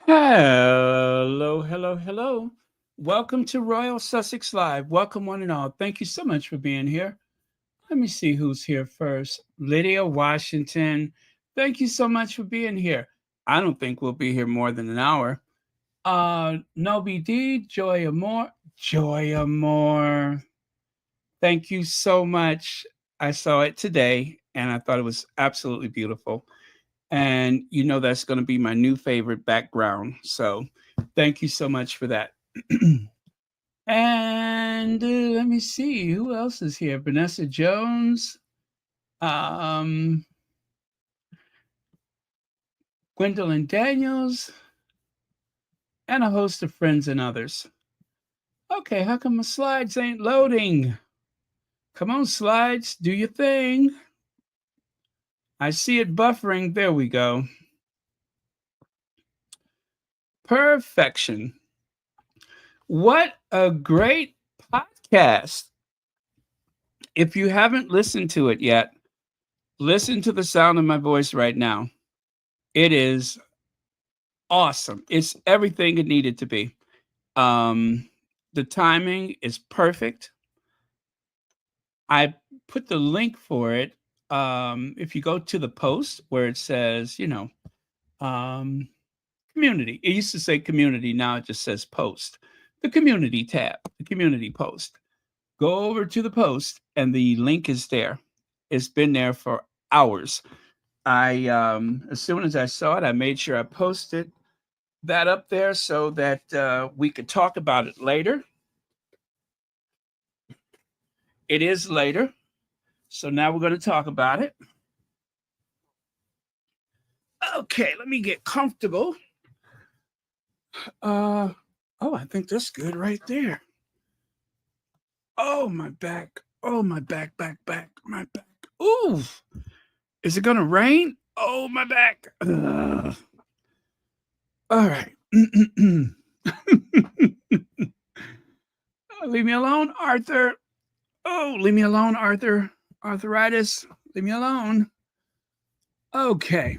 Hello, hello, hello. Welcome to Royal Sussex Live. Welcome, one and all. Thank you so much for being here. Let me see who's here first. Lydia Washington. Thank you so much for being here. I don't think we'll be here more than an hour. Noby D, Joy Amore. Joy Amore. Thank you so much. I saw it today and I thought it was absolutely beautiful. And you know that's going to be my new favorite background. So thank you so much for that. And let me see who else is here. Vanessa Jones, um, Gwendolyn Daniels, and a host of friends and others. Okay, how come my slides ain't loading? Come on, slides, do your thing. I see it buffering. There we go. Perfection. What a great podcast. If you haven't listened to it yet, listen to the sound of my voice right now. It is awesome. It's everything it needed to be. Um, the timing is perfect. I put the link for it. If you go to the post where it says, um, community, it used to say community. Now it just says post. The community tab, the community post. Go over to the post, and the link is there. It's been there for hours. I as soon as I saw it, I made sure I posted that up there so that we could talk about it later. It is later, so now we're going to talk about it. Okay, let me get comfortable. Uh, oh, I think that's good right there. Oh, my back. Oh, my back, my back. Ooh, is it going to rain? Oh, my back. All right. Leave me alone, Arthur. Oh, leave me alone, Arthur. Arthritis. Leave me alone. Okay.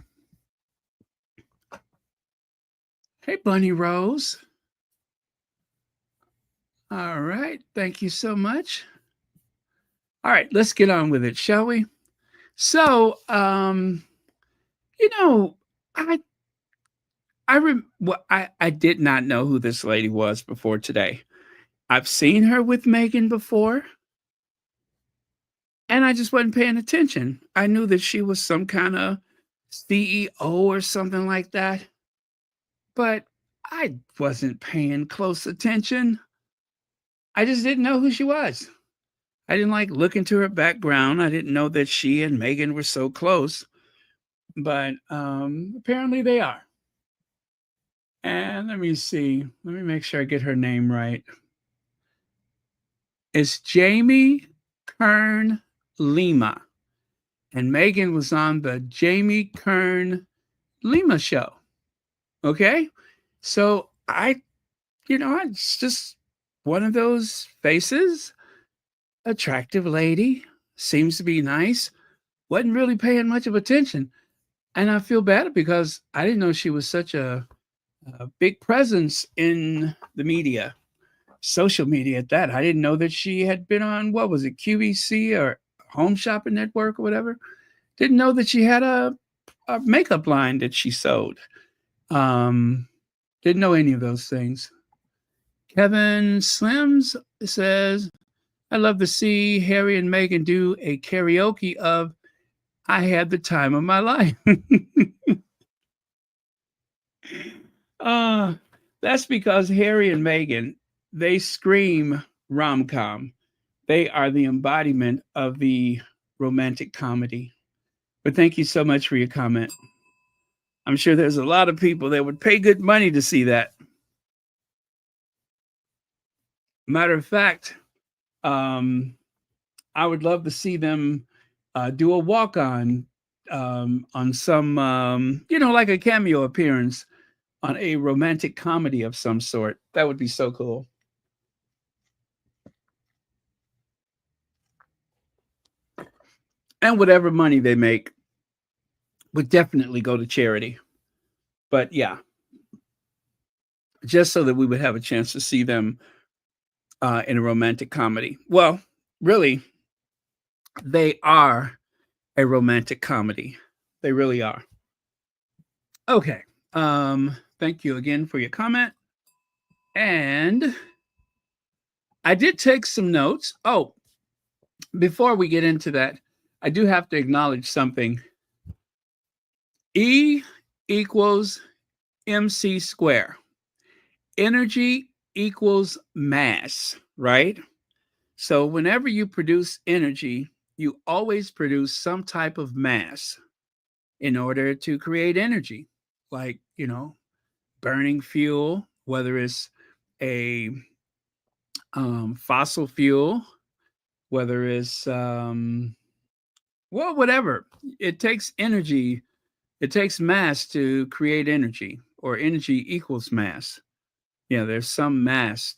Hey, Bunny Rose. All right. Thank you so much. All right, let's get on with it, shall we? So, you know, I I did not know who this lady was before today. I've seen her with Meghan before, and I just wasn't paying attention. I knew that she was some kind of CEO or something like that, but I wasn't paying close attention. I just didn't know who she was. I didn't like look into her background. I didn't know that she and Meghan were so close, but apparently they are. And let me see. Let me make sure I get her name right. It's Jamie Kern Lima. And Meghan was on the Jamie Kern Lima show. Okay. So it's just one of those faces, attractive lady, seems to be nice, wasn't really paying much of attention. And I feel bad because I didn't know she was such a big presence in the media, social media at that. I didn't know that she had been on, what was it, QVC or Home Shopping Network or whatever. Didn't know that she had a makeup line that she sold. Um, didn't know any of those things. Kevin Slims says, I love to see Harry and Meghan do a karaoke of I Had the Time of My Life. uh, that's because Harry and Meghan, they scream rom com. They are the embodiment of the romantic comedy. But thank you so much for your comment. I'm sure there's a lot of people that would pay good money to see that. Matter of fact, um, I would love to see them do a walk on some, like a cameo appearance on a romantic comedy of some sort. That would be so cool. And whatever money they make would definitely go to charity. But yeah, just so that we would have a chance to see them in a romantic comedy. Well, really, they are a romantic comedy. They really are. Okay. Thank you again for your comment. And I did take some notes. Oh, before we get into that, I do have to acknowledge something. E equals mc square. Energy equals mass, right? So whenever you produce energy, you always produce some type of mass in order to create energy, like, burning fuel, whether it's a fossil fuel, whether it's, well, whatever. It takes energy, it takes mass to create energy, or energy equals mass. Yeah, there's some mass.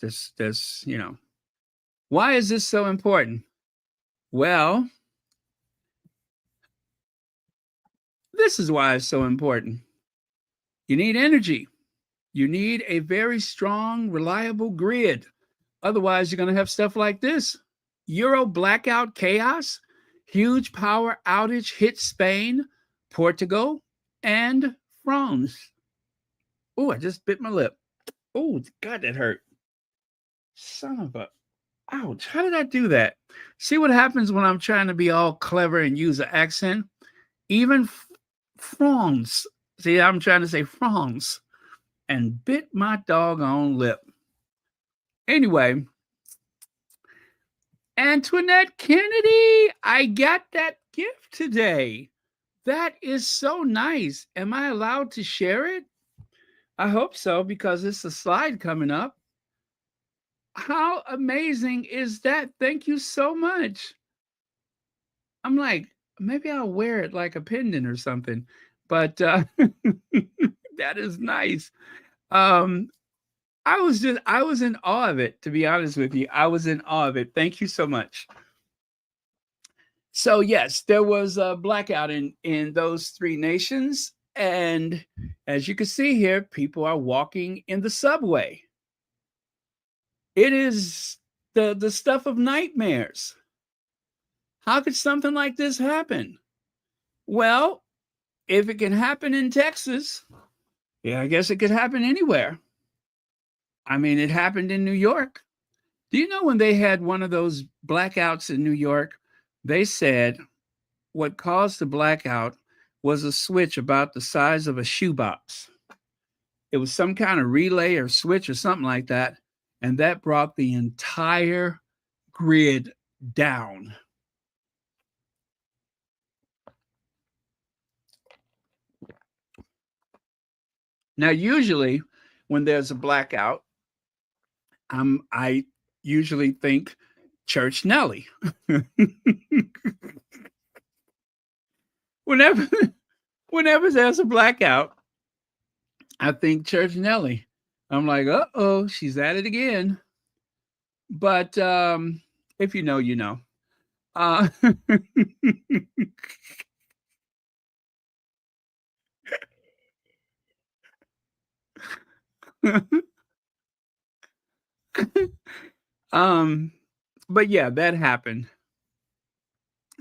Why is this so important? Well, this is why it's so important. You need energy. You need a very strong, reliable grid. Otherwise, you're going to have stuff like this: Euro blackout chaos, huge power outage hit Spain, Portugal, and France. Oh, I just bit my lip. Oh, God, that hurt. Son of a. Ouch. How did I do that? See what happens when I'm trying to be all clever and use an accent? Even France. See, I'm trying to say France and bit my doggone lip. Anyway, Antoinette Kennedy, I got that gift today. That is so nice. Am I allowed to share it? I hope so, because it's a slide coming up. How amazing is that? Thank you so much. I'm like, maybe I'll wear it like a pendant or something, but that is nice. Um, I was in awe of it, to be honest with you. I was in awe of it. Thank you so much. So yes, there was a blackout in those three nations, and as you can see here, people are walking in the subway. It is the stuff of nightmares. How could something like this happen? Well, if it can happen in Texas, yeah, I guess it could happen anywhere. I mean, it happened in New York. Do you know when they had one of those blackouts in New York? They said what caused the blackout was a switch about the size of a shoebox. It was some kind of relay or switch or something like that. And that brought the entire grid down. Now, usually when there's a blackout, I usually think Church Nelly. whenever whenever there's a blackout, I think Church Nelly. I'm like, uh-oh, she's at it again. But if you know, you know. Uh, um, but yeah, that happened.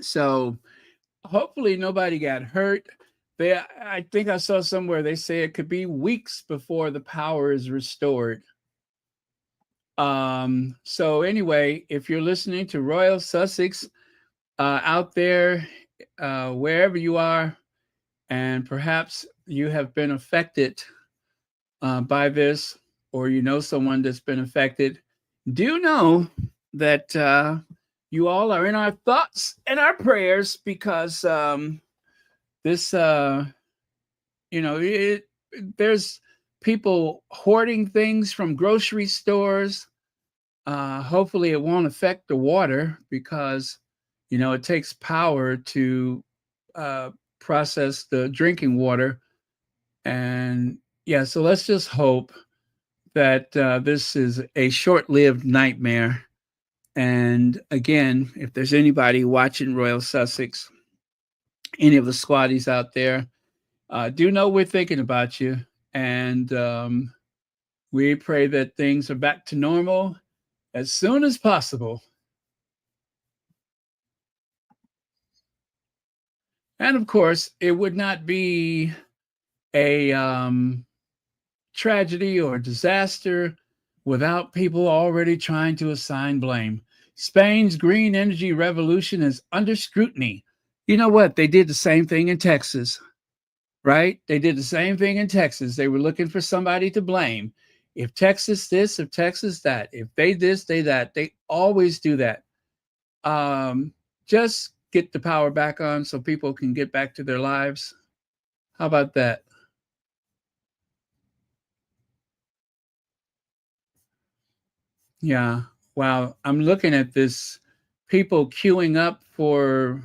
So hopefully nobody got hurt. I think I saw somewhere they say it could be weeks before the power is restored. So anyway, if you're listening to Royal Sussex out there, wherever you are, and perhaps you have been affected by this, or you know someone that's been affected, do know that you all are in our thoughts and our prayers, because this, there's people hoarding things from grocery stores. Hopefully, it won't affect the water, because it takes power to process the drinking water. And yeah, so let's just hope that this is a short-lived nightmare. And again, if there's anybody watching Royal Sussex, any of the squaddies out there, do know we're thinking about you. And We pray that things are back to normal as soon as possible. And of course, it would not be a tragedy or disaster without people already trying to assign blame. Spain's green energy revolution is under scrutiny. You know what? They did the same thing in Texas, right? They did the same thing in Texas. They were looking for somebody to blame. If Texas this, if Texas that, if they this, they that, they always do that. Just get the power back on so people can get back to their lives. How about that? Yeah. Wow. I'm looking at this people queuing up for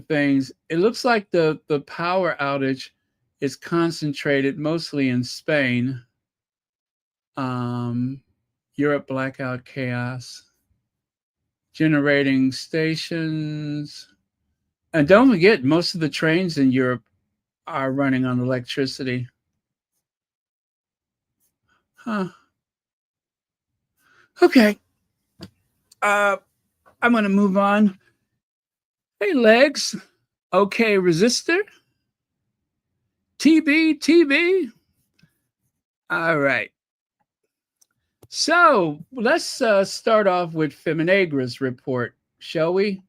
things. It looks like the power outage is concentrated mostly in Spain. Um, Europe blackout chaos, generating stations. And don't forget, most of the trains in Europe are running on electricity. Huh. Okay. Uh, I'm going to move on. Hey, Legs. Okay, Resistor. TB. All right. So let's start off with Feminagra's report, shall we?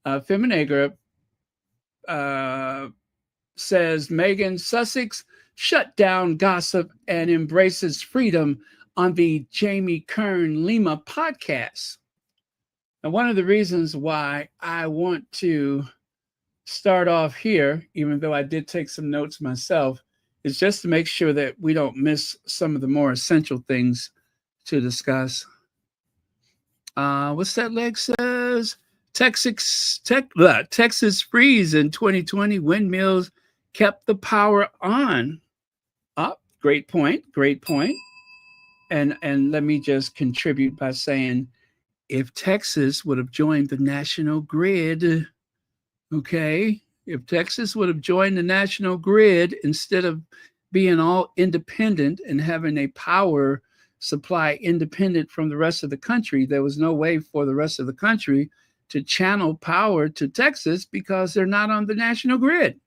Feminagra says Meghan Sussex shut down gossip and embraces freedom on the Jamie Kern Lima podcast. And one of the reasons why I want to start off here, even though I did take some notes myself, is just to make sure that we don't miss some of the more essential things to discuss. What's that leg says? Texas freeze in 2020. Windmills kept the power on. Great point. And let me just contribute by saying, if Texas would have joined the national grid, okay, if Texas would have joined the national grid instead of being all independent and having a power supply independent from the rest of the country, there was no way for the rest of the country to channel power to Texas because they're not on the national grid.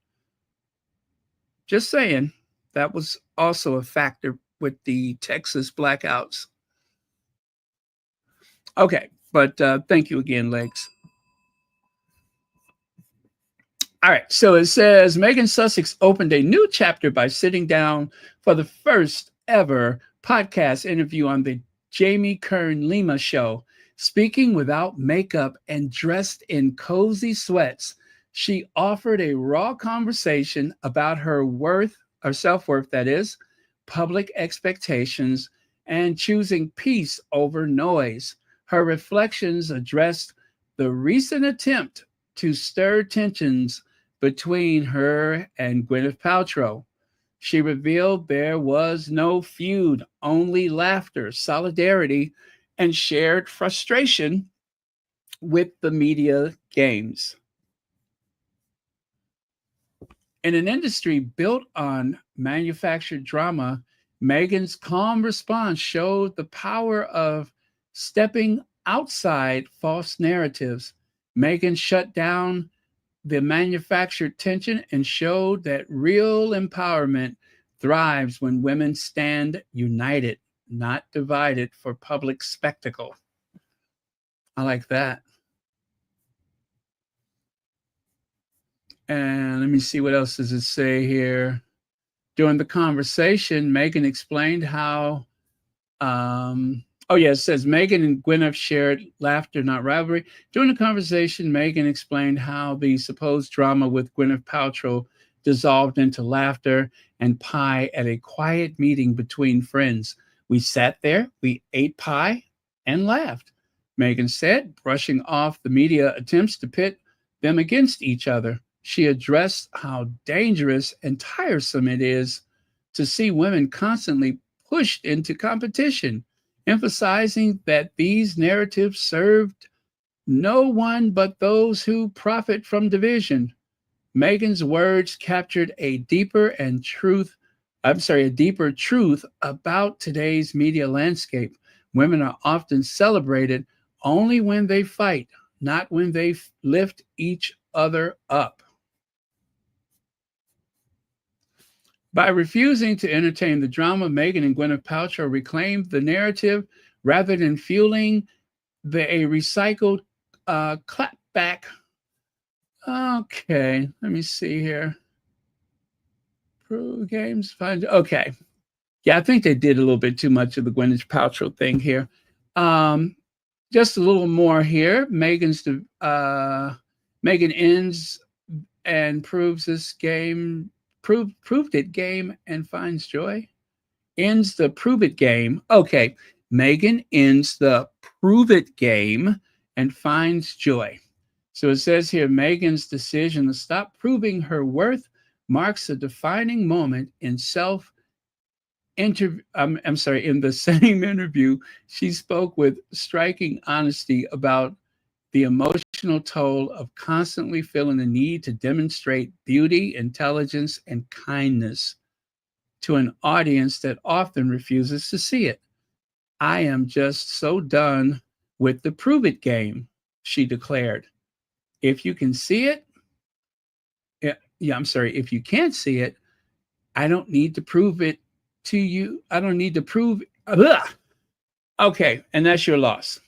Just saying, that was also a factor with the Texas blackouts. Okay, but thank you again, Legs. All right, so it says Meghan Sussex opened a new chapter by sitting down for the first ever podcast interview on the Jamie Kern Lima show. Speaking without makeup and dressed in cozy sweats, she offered a raw conversation about her worth, or self-worth, that is, public expectations, and choosing peace over noise. Her reflections addressed the recent attempt to stir tensions between her and Gwyneth Paltrow. She revealed there was no feud, only laughter, solidarity, and shared frustration with the media games. In an industry built on manufactured drama, Meghan's calm response showed the power of stepping outside false narratives. Meghan shut down the manufactured tension and showed that real empowerment thrives when women stand united, not divided for public spectacle. I like that. And let me see, what else does it say here? During the conversation, Meghan explained how it says Meghan and Gwyneth shared laughter, not rivalry. During the conversation, Meghan explained how the supposed drama with Gwyneth Paltrow dissolved into laughter and pie at a quiet meeting between friends. We sat there, we ate pie, and laughed, Meghan said, brushing off the media attempts to pit them against each other. She addressed how dangerous and tiresome it is to see women constantly pushed into competition, emphasizing that these narratives served no one but those who profit from division. Meghan's words captured a deeper and truth a deeper truth about today's media landscape. Women are often celebrated only when they fight, not when they lift each other up. By refusing to entertain the drama, Meghan and Gwyneth Paltrow reclaimed the narrative rather than fueling a recycled clapback. Okay, let me see here. Pro games, fine. Okay. Yeah, I think they did a little bit too much of the Gwyneth Paltrow thing here. Um, just a little more here. Meghan ends and proves this game, proved it game and finds joy. Ends the prove it game. Okay, Meghan ends the prove it game and finds joy. So it says here Meghan's decision to stop proving her worth marks a defining moment in in the same interview, she spoke with striking honesty about the emotional toll of constantly feeling the need to demonstrate beauty, intelligence, and kindness to an audience that often refuses to see it. I am just so done with the prove it game, she declared. If you can see it, if you can't see it, I don't need to prove it to you. I don't need to prove. Ugh. Okay, and that's your loss.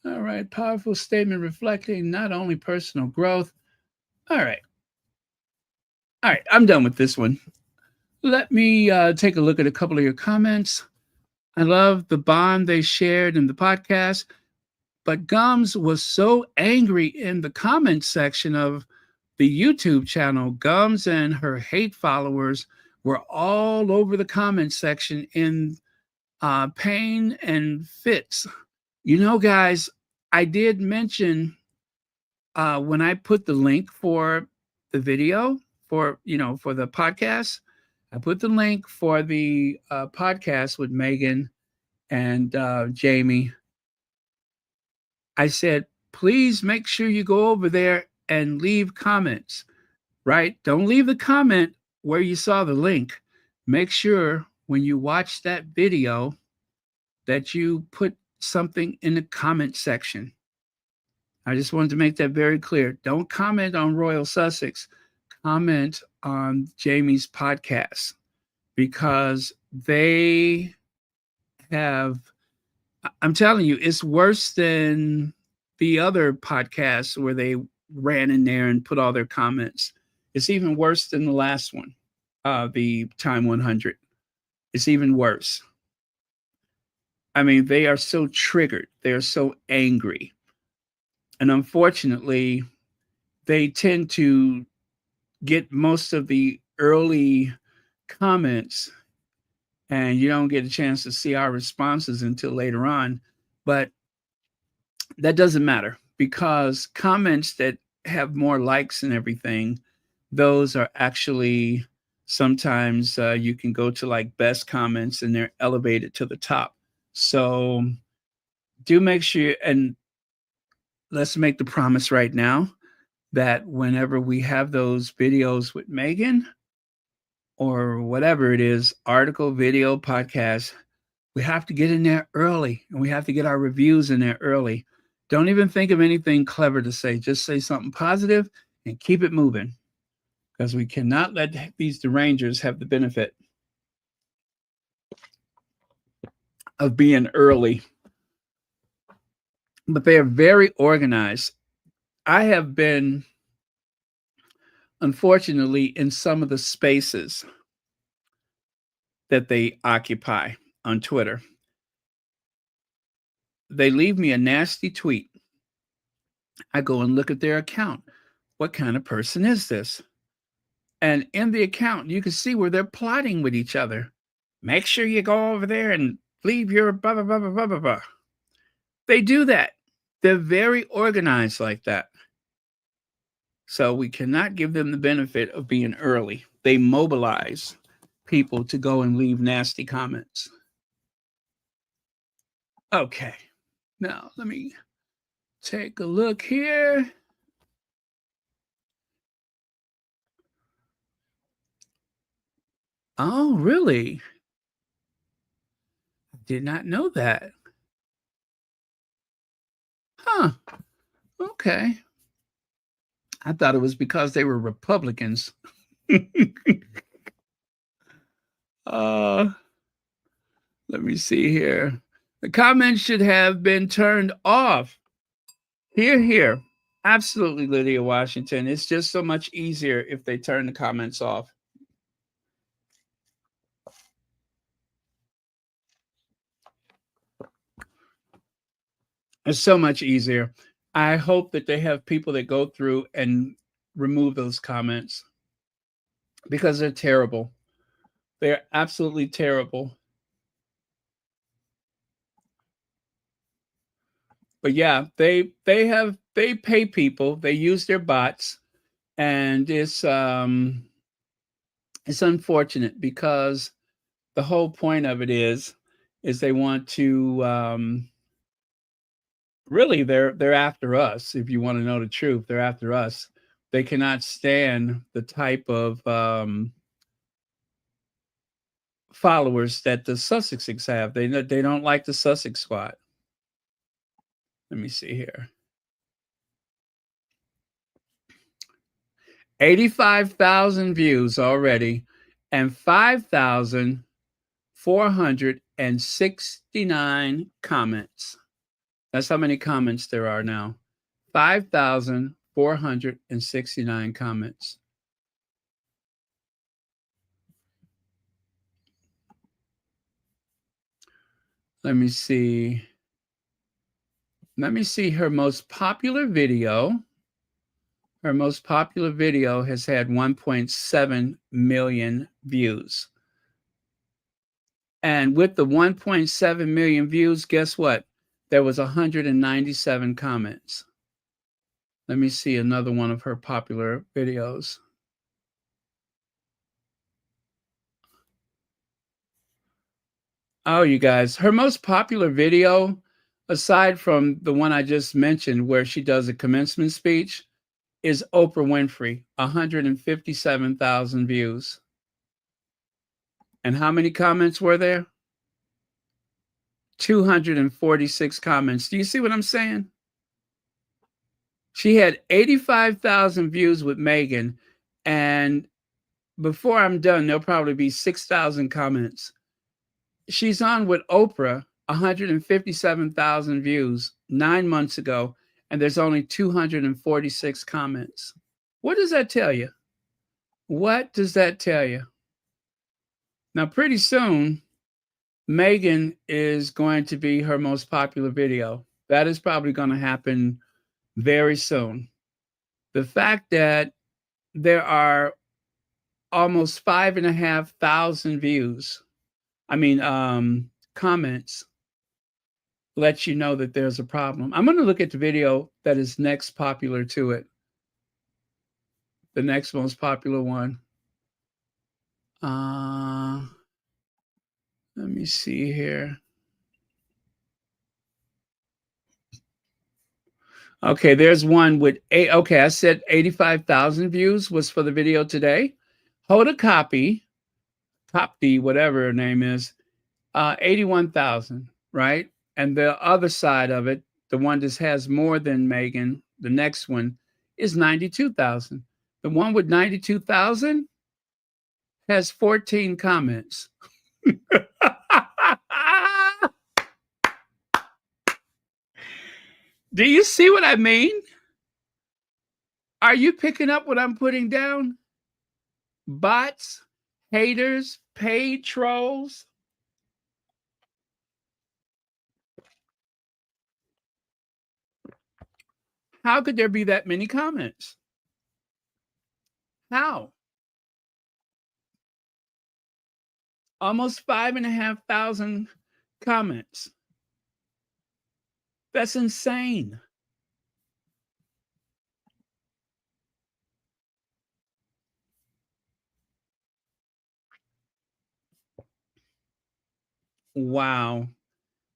All right, powerful statement reflecting not only personal growth. All right, I'm done with this one. Let me take a look at a couple of your comments. I love the bond they shared in the podcast, but Gums was so angry in the comment section of the YouTube channel. Gums and her hate followers were all over the comment section in pain and fits. You know, guys, I did mention when I put the link for the video for the podcast, I put the link for the podcast with Meghan and Jamie. I said, please make sure you go over there and leave comments, right? Don't leave the comment where you saw the link. Make sure when you watch that video that you put something in the comment section. I just wanted to make that very clear. Don't comment on Royal Sussex. Comment on Jamie's podcast because they have, I'm telling you, it's worse than the other podcasts where they ran in there and put all their comments. It's even worse than the last one, the Time 100. It's even worse. I mean, they are so triggered. They are so angry. And unfortunately, they tend to get most of the early comments, and you don't get a chance to see our responses until later on. But that doesn't matter because comments that have more likes and everything, those are actually sometimes you can go to like best comments and they're elevated to the top. So do make sure, and let's make the promise right now that whenever we have those videos with Meghan or whatever it is, article, video, podcast, we have to get in there early and we have to get our reviews in there early. Don't even think of anything clever to say. Just say something positive and keep it moving because we cannot let these derangers have the benefit of being early. But they are very organized. I have been, unfortunately, in some of the spaces that they occupy on Twitter. They leave me a nasty tweet. I go and look at their account. What kind of person is this? And in the account, you can see where they're plotting with each other. Make sure you go over there and leave your blah, blah, blah, blah, blah, blah, blah. They do that. They're very organized like that. So we cannot give them the benefit of being early. They mobilize people to go and leave nasty comments. Okay. Now, let me take a look here. Oh, really? Did not know that. Huh. Okay. I thought it was because they were Republicans. uh, let me see here. The comments should have been turned off. Here, here. Absolutely, Lydia Washington. It's just so much easier if they turn the comments off. It's so much easier. I hope that they have people that go through and remove those comments because they're terrible. They're absolutely terrible. But yeah, they pay people. They use their bots, and it's unfortunate because the whole point of it is they want to really they're after us. If you want to know the truth, they're after us. They cannot stand the type of followers that the Sussexes have. They don't like the Sussex squad. Let me see here. 85,000 views already and 5,469 comments. That's how many comments there are now. 5,469 comments. Let me see. Let me see her most popular video. Her most popular video has had 1.7 million views. And with the 1.7 million views, guess what? There was 197 comments. Let me see another one of her popular videos. Oh, you guys, her most popular video, aside from the one I just mentioned where she does a commencement speech, is Oprah Winfrey, 157,000 views. And how many comments were there? 246 comments. Do you see what I'm saying? She had 85,000 views with Meghan, and before I'm done, there'll probably be 6,000 comments. She's on with Oprah, 157,000 views 9 months ago, and there's only 246 comments. What does that tell you? What does that tell you? Now, pretty soon, Meghan is going to be her most popular video. That is probably going to happen very soon. The fact that there are almost 5,500 views, comments, lets you know that there's a problem. I'm going to look at the video that is next popular to it. The next most popular one. Let me see here. Okay, there's one with okay, I said 85,000 views was for the video today. Hoda Copy, whatever her name is, 81,000, right? And the other side of it, the one that has more than Meghan, the next one is 92,000. The one with 92,000 has 14 comments. Do you see what I mean? Are you picking up what I'm putting down? Bots, haters, paid trolls. How could there be that many comments? How? Almost 5,500 comments. That's insane. Wow.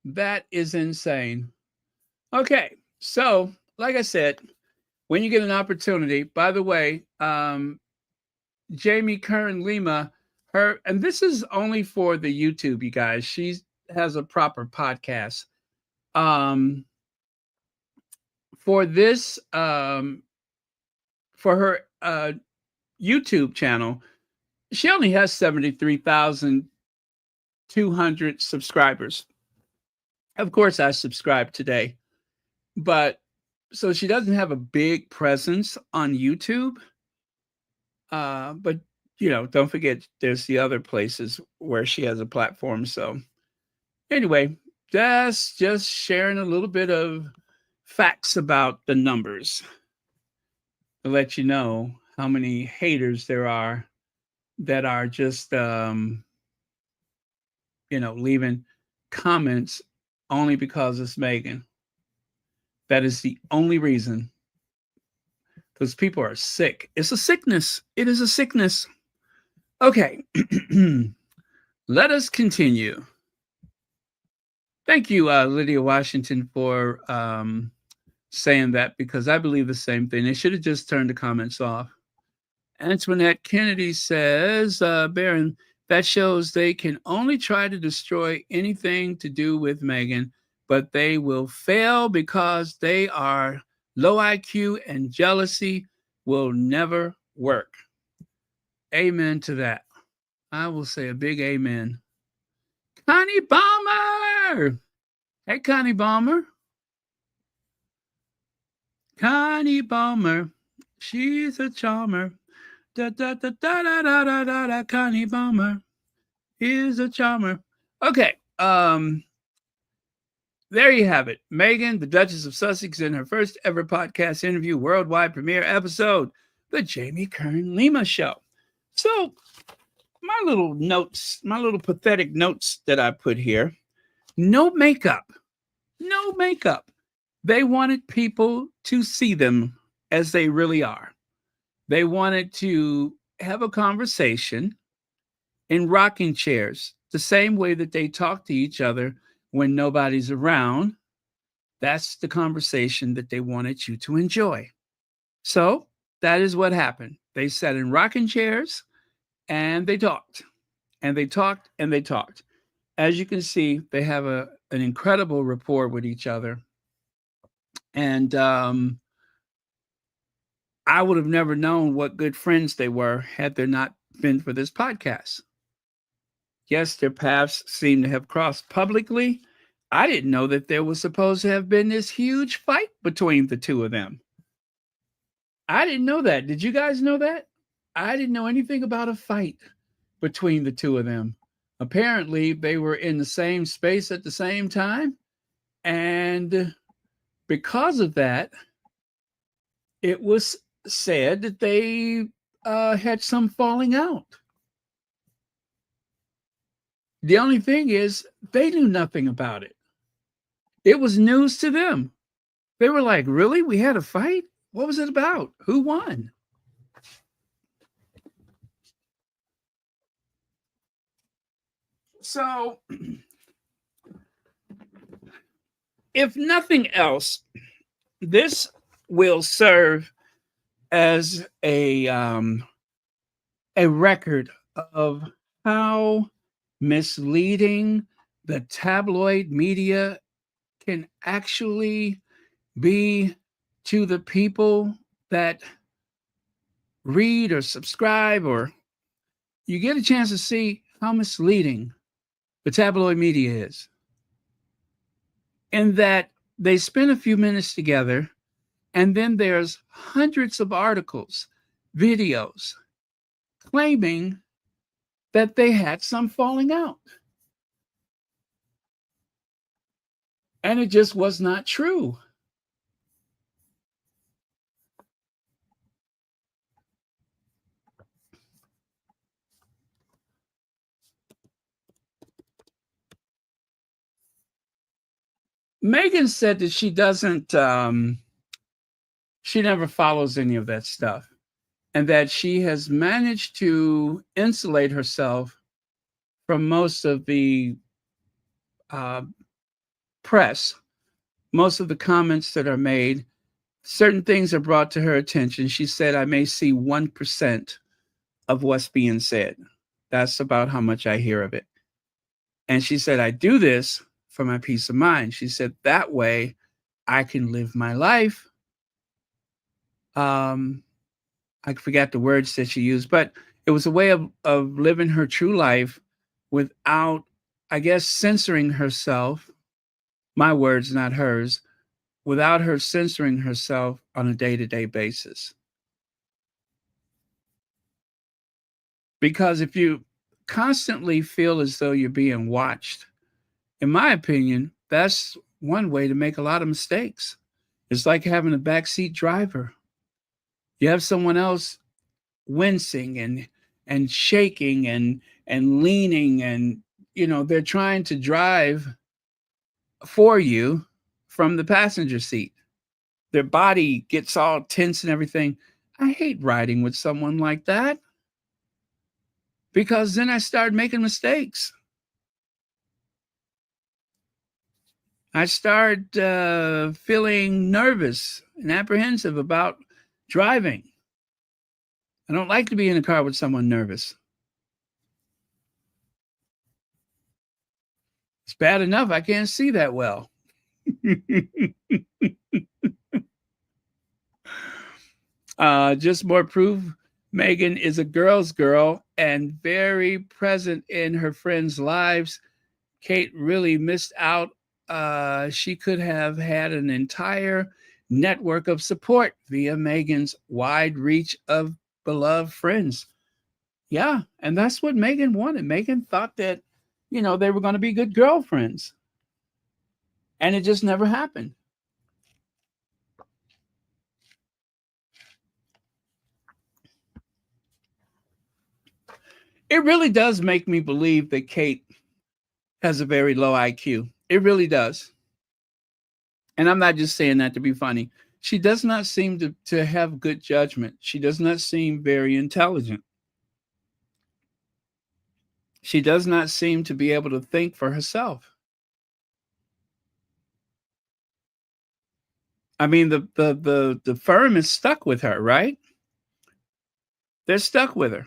That is insane. Okay. So, like I said, when you get an opportunity, by the way, Jamie Kern Lima, her, and this is only for the YouTube, you guys. She has a proper podcast. Um, for this, for her YouTube channel, she only has 73,200 subscribers. Of course, I subscribed today, but so she doesn't have a big presence on YouTube. But don't forget there's the other places where she has a platform. So anyway, that's just sharing a little bit of facts about the numbers to let you know how many haters there are that are just leaving comments only because it's Meghan. That is the only reason. Because people are sick. It's a sickness. It is a sickness. Okay. Let us continue. Thank you, Lydia Washington, for saying that, because I believe the same thing. They should have just turned the comments off. Antoinette Kennedy says, Baron, that shows they can only try to destroy anything to do with Meghan, but they will fail because they are low IQ and jealousy will never work. Amen to that. I will say a big amen. Connie Bomber! Hey, Connie Bomber. Connie Bomber. She's a charmer. Da da da da da da da da da. Connie Bomber is a charmer. Okay. There you have it. Meghan, the Duchess of Sussex, in her first ever podcast interview, worldwide premiere episode, The Jamie Kern Lima Show. So my little notes, my little pathetic notes that I put here, no makeup. No makeup. They wanted people to see them as they really are. They wanted to have a conversation in rocking chairs, the same way that they talk to each other when nobody's around. That's the conversation that they wanted you to enjoy. So that is what happened. They sat in rocking chairs and they talked and they talked and they talked. As you can see, they have an incredible rapport with each other. And I would have never known what good friends they were had there not been for this podcast. Yes, their paths seem to have crossed publicly. I didn't know that there was supposed to have been this huge fight between the two of them. I didn't know that. Did you guys know that? I didn't know anything about a fight between the two of them. Apparently, they were in the same space at the same time. And because of that, it was said that they had some falling out. The only thing is, they knew nothing about it. It was news to them. They were like, really? We had a fight? What was it about? Who won? So, if nothing else, this will serve as a record of how misleading the tabloid media can actually be to the people that read or subscribe, or you get a chance to see how misleading the tabloid media is. In that they spend a few minutes together, and then there's hundreds of articles, videos, claiming that they had some falling out. And it just was not true. Meghan said that she doesn't, she never follows any of that stuff, and that she has managed to insulate herself from most of the press, most of the comments that are made. Certain things are brought to her attention. She said, I may see 1% of what's being said. That's about how much I hear of it. And she said, I do this for my peace of mind. She said, that way I can live my life. Um, I forgot the words that she used, but it was a way of living her true life without, I guess, censoring herself. My words, not hers, without her censoring herself on a day to day basis. Because if you constantly feel as though you're being watched, in my opinion, that's one way to make a lot of mistakes. It's like having a backseat driver. You have someone else wincing and shaking and leaning, and they're trying to drive for you from the passenger seat. Their body gets all tense and everything. I hate riding with someone like that because then I start making mistakes. I start feeling nervous and apprehensive about driving. I don't like to be in a car with someone nervous. It's bad enough I can't see that well. Just more proof Meghan is a girl's girl and very present in her friends' lives. Kate really missed out. She could have had an entire network of support via Meghan's wide reach of beloved friends. Yeah, and that's what Meghan wanted. Meghan thought that, they were going to be good girlfriends, and it just never happened. It really does make me believe that Kate has a very low IQ. It really does. And I'm not just saying that to be funny. She does not seem to have good judgment. She does not seem very intelligent. She does not seem to be able to think for herself. I mean, the firm is stuck with her, right? They're stuck with her.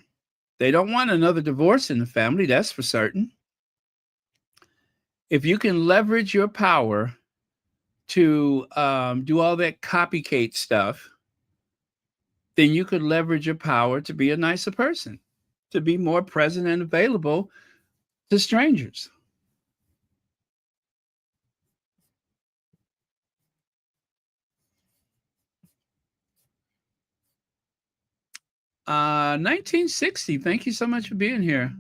They don't want another divorce in the family, that's for certain. If you can leverage your power to do all that copycat stuff, then you could leverage your power to be a nicer person, to be more present and available to strangers. 1960. Thank you so much for being here.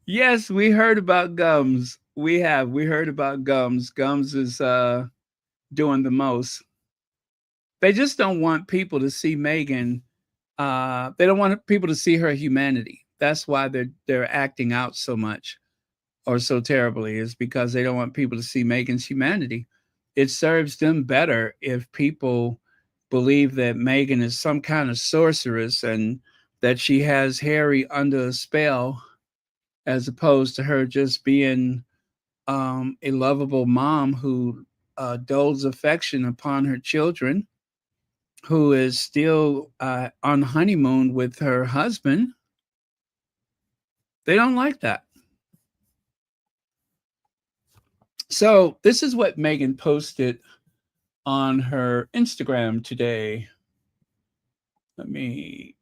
Yes, we heard about gums. We have. We heard about gums. Gums is doing the most. They just don't want people to see Meghan. They don't want people to see her humanity. That's why they're acting out so much or so terribly, is because they don't want people to see Meghan's humanity. It serves them better if people believe that Meghan is some kind of sorceress and that she has Harry under a spell, as opposed to her just being a lovable mom who doles affection upon her children, who is still on honeymoon with her husband. They don't like that. So this is what Meghan posted on her Instagram today. Let me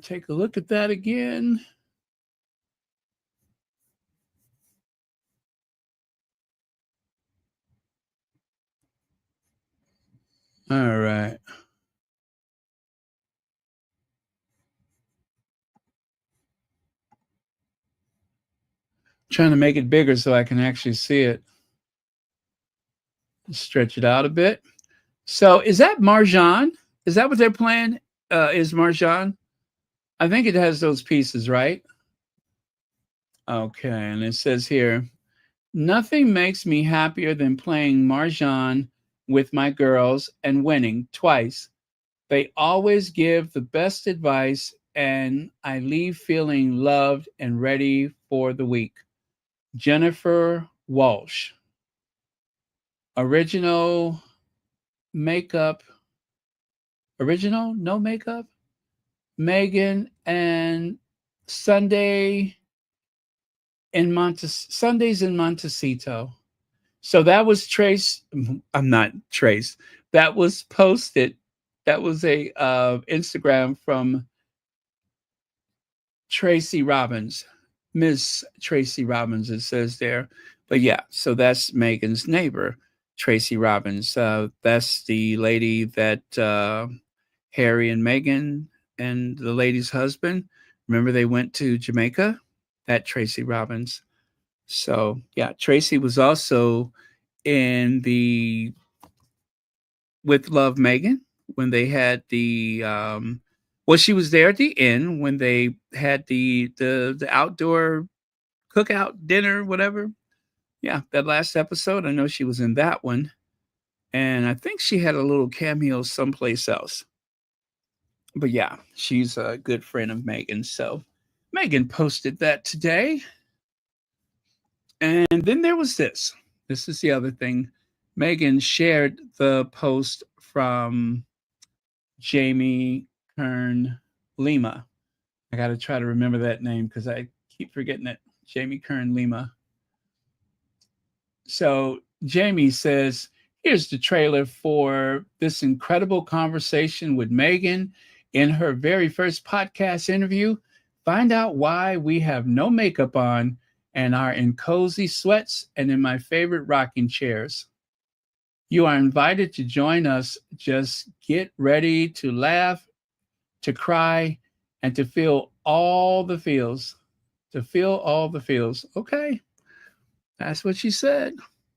take a look at that again. All right. Trying to make it bigger so I can actually see it. Stretch it out a bit. So is that Marjan? Is that what they're playing? Is Marjan? I think it has those pieces, right? Okay, and it says here, nothing makes me happier than playing Marjan with my girls and winning twice. They always give the best advice, and I leave feeling loved and ready for the week. Jennifer Walsh. Original makeup, original, no makeup, Meghan and Sundays in Montecito. So that was Trace. I'm not Trace. That was posted. That was a Instagram from Tracy Robbins, Miss Tracy Robbins. It says there, but yeah. So that's Megan's neighbor, Tracy Robbins. That's the lady that Harry and Meghan and the lady's husband. Remember they went to Jamaica. That Tracy Robbins. So yeah, Tracy was also in the with Love Megan when they had the well, she was there at the end when they had the outdoor cookout dinner, whatever. Yeah, that last episode. I know she was in that one. And I think she had a little cameo someplace else. But yeah, she's a good friend of Megan. So Megan posted that today. And then there was this. This is the other thing. Megan shared the post from Jamie Kern Lima. I got to try to remember that name because I keep forgetting it. Jamie Kern Lima. So Jamie says, here's the trailer for this incredible conversation with Megan in her very first podcast interview. Find out why we have no makeup on and are in cozy sweats and in my favorite rocking chairs. You are invited to join us. Just get ready to laugh, to cry, and to feel all the feels. To feel all the feels. Okay, that's what she said.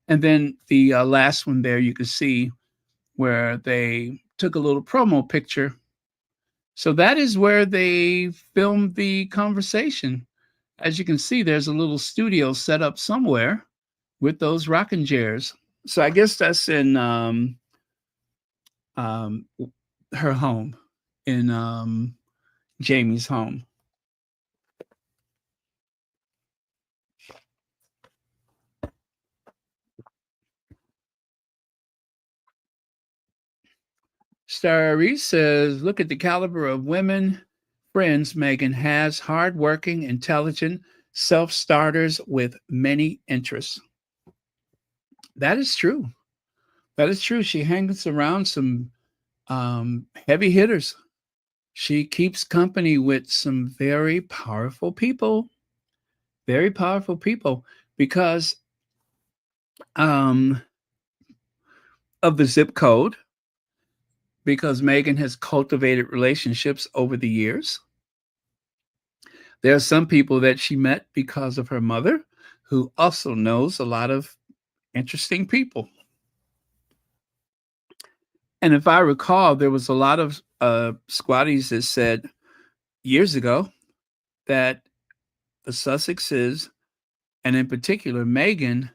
And then the last one there, you can see where they took a little promo picture. So that is where they filmed the conversation. As you can see, there's a little studio set up somewhere with those rocking chairs. So I guess that's in um, her home, in Jamie's home. Starry says, look at the caliber of women friends Megan has, hardworking, intelligent, self starters with many interests. That is true. That is true. She hangs around some heavy hitters. She keeps company with some very powerful people because um, of the zip code, because Megan has cultivated relationships over the years. There are some people that she met because of her mother, who also knows a lot of interesting people. And if I recall, there was a lot of squatties that said years ago that the Sussexes, and in particular Megan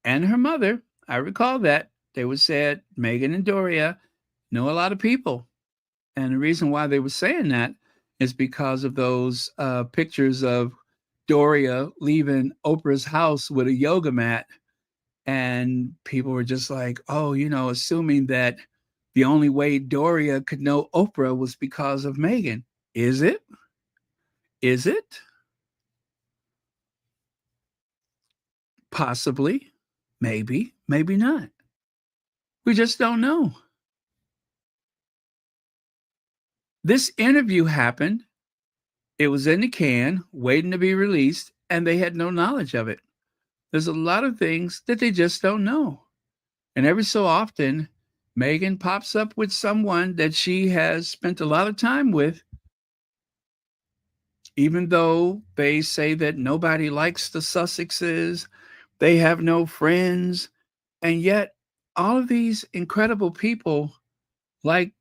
and her mother, I recall that they would say Megan and Doria know a lot of people. And the reason why they were saying that is because of those pictures of Doria leaving Oprah's house with a yoga mat. And people were just like, oh, assuming that the only way Doria could know Oprah was because of Megan. Is it? Is it? Possibly. Maybe. Maybe not. We just don't know. This interview happened. It was in the can, waiting to be released, and they had no knowledge of it. There's a lot of things that they just don't know. And every so often, Megan pops up with someone that she has spent a lot of time with, even though they say that nobody likes the Sussexes, they have no friends. And yet, all of these incredible people, like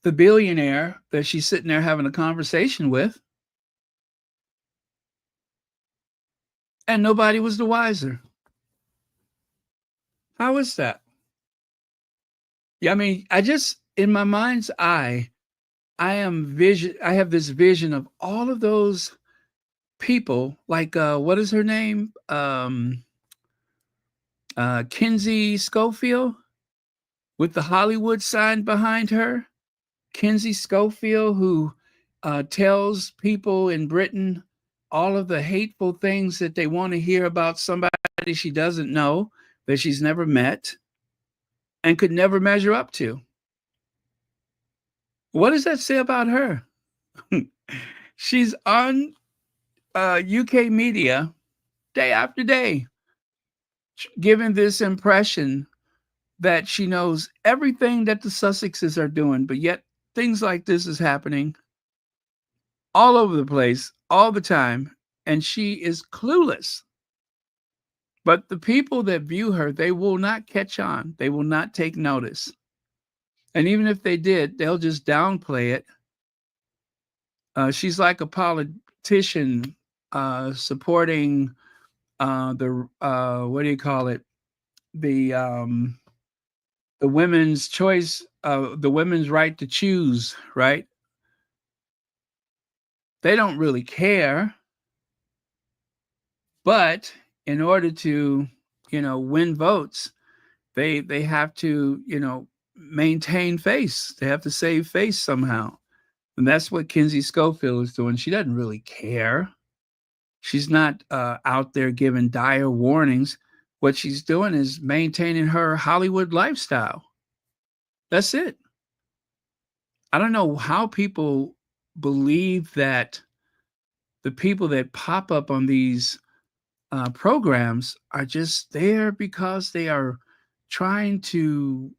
the billionaire that she's sitting there having a conversation with, and nobody was the wiser. How is that? Yeah, I mean, I just, in my mind's eye, I have this vision of all of those people, like what is her name? Kinsey Schofield. with the Hollywood sign behind her. Kinsey Schofield, who tells people in Britain all of the hateful things that they want to hear about somebody she doesn't know, that she's never met, and could never measure up to. What does that say about her? She's on UK media day after day, giving this impression that she knows everything that the Sussexes are doing, but yet things like this is happening all over the place, all the time, and she is clueless. But the people that view her, they will not catch on. They will not take notice. And even if they did, they'll just downplay it. She's like a politician supporting the what do you call it? The women's choice, the women's right to choose, right? They don't really care, but in order to, win votes, they have to, maintain face. They have to save face somehow. And that's what Kinsey Schofield is doing. She doesn't really care. She's not out there giving dire warnings. What she's doing is maintaining her Hollywood lifestyle. That's it. I don't know how people believe that the people that pop up on these programs are just there because they are trying to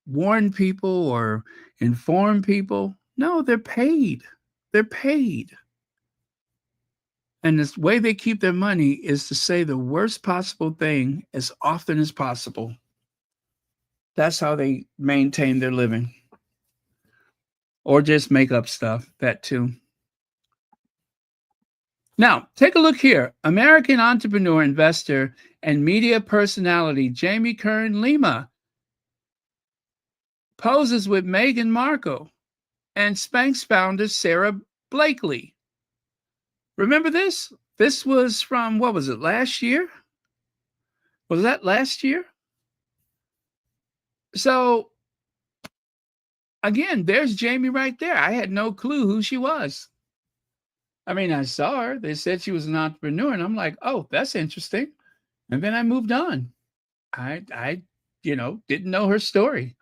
warn people or inform people. No, they're paid. They're paid. And the way they keep their money is to say the worst possible thing as often as possible. That's how they maintain their living. Or just make up stuff, that too. Now, take a look here. American entrepreneur, investor, and media personality Jamie Kern Lima poses with Meghan Markle and Spanx founder Sarah Blakely. Remember this? This was from, what was it, last year? Was that last year? So, again, there's Jamie right there. I had no clue who she was. I mean, I saw her. They said she was an entrepreneur, and I'm like, oh, that's interesting. And then I moved on. I didn't know her story.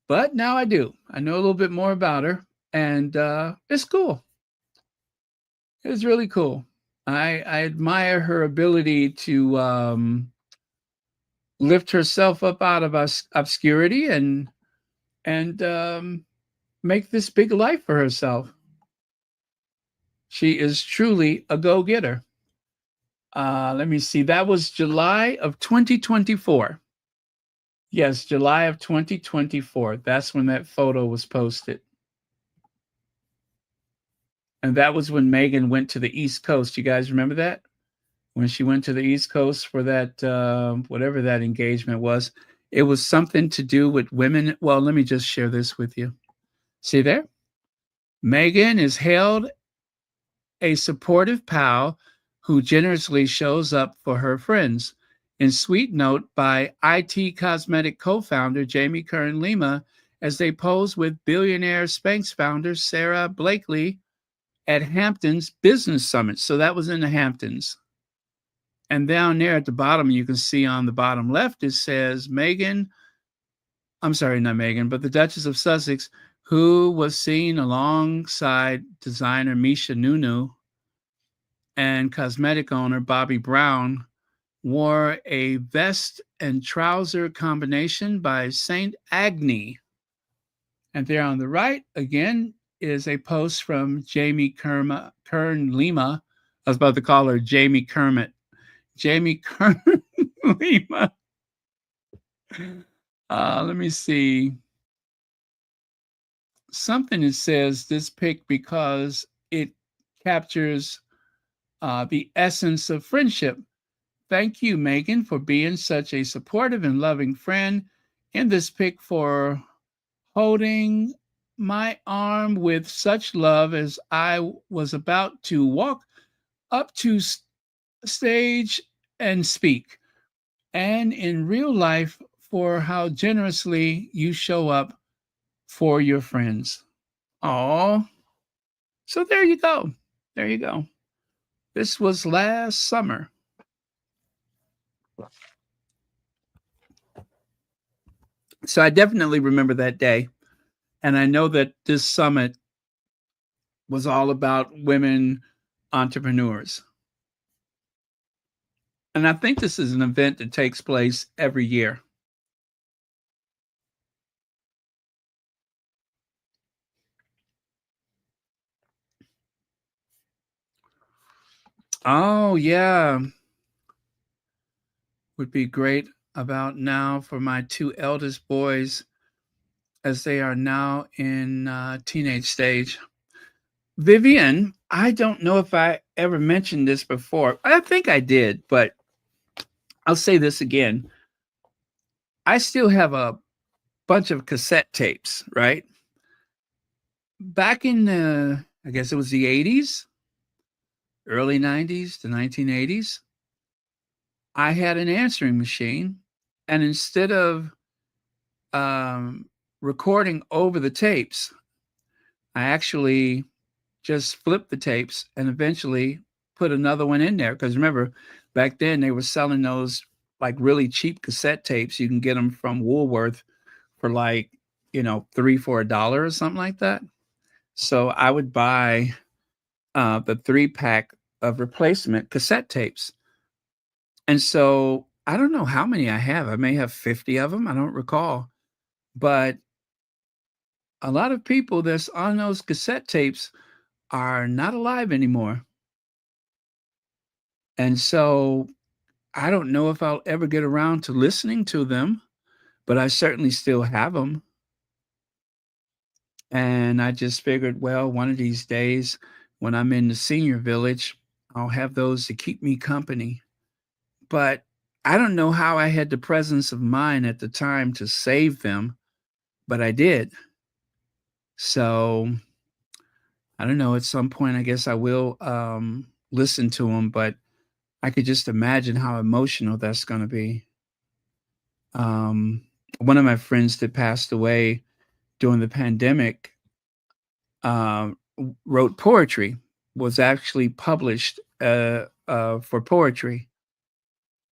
But now I do. I know a little bit more about her, and it's cool. It's really cool. I admire her ability to lift herself up out of obscurity and make this big life for herself. She is truly a go-getter. Let me see. That was July of 2024. Yes, July of 2024. That's when that photo was posted. And that was when Meghan went to the East Coast. You guys remember that? When she went to the East Coast for that, whatever that engagement was. It was something to do with women. Well, let me just share this with you. See there? Meghan is hailed a supportive pal who generously shows up for her friends. In sweet note by IT cosmetic co-founder Jamie Kern Lima as they pose with billionaire Spanx founder Sarah Blakely at Hamptons Business Summit. So that was in the Hamptons. And down there at the bottom, you can see on the bottom left, it says Meghan, I'm sorry, not Meghan, but the Duchess of Sussex, who was seen alongside designer Misha Nunu and cosmetic owner Bobby Brown, wore a vest and trouser combination by St. Agni. And there on the right, again, is a post from Jamie Kern Lima. I was about to call her Jamie Kermit. Jamie Kern Lima. Let me see. Something that says this pic because it captures the essence of friendship. Thank you, Meghan, for being such a supportive and loving friend. In this pic, for holding my arm with such love as I was about to walk up to stage and speak. And in real life, for how generously you show up for your friends. Oh, so there you go. There you go. This was last summer. So I definitely remember that day. And I know that this summit was all about women entrepreneurs. And I think this is an event that takes place every year. Oh, yeah. Would be great about now for my two eldest boys as they are now in teenage stage. Vivian, I don't know if I ever mentioned this before. I think I did, but I'll say this again. I still have a bunch of cassette tapes, right? Back in I guess it was the 80s, early 90s, the 1980s, I had an answering machine. And instead of um, recording over the tapes, I actually just flipped the tapes and eventually put another one in there. Because remember, back then they were selling those like really cheap cassette tapes. You can get them from Woolworth for like, three for $1 or something like that. So I would buy the 3-pack of replacement cassette tapes. And so I don't know how many I have. I may have 50 of them. I don't recall. But a lot of people that's on those cassette tapes are not alive anymore. And so I don't know if I'll ever get around to listening to them, but I certainly still have them. And I just figured, well, one of these days when I'm in the senior village, I'll have those to keep me company. But I don't know how I had the presence of mind at the time to save them, but I did. So I don't know. At some point, I guess I will listen to them, but I could just imagine how emotional that's going to be. Um, One of my friends that passed away during the pandemic wrote poetry, was actually published for poetry.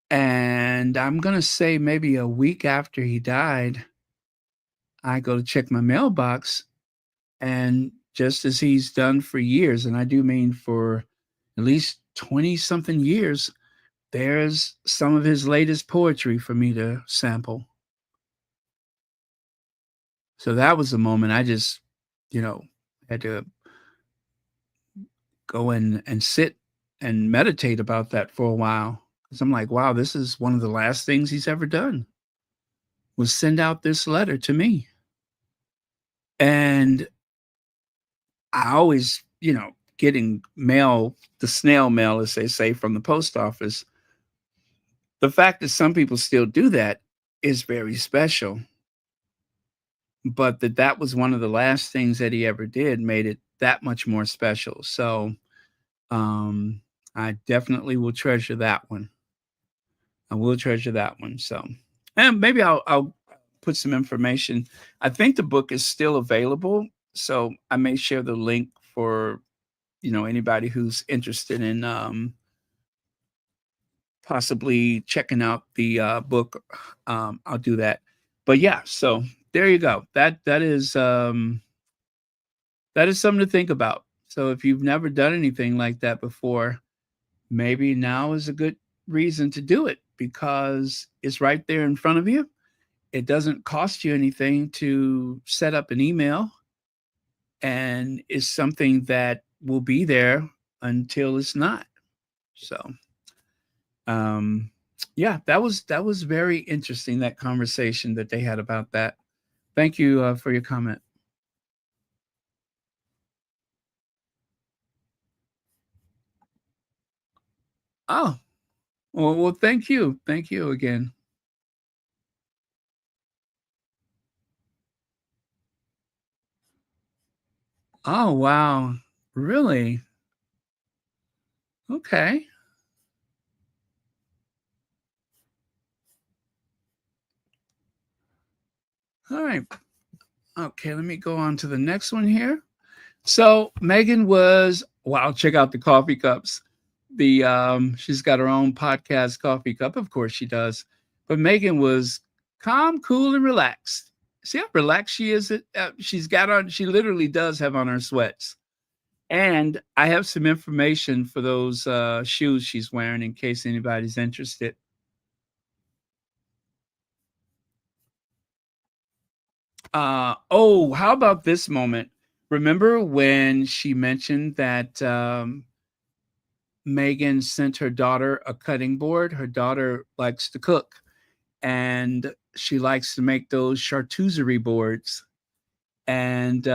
And I'm going to say maybe a week after he died, I go to check my mailbox. And just as he's done for years, and I do mean for at least 20 something years, there's some of his latest poetry for me to sample. So that was the moment I just, had to go in and sit and meditate about that for a while. Because I'm like, wow, this is one of the last things he's ever done was send out this letter to me. And I always, getting mail, the snail mail, as they say, from the post office. The fact that some people still do that is very special. But that was one of the last things that he ever did made it that much more special. So um, I definitely will treasure that one. I will treasure that one. So, and maybe I'll put some information. I think the book is still available, so I may share the link for anybody who's interested in possibly checking out the book. I'll do that. But yeah, so there you go. That is something to think about. So if you've never done anything like that before, maybe now is a good reason to do it because it's right there in front of you. It doesn't cost you anything to set up an email, and it's something that will be there until it's not. So, um, yeah, that was very interesting, that conversation that they had about that. Thank you for your comment. Oh, well, thank you again. Oh, wow, really? Okay. All right. Okay, let me go on to the next one here. So Megan was wow, check out the coffee cups. The she's got her own podcast coffee cup. Of course she does. But Megan was calm, cool, and relaxed. See how relaxed she is? She's got on, she literally does have on her sweats. And I have some information for those shoes she's wearing in case anybody's interested. Oh, how about this moment? Remember when she mentioned that Megan sent her daughter a cutting board? Her daughter likes to cook and she likes to make those charcuterie boards. And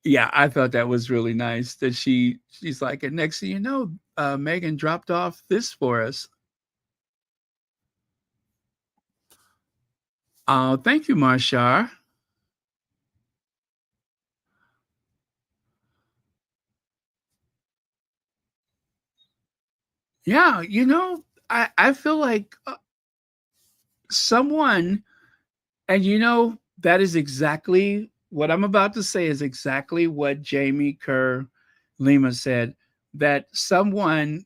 yeah, I thought that was really nice that she's like, and next thing you know, Megan dropped off this for us. Oh, thank you, Marshar. Yeah, I feel like someone, and that is exactly what I'm about to say is exactly what Jamie Kerr Lima said, that someone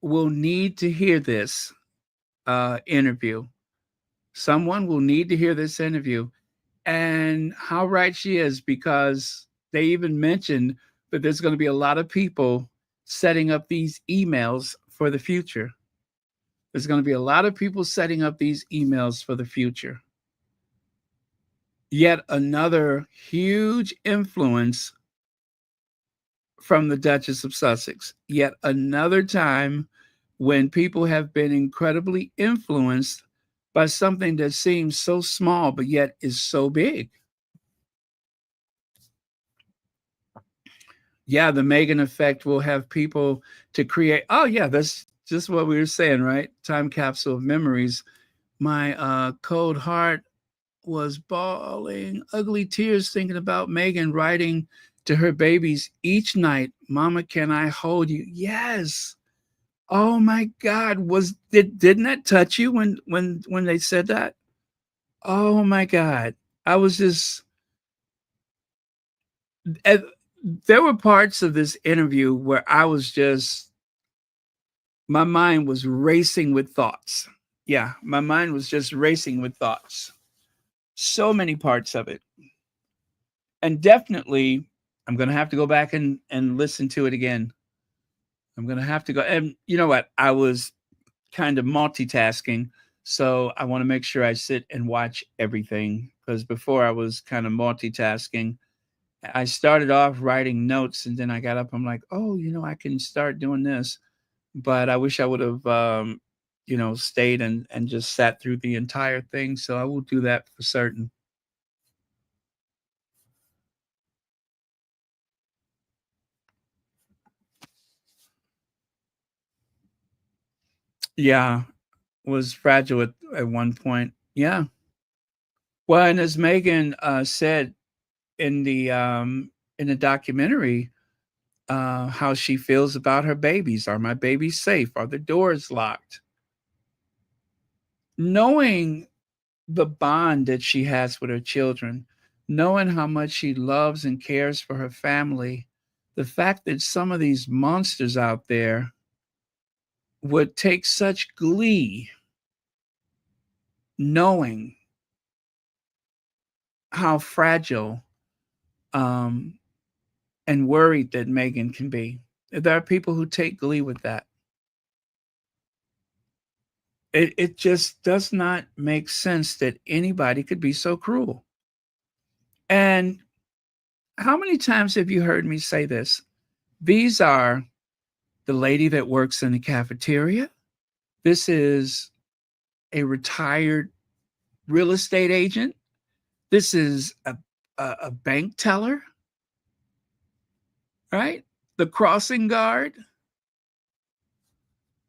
will need to hear this interview. Someone will need to hear this interview. And how right she is, because they even mentioned that there's going to be a lot of people setting up these emails for the future. There's going to be a lot of people setting up these emails for the future. Yet another huge influence from the Duchess of Sussex. Yet another time when people have been incredibly influenced by something that seems so small but yet is so big. Yeah, the Meghan effect will have people to create. Oh, yeah, that's just what we were saying, right? Time capsule of memories. My cold heart was bawling ugly tears thinking about Meghan writing to her babies each night, "Mama, can I hold you?" Yes. Oh my God. Didn't that touch you when they said that? Oh my God. I was just eh, there were parts of this interview where I was just my mind was racing with thoughts. Yeah, my mind was just racing with thoughts. So many parts of it. And definitely I'm going to have to go back and listen to it again. I'm going to have to go, and you know what? I was kind of multitasking, so I want to make sure I sit and watch everything, because before I was kind of multitasking. I started off writing notes and then I got up, I'm like, "Oh, I can start doing this." But I wish I would have stayed and just sat through the entire thing, so I will do that for certain. Yeah, was fragile at one point. Yeah. Well, and as Megan said in the documentary, how she feels about her babies. Are my babies safe? Are the doors locked? Knowing the bond that she has with her children, knowing how much she loves and cares for her family, the fact that some of these monsters out there would take such glee knowing how fragile um, and worried that Megan can be. There are people who take glee with that. It just does not make sense that anybody could be so cruel. And how many times have you heard me say this? These are the lady that works in the cafeteria. This is a retired real estate agent. This is a bank teller, right? The crossing guard,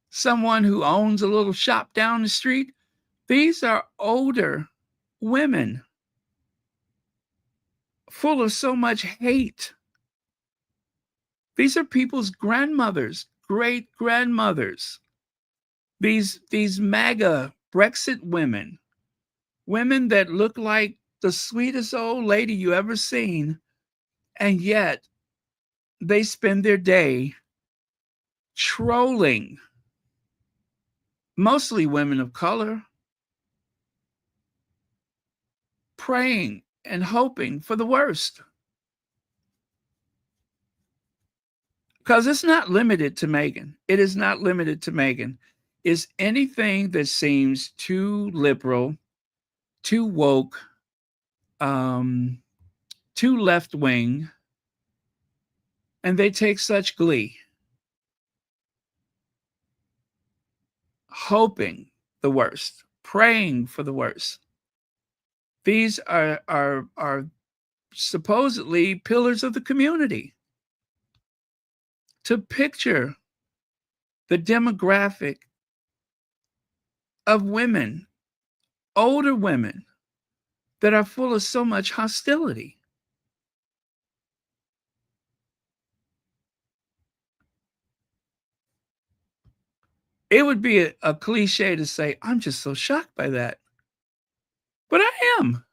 someone who owns a little shop down the street. These are older women full of so much hate. These are people's grandmothers, great grandmothers. These MAGA Brexit women, women that look like the sweetest old lady you ever seen, and yet they spend their day trolling mostly women of color, praying and hoping for the worst. Because it's not limited to Meghan. It is not limited to Meghan. It's anything that seems too liberal, too woke, um, too left wing, and they take such glee, hoping the worst, praying for the worst. These are supposedly pillars of the community. To picture the demographic of women, older women, that are full of so much hostility. It would be a cliche to say, I'm just so shocked by that. But I am.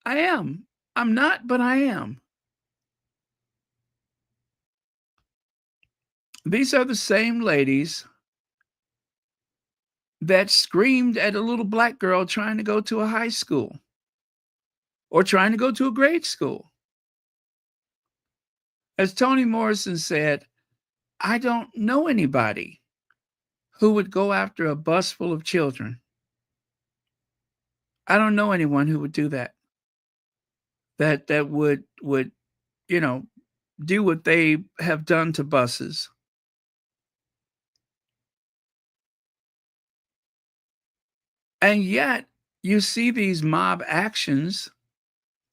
I am. I'm not, but I am. These are the same ladies that screamed at a little black girl trying to go to a high school or trying to go to a grade school. As Toni Morrison said, I don't know anybody who would go after a bus full of children. I don't know anyone who would do that. That would you know do what they have done to buses. And yet you see these mob actions.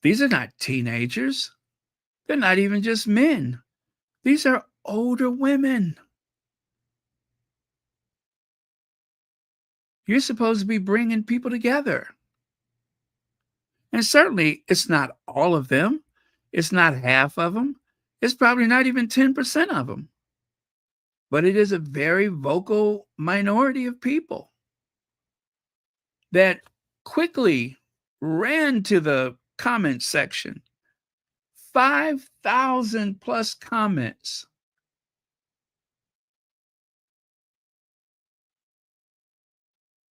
These are not teenagers. They're not even just men. These are older women. You're supposed to be bringing people together. And certainly it's not all of them. It's not half of them. It's probably not even 10% of them. But it is a very vocal minority of people that quickly ran to the comment section. 5,000 plus comments.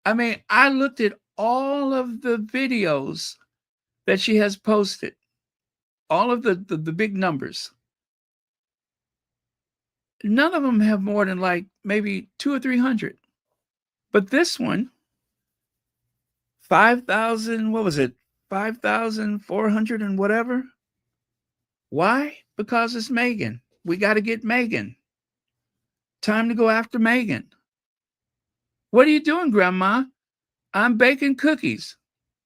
I mean, I looked at all of the videos that she has posted, all of the big numbers. None of them have more than like maybe 200 or 300. But this one, 5,000, what was it? 5,400 and whatever. Why? Because it's Meghan. We got to get Meghan. Time to go after Meghan. What are you doing, Grandma? I'm baking cookies.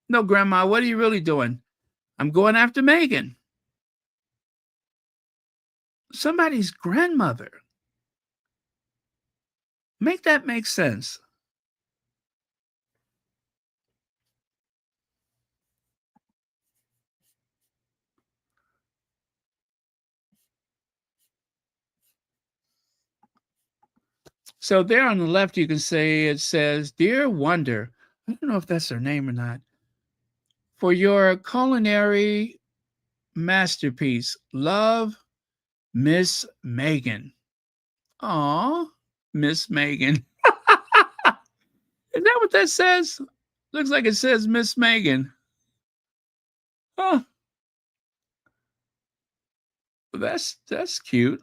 No, Grandma, what are you really doing? I'm going after Meghan. Somebody's grandmother. Make that make sense. So there on the left, you can say it says, Dear Wonder. I don't know if that's her name or not. For your culinary masterpiece, love, Miss Meghan. Aw, Miss Meghan. Is that what that says? Looks like it says Miss Meghan. Oh, that's cute.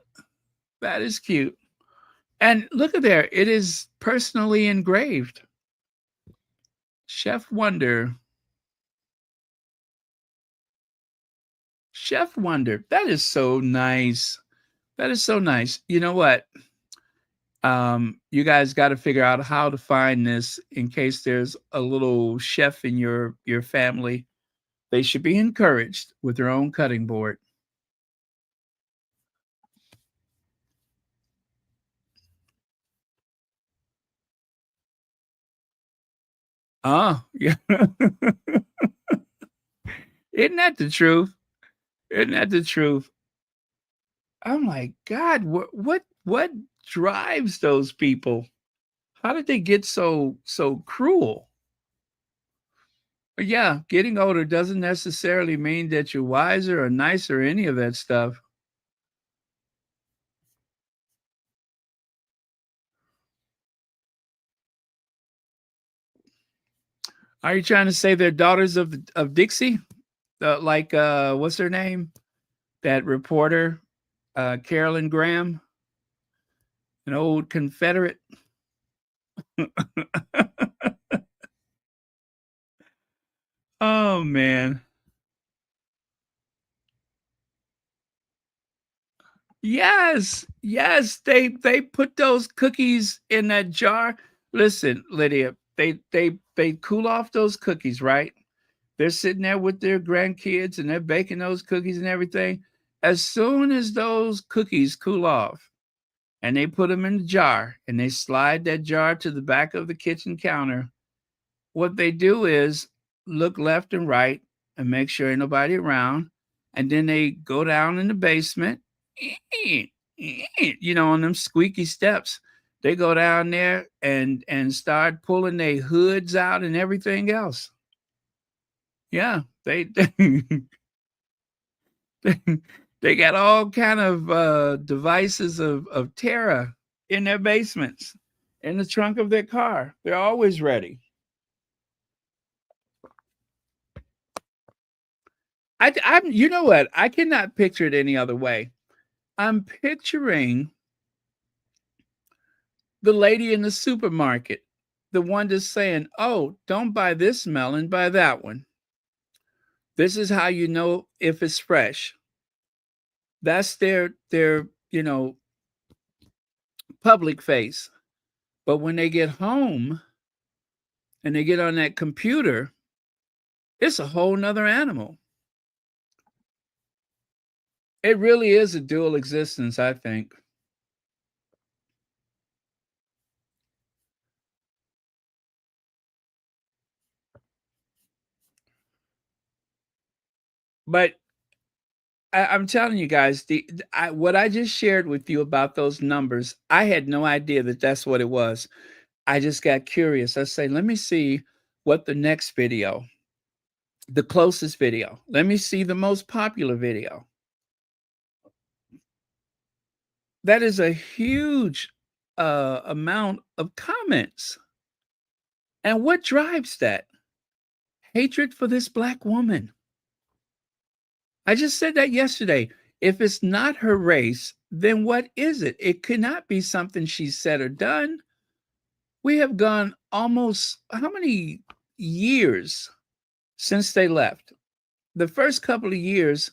That is cute. And look at there, it is personally engraved. Chef Wonder. Chef Wonder. That is so nice. That is so nice. You know what? You guys got to figure out how to find this in case there's a little chef in your family. They should be encouraged with their own cutting board. Oh, yeah. Isn't that the truth? Isn't that the truth? I'm like, God, what drives those people? How did they get so cruel? But yeah, getting older doesn't necessarily mean that you're wiser or nicer or any of that stuff. Are you trying to say they're daughters of Dixie? Like what's her name? That reporter, Carolyn Graham, an old Confederate. Oh man. Yes, yes, they put those cookies in that jar. Listen, Lydia, they cool off those cookies, right? They're sitting there with their grandkids and they're baking those cookies and everything. As soon as those cookies cool off and they put them in the jar and they slide that jar to the back of the kitchen counter, what they do is look left and right and make sure ain't nobody around. And then they go down in the basement, on them squeaky steps. They go down there and start pulling their hoods out and everything else. Yeah, they, they got all kind of devices of terror in their basements, in the trunk of their car. They're always ready. I'm, you know what? I cannot picture it any other way. I'm picturing the lady in the supermarket, the one that's saying, "Oh, don't buy this melon, buy that one. This is how you know if it's fresh." That's their public face. But when they get home and they get on that computer, it's a whole nother animal. It really is a dual existence, I think. But I'm telling you guys, what I just shared with you about those numbers, I had no idea that that's what it was. I just got curious. I say, let me see what the next video, the closest video, let me see the most popular video. That is a huge amount of comments. And what drives that? Hatred for this black woman. I just said that yesterday. If it's not her race, then what is it? It cannot be something she said or done. We have gone almost how many years since they left? The first couple of years,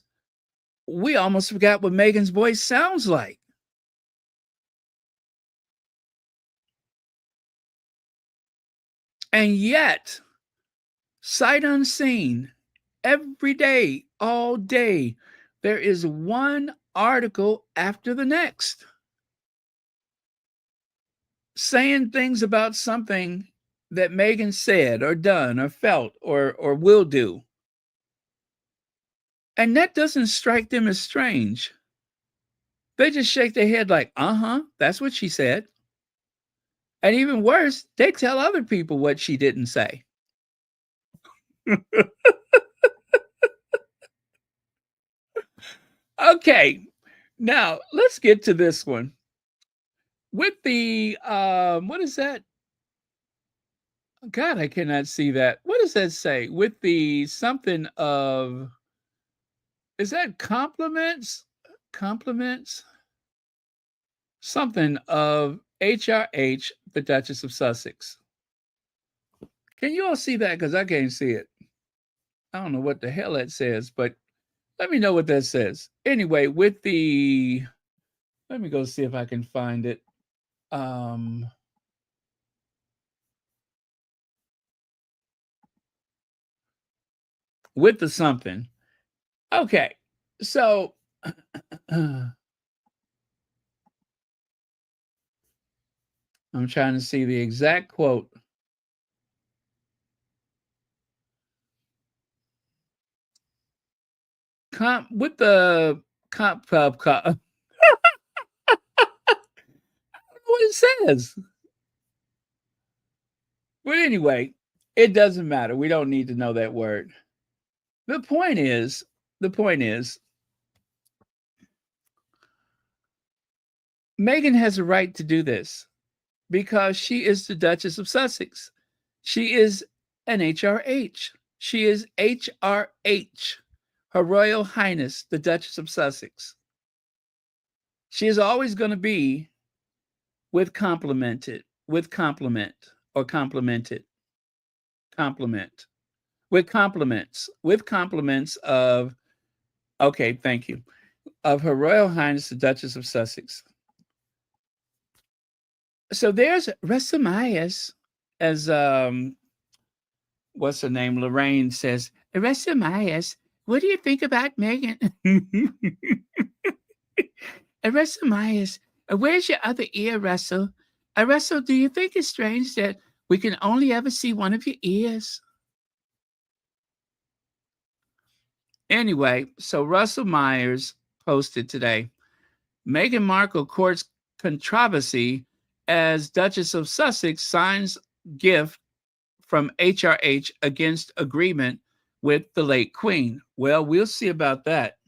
we almost forgot what Meghan's voice sounds like. And yet, sight unseen, every day, all day, there is one article after the next saying things about something that Meghan said or done or felt or will do. And that doesn't strike them as strange. They just shake their head like, uh-huh, that's what she said. And even worse, they tell other people what she didn't say. Okay, now let's get to this one. With the what is that? God, I cannot see that. What does that say? With the something of, is that compliments? Compliments? Something of HRH, the Duchess of Sussex. Can you all see that? Because I can't see it. I don't know what the hell that says, but let me know what that says. Anyway, with the, let me go see if I can find it. Um, with the something. Okay, so I'm trying to see the exact quote. With the what it says. But anyway, It doesn't matter. We don't need to know that word. The point is, the point is, Meghan has a right to do this because she is the Duchess of Sussex. She is an HRH. She is HRH, Her Royal Highness, the Duchess of Sussex. She is always going to be with complimented, with compliment or complimented, compliment, with compliments of, okay, thank you, of Her Royal Highness, the Duchess of Sussex. So there's Resamias, as what's her name? Lorraine says, Resamias, what do you think about Meghan? Resamias, where's your other ear, Russell? Russell, do you think it's strange that we can only ever see one of your ears? Anyway, so Russell Myers posted today, Meghan Markle courts controversy as Duchess of Sussex signs gift from HRH against agreement with the late Queen. Well, we'll see about that.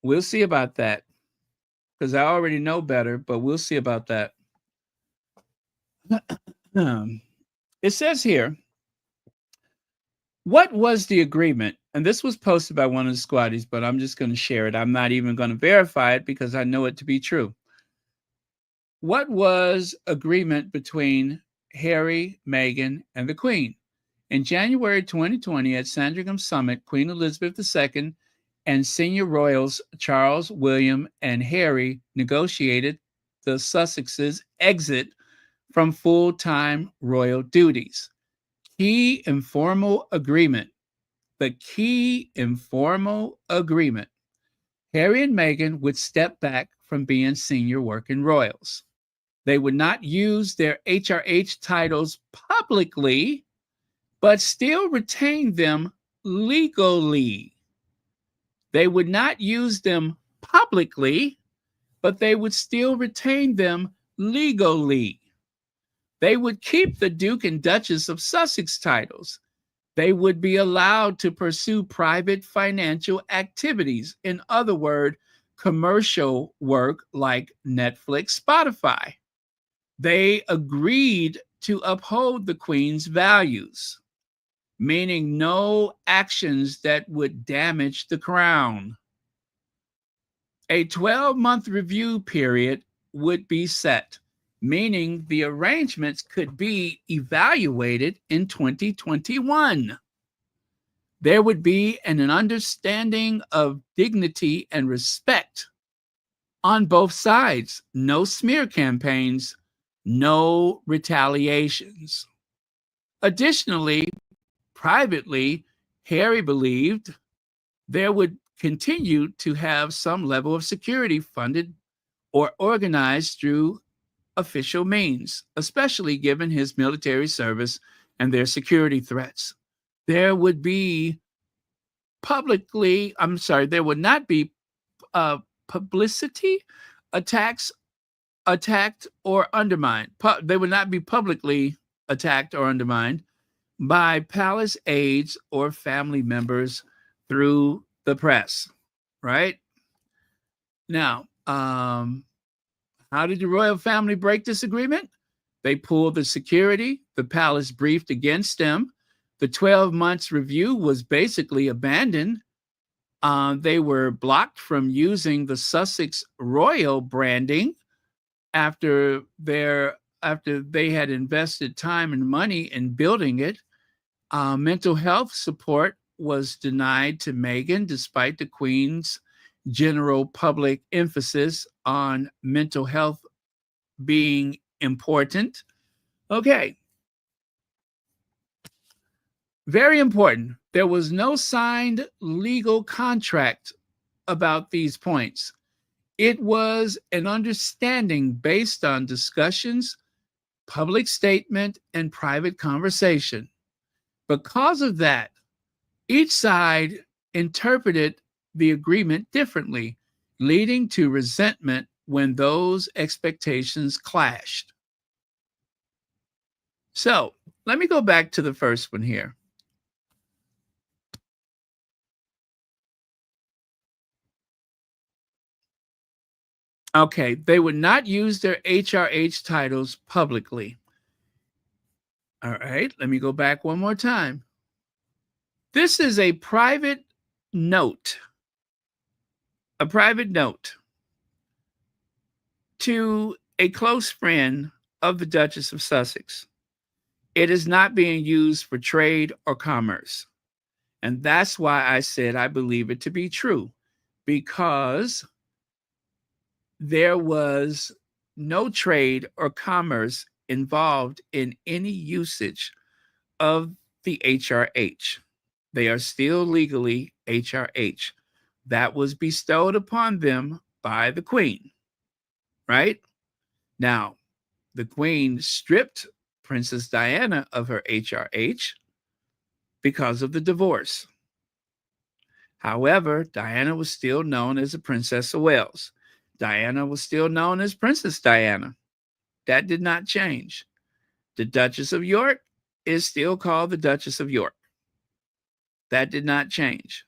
We'll see about that because I already know better, but we'll see about that. It says here, what was the agreement? And this was posted by one of the squaddies, but I'm just going to share it. I'm not even going to verify it because I know it to be true. What was agreement between Harry, Meghan, and the Queen? In January 2020 at Sandringham Summit, Queen Elizabeth II and senior royals Charles, William, and Harry negotiated the Sussexes' exit from full-time royal duties. Key informal agreement. The key informal agreement. Harry and Meghan would step back from being senior working royals. They would not use their HRH titles publicly, but still retain them legally. They would not use them publicly, but they would still retain them legally. They would keep the Duke and Duchess of Sussex titles. They would be allowed to pursue private financial activities. In other words, commercial work like Netflix, Spotify. They agreed to uphold the Queen's values, meaning no actions that would damage the crown. A 12-month review period would be set, meaning the arrangements could be evaluated in 2021. There would be an understanding of dignity and respect on both sides. No smear campaigns, no retaliations. Additionally, privately, Harry believed there would continue to have some level of security funded or organized through official means, especially given his military service and their security threats. There would be there would not be publicity attacked or undermined. They would not be publicly attacked or undermined by palace aides or family members through the press, right? Now, how did the royal family break this agreement? They pulled the security. The palace briefed against them. The 12 months review was basically abandoned. They were blocked from using the Sussex royal branding after they had invested time and money in building it. Mental health support was denied to Meghan, despite the Queen's general public emphasis on mental health being important. Okay. Very important. There was no signed legal contract about these points. It was an understanding based on discussions, public statement, and private conversation. Because of that, each side interpreted the agreement differently, leading to resentment when those expectations clashed. So, let me go back to the first one here. Okay, they would not use their HRH titles publicly. All right, let me go back one more time. This is a private note, to a close friend of the Duchess of Sussex. It is not being used for trade or commerce. And that's why I said I believe it to be true, because there was no trade or commerce involved in any usage of the HRH. They are still legally HRH. That was bestowed upon them by the Queen, right? Now, the Queen stripped Princess Diana of her HRH because of the divorce. However, Diana was still known as the Princess of Wales. Diana was still known as Princess Diana. That did not change. The Duchess of York is still called the Duchess of York. That did not change.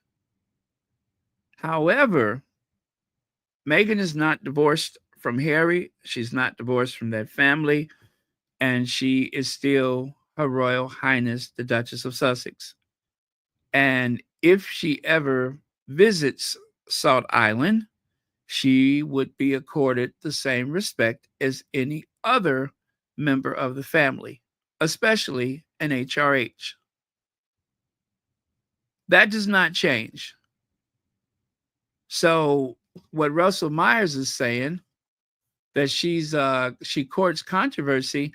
However, Meghan is not divorced from Harry. She's not divorced from that family. And she is still Her Royal Highness, the Duchess of Sussex. And if she ever visits Salt Island, she would be accorded the same respect as any other member of the family, especially an HRH. That does not change. So what Russell Myers is saying, that she courts controversy,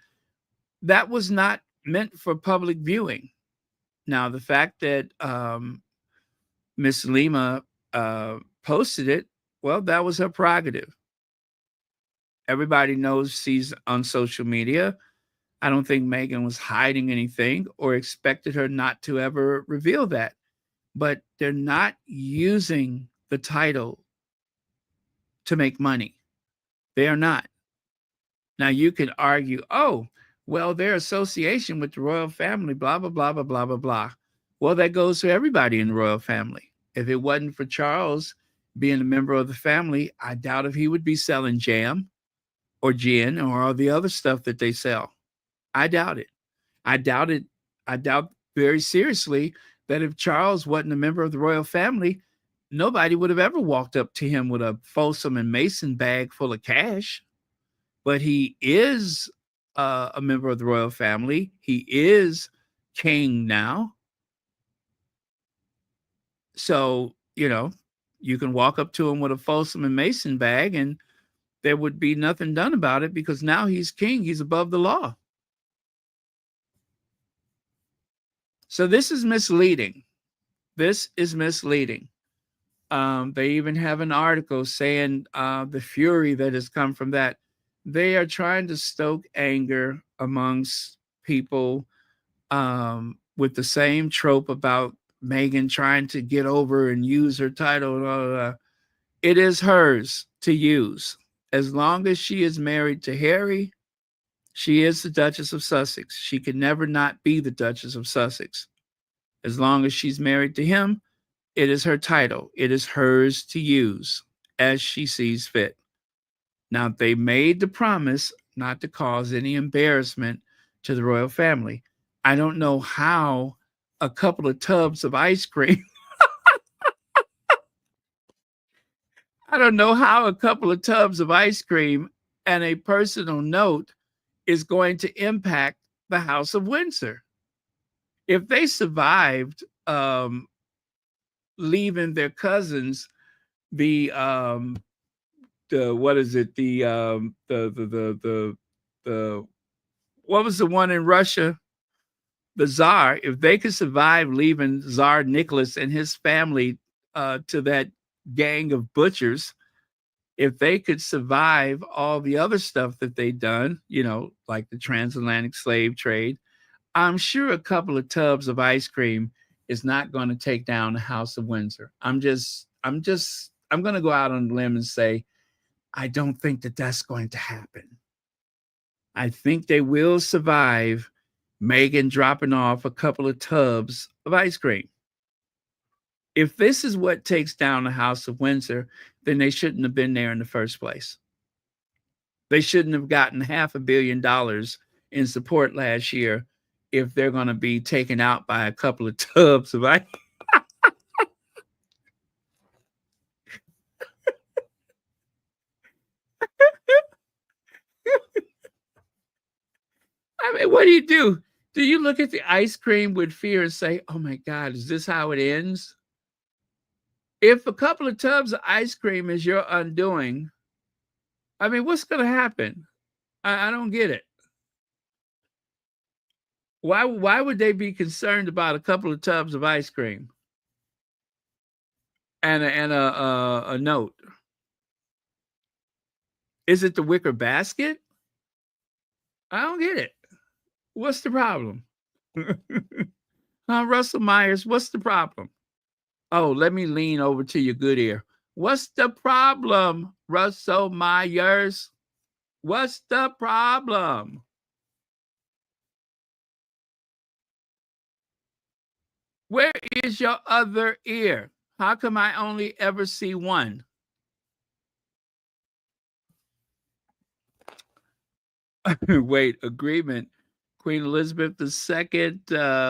that was not meant for public viewing. Now, the fact that Miss Lima posted it, well, that was her prerogative. Everybody knows she's on social media. I don't think Meghan was hiding anything or expected her not to ever reveal that. But they're not using the title to make money. They are not. Now, you can argue, oh, well, their association with the royal family, blah, blah, blah, blah, blah, blah, blah. Well, that goes for everybody in the royal family. If it wasn't for Charles being a member of the family, I doubt if he would be selling jam or gin or all the other stuff that they sell. I doubt it. I doubt it. I doubt very seriously that if Charles wasn't a member of the royal family, nobody would have ever walked up to him with a Folsom and Mason bag full of cash. But he is a member of the royal family. He is king now. So, you can walk up to him with a Folsom and Mason bag and there would be nothing done about it because now he's king. He's above the law. So this is misleading. This is misleading. They even have an article saying the fury that has come from that. They are trying to stoke anger amongst people with the same trope about Meghan trying to get over and use her title. Blah, blah, blah. It is hers to use. As long as she is married to Harry, she is the Duchess of Sussex. She can never not be the Duchess of Sussex. As long as she's married to him, it is her title. It is hers to use as she sees fit. Now, they made the promise not to cause any embarrassment to the royal family. I don't know how a couple of tubs of ice cream, I don't know how a couple of tubs of ice cream and a personal note is going to impact the House of Windsor. If they survived leaving their cousins the what is it the what was the one in Russia, the Tsar, if they could survive leaving Tsar Nicholas and his family to that gang of butchers, if they could survive all the other stuff that they've done, like the transatlantic slave trade, I'm sure a couple of tubs of ice cream is not going to take down the House of Windsor. I'm going to go out on a limb and say, I don't think that that's going to happen. I think they will survive Meghan dropping off a couple of tubs of ice cream. If this is what takes down the House of Windsor, then they shouldn't have been there in the first place. They shouldn't have gotten $500 million in support last year if they're going to be taken out by a couple of tubs of ice. I mean, what do you do? Do you look at the ice cream with fear and say, oh my God, is this how it ends? If a couple of tubs of ice cream is your undoing, I mean, what's going to happen? I don't get it. Why would they be concerned about a couple of tubs of ice cream and a note? Is it the wicker basket? I don't get it. What's the problem? Russell Myers, what's the problem? Oh, let me lean over to your good ear. What's the problem, Russell Myers? What's the problem? Where is your other ear? How come I only ever see one? Wait, agreement. Queen Elizabeth II,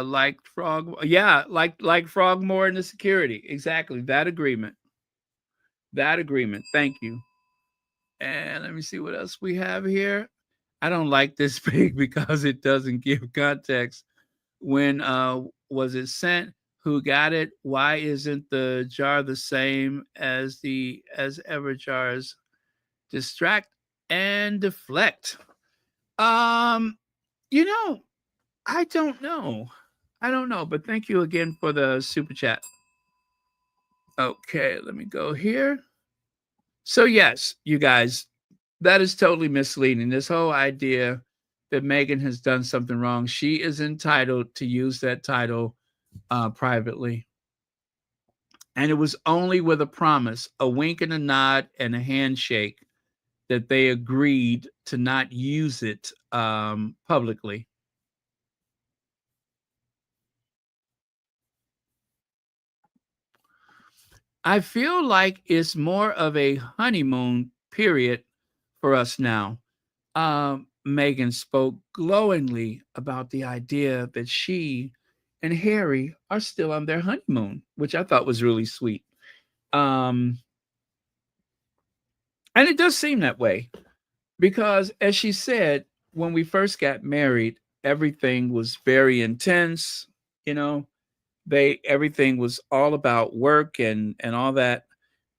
like Frog. Yeah, like Frogmore in the security. Exactly. That agreement. That agreement. Thank you. And let me see what else we have here. I don't like this pig because it doesn't give context. When was it sent? Who got it? Why isn't the jar the same as ever jars? Distract and deflect. Um, you know, I don't know. I don't know, but thank you again for the super chat. Okay, let me go here. So yes, you guys, that is totally misleading. This whole idea that Meghan has done something wrong. She is entitled to use that title privately. And it was only with a promise, a wink and a nod and a handshake that they agreed to not use it publicly. I feel like it's more of a honeymoon period for us now. Meghan spoke glowingly about the idea that she and Harry are still on their honeymoon, which I thought was really sweet. And it does seem that way because, as she said, when we first got married, everything was very intense. You know, everything was all about work and all that.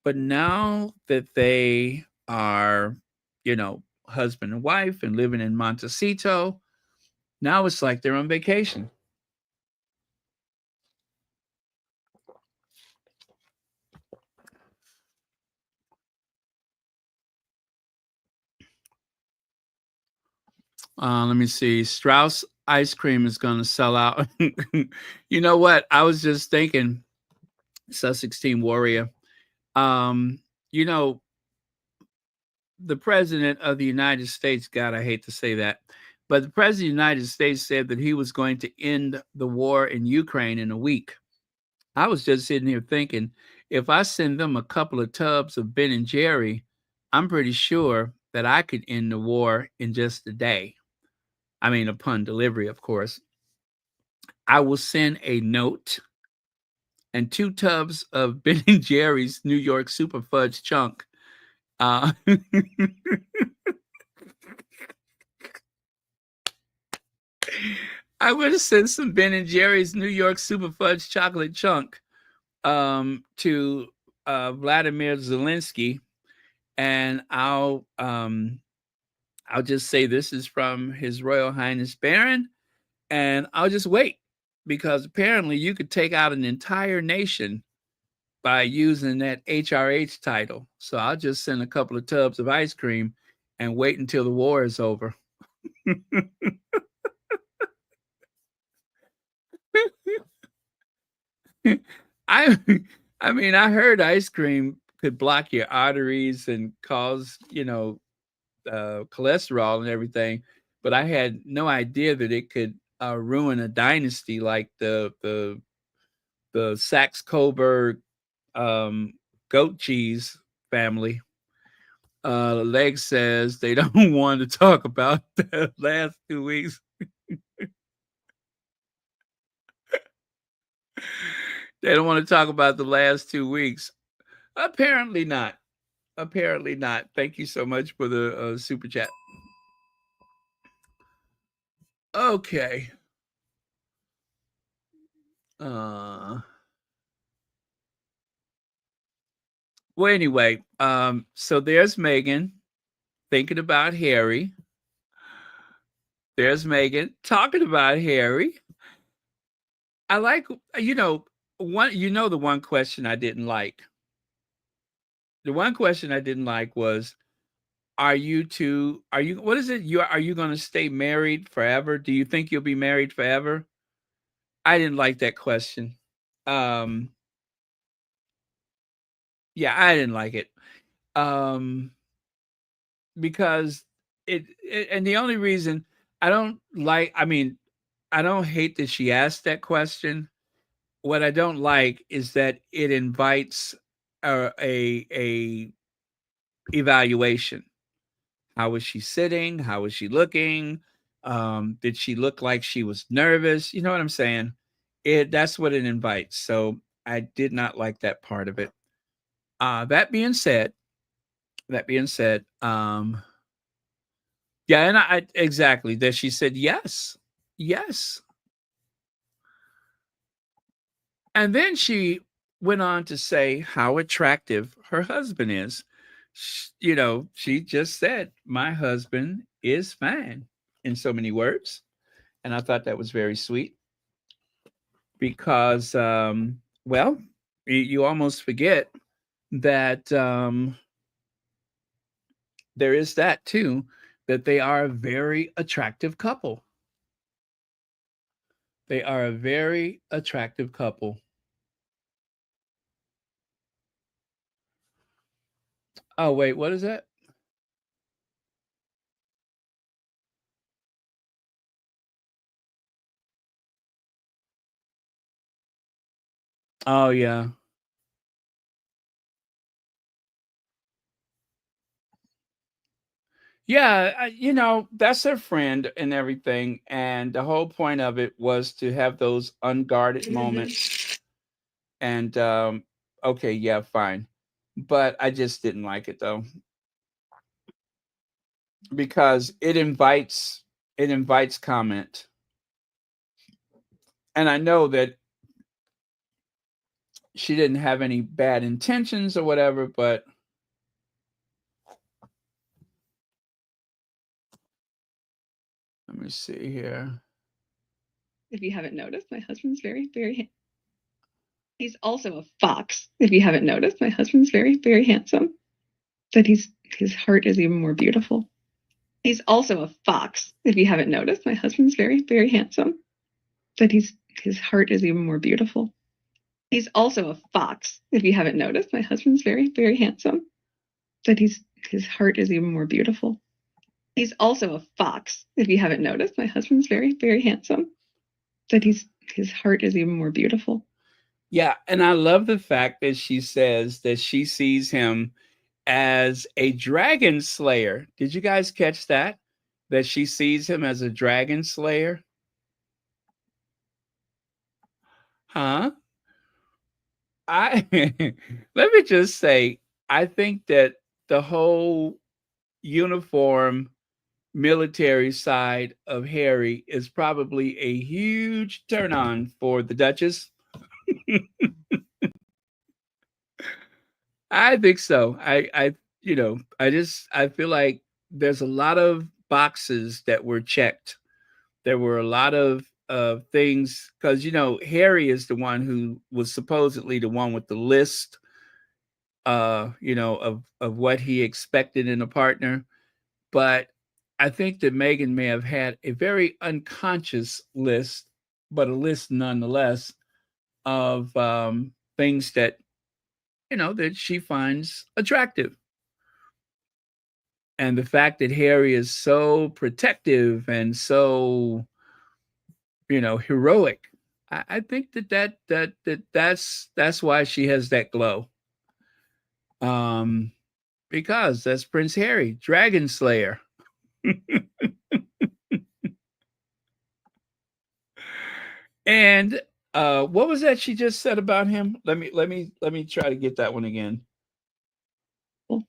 But now that they are, husband and wife and living in Montecito, now it's like they're on vacation. Let me see. Strauss ice cream is going to sell out. You know what? I was just thinking, Sussex Team Warrior. Um, you know, the president of the United States, God, I hate to say that, but the president of the United States said that he was going to end the war in Ukraine in a week. I was just sitting here thinking, if I send them a couple of tubs of Ben and Jerry, I'm pretty sure that I could end the war in just a day. I mean, upon delivery, of course. I will send a note and 2 tubs of Ben and Jerry's New York Super Fudge Chunk. I would have sent some Ben and Jerry's New York Super Fudge Chocolate Chunk to Vladimir Zelensky, and I'll just say this is from His Royal Highness Baron, and I'll just wait because apparently you could take out an entire nation by using that HRH title. So I'll just send a couple of tubs of ice cream and wait until the war is over. I I mean, I heard ice cream could block your arteries and cause, cholesterol and everything, but I had no idea that it could ruin a dynasty like the Saxe Coburg um, goat cheese family. Leg says they don't want to talk about the last 2 weeks. They don't want to talk about the last 2 weeks. Apparently not. Apparently not. Thank you so much for the super chat. Okay. Uh, well, anyway, so there's Meghan thinking about Harry. There's Meghan talking about Harry. I like, the one question I didn't like. The one question I didn't like was, what is it? Are you going to stay married forever? Do you think you'll be married forever? I didn't like that question. Um, yeah, I didn't like it. Um, because and the only reason I don't like, I mean, I don't hate that she asked that question. What I don't like is that it invites a evaluation. How was she sitting? How was she looking? Did she look like she was nervous? You know what I'm saying? That's what it invites. So I did not like that part of it. That being said, yeah, and I exactly that she said yes, yes, and then she went on to say how attractive her husband is. She just said, "My husband is fine," in so many words, and I thought that was very sweet because, well, you almost forget that there is that too, that they are a very attractive couple. They are a very attractive couple. Oh, wait, what is that? Oh, yeah. Yeah, that's her friend and everything, and the whole point of it was to have those unguarded moments, and, okay, yeah, fine, but I just didn't like it, though, because it invites comment, and I know that she didn't have any bad intentions or whatever, but let me see here. If you haven't noticed, my husband's very, very. He's also a fox. If you haven't noticed, my husband's very, very handsome. But his heart is even more beautiful. He's also a fox. If you haven't noticed, my husband's very, very handsome. But his heart is even more beautiful. He's also a fox. If you haven't noticed, my husband's very, very handsome. But his heart is even more beautiful. He's also a fox. If you haven't noticed, my husband's very, very handsome. But his heart is even more beautiful. Yeah, and I love the fact that she says that she sees him as a dragon slayer. Did you guys catch that? That she sees him as a dragon slayer? Huh? I let me just say, I think that the whole uniform military side of Harry is probably a huge turn on for the Duchess. I think so. I feel like there's a lot of boxes that were checked. There were a lot of things because Harry is the one who was supposedly the one with the list, of what he expected in a partner. But I think that Meghan may have had a very unconscious list, but a list nonetheless of things that she finds attractive. And the fact that Harry is so protective and so heroic. I think that's why she has that glow. Um, because that's Prince Harry, Dragon Slayer. And what was that she just said about him? Let me try to get that one again. Well,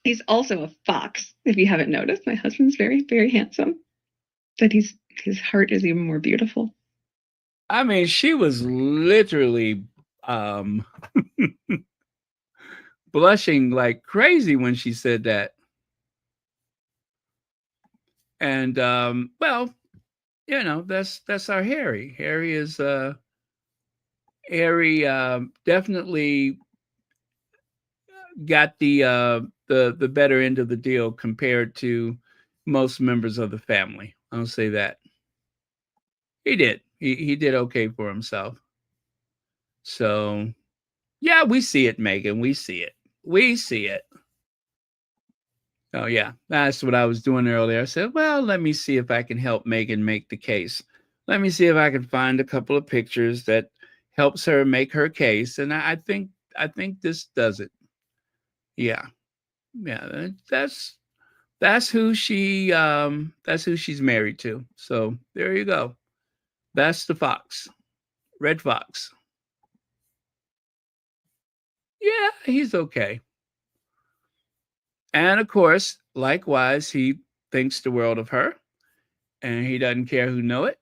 he's also a fox. If you haven't noticed, my husband's very, very handsome. But his heart is even more beautiful. I mean, she was literally blushing like crazy when she said that. And well, that's our Harry. Harry definitely got the better end of the deal compared to most members of the family. I'll say that. He did. He did okay for himself. So yeah, we see it, Megan. We see it. We see it. Oh yeah, that's what I was doing earlier. I said, well, let me see if I can help Megan make the case. Let me see if I can find a couple of pictures that helps her make her case, and I think this does it. Yeah, yeah. That's who she's married to. So there you go. That's the fox, red fox. Yeah, he's okay. And of course, likewise, he thinks the world of her, and he doesn't care who know it.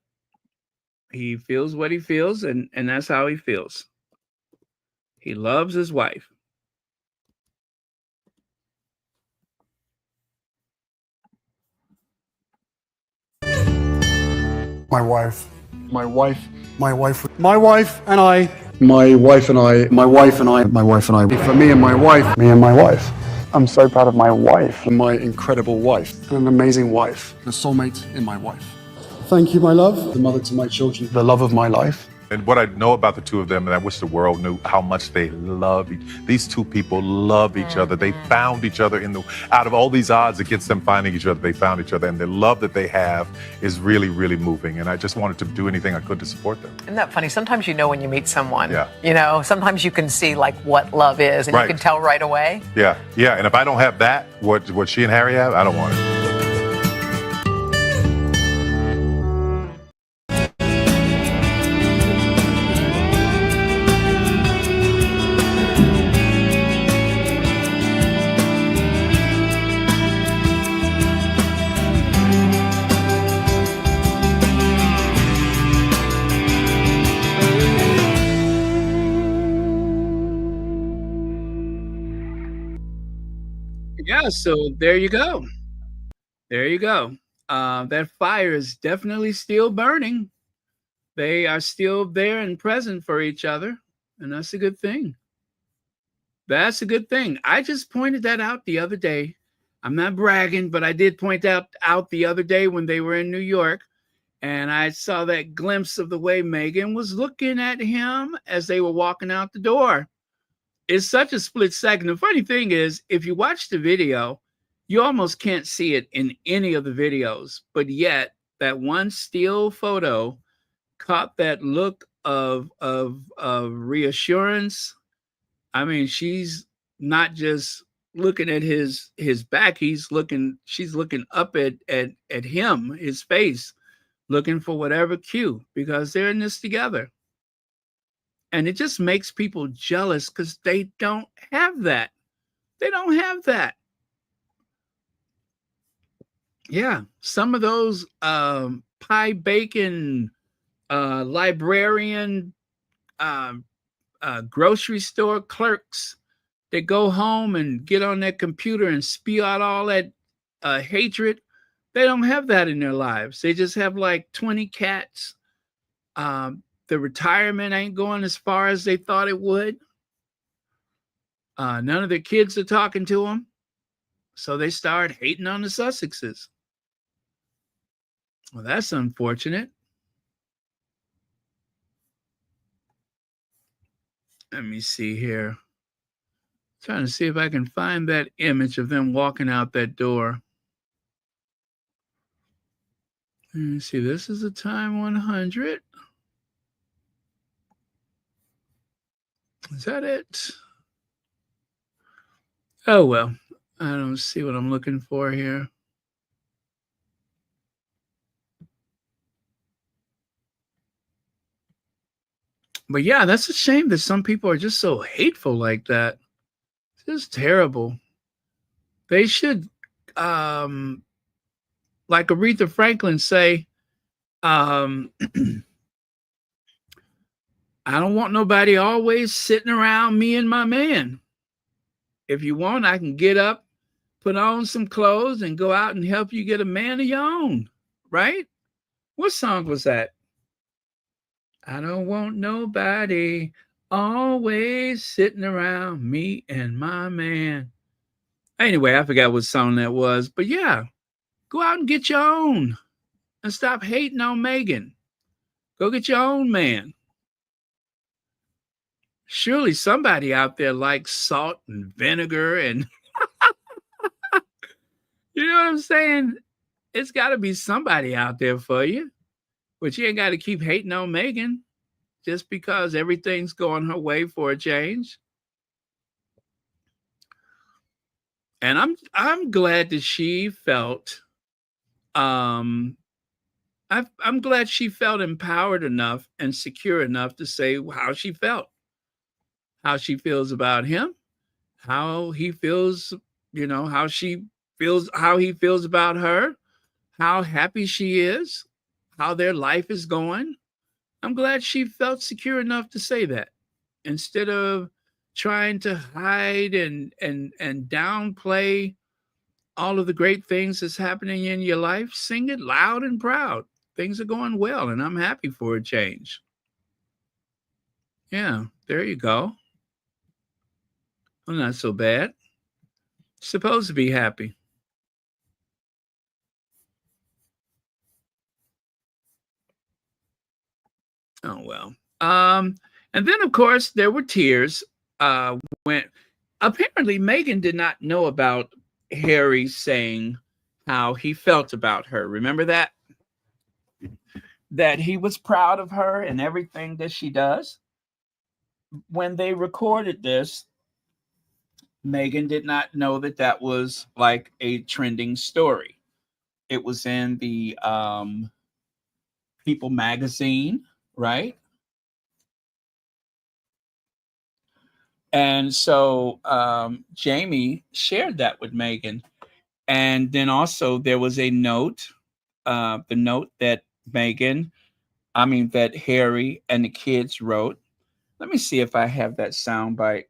He feels what he feels, and that's how he feels. He loves his wife. My wife. My wife. My wife. My wife and I. My wife and I. My wife and I. My wife and I. For me and my wife. Me and my wife. I'm so proud of my wife. My incredible wife. An amazing wife. The soulmate in my wife. Thank you, my love. The mother to my children. The love of my life. And what I know about the two of them, and I wish the world knew how much they love these two people love each other. They found each other out of all these odds against them finding each other, they found each other, and the love that they have is really, really moving. And I just wanted to do anything I could to support them. Isn't that funny? Sometimes when you meet someone, Yeah. Sometimes you can see like what love is, and Right. you can tell right away. Yeah, yeah. And if I don't have that, what she and Harry have, I don't want it. Yeah, so there you go. There you go. That fire is definitely still burning. They are still there and present for each other, and that's a good thing. That's a good thing. I just pointed that out the other day. I'm not bragging, but I did point out the other day when they were in New York, and I saw that glimpse of the way Meghan was looking at him as they were walking out the door. It's such a split second. The funny thing is, if you watch the video, you almost can't see it in any of the videos, but yet that one still photo caught that look of reassurance. I mean, she's not just looking at his back, she's looking up at him, his face, looking for whatever cue, because they're in this together. And it just makes people jealous because they don't have that. They don't have that. Yeah, some of those pie bacon librarian grocery store clerks that go home and get on their computer and spew out all that hatred, they don't have that in their lives. They just have like 20 cats. The retirement ain't going as far as they thought it would. None of their kids are talking to them. So they start hating on the Sussexes. Well, that's unfortunate. Let me see here. Trying to see if I can find that image of them walking out that door. See, this is a time 100. Is that it? Oh, well, I don't see what I'm looking for here. But yeah, that's a shame that some people are just so hateful like that. It's just terrible. They should, um, like Aretha Franklin, say, I don't want nobody always sitting around me and my man. If you want, I can get up, put on some clothes, and go out and help you get a man of your own. Right? What song was that? I don't want nobody always sitting around me and my man. Anyway, I forgot what song that was, but yeah, go out and get your own and stop hating on Meghan. Go get your own man. Surely somebody out there likes salt and vinegar and you know what I'm saying? It's got to be somebody out there for you. But you ain't got to keep hating on Meghan just because everything's going her way for a change. And I'm glad that she felt I'm glad she felt empowered enough and secure enough to say how she felt, how she feels about him, how he feels, how she feels, how he feels about her, how happy she is, how their life is going. I'm glad she felt secure enough to say that instead of trying to hide and downplay all of the great things that's happening in your life. Sing it loud and proud. Things are going well, and I'm happy for a change. Yeah, there you go. Well, not so bad. Supposed to be happy. Oh well. And then of course there were tears when apparently Meghan did not know about Harry saying how he felt about her. Remember that? That he was proud of her and everything that she does. When they recorded this, Meghan did not know that that was like a trending story. It was in the People magazine, right? And so Jamie shared that with Meghan. And then also there was a note, the note that that Harry and the kids wrote. Let me see if I have that sound bite.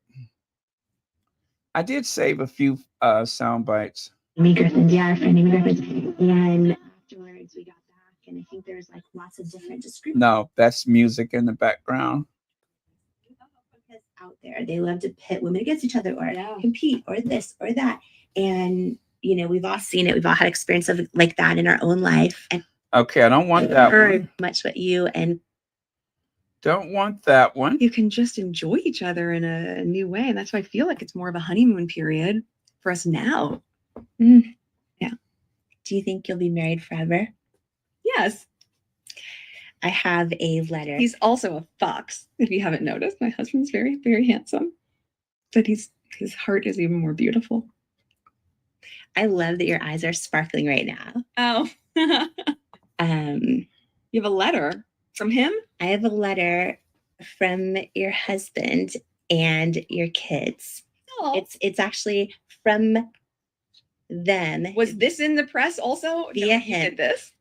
I did save a few sound bites. Amy Griffins, yeah, our friend Amy Griffins. And afterwards we got back and I think there's like lots of different descriptions. No, that's music in the background. Out there, they love to pit women against each other or compete or this or that. And we've all seen it. We've all had experience of like that in our own life. And okay, I don't want that one. Much what you and don't want that one. You can just enjoy each other in a new way. And that's why I feel like it's more of a honeymoon period for us now. Yeah. Do you think you'll be married forever? Yes. I have a letter. He's also a fox. If you haven't noticed, my husband's very, very handsome. But his heart is even more beautiful. I love that your eyes are sparkling right now. Oh. You have a letter from him? I have a letter from your husband and your kids. Oh. It's actually from them. Was this in the press also? Via him. He did this?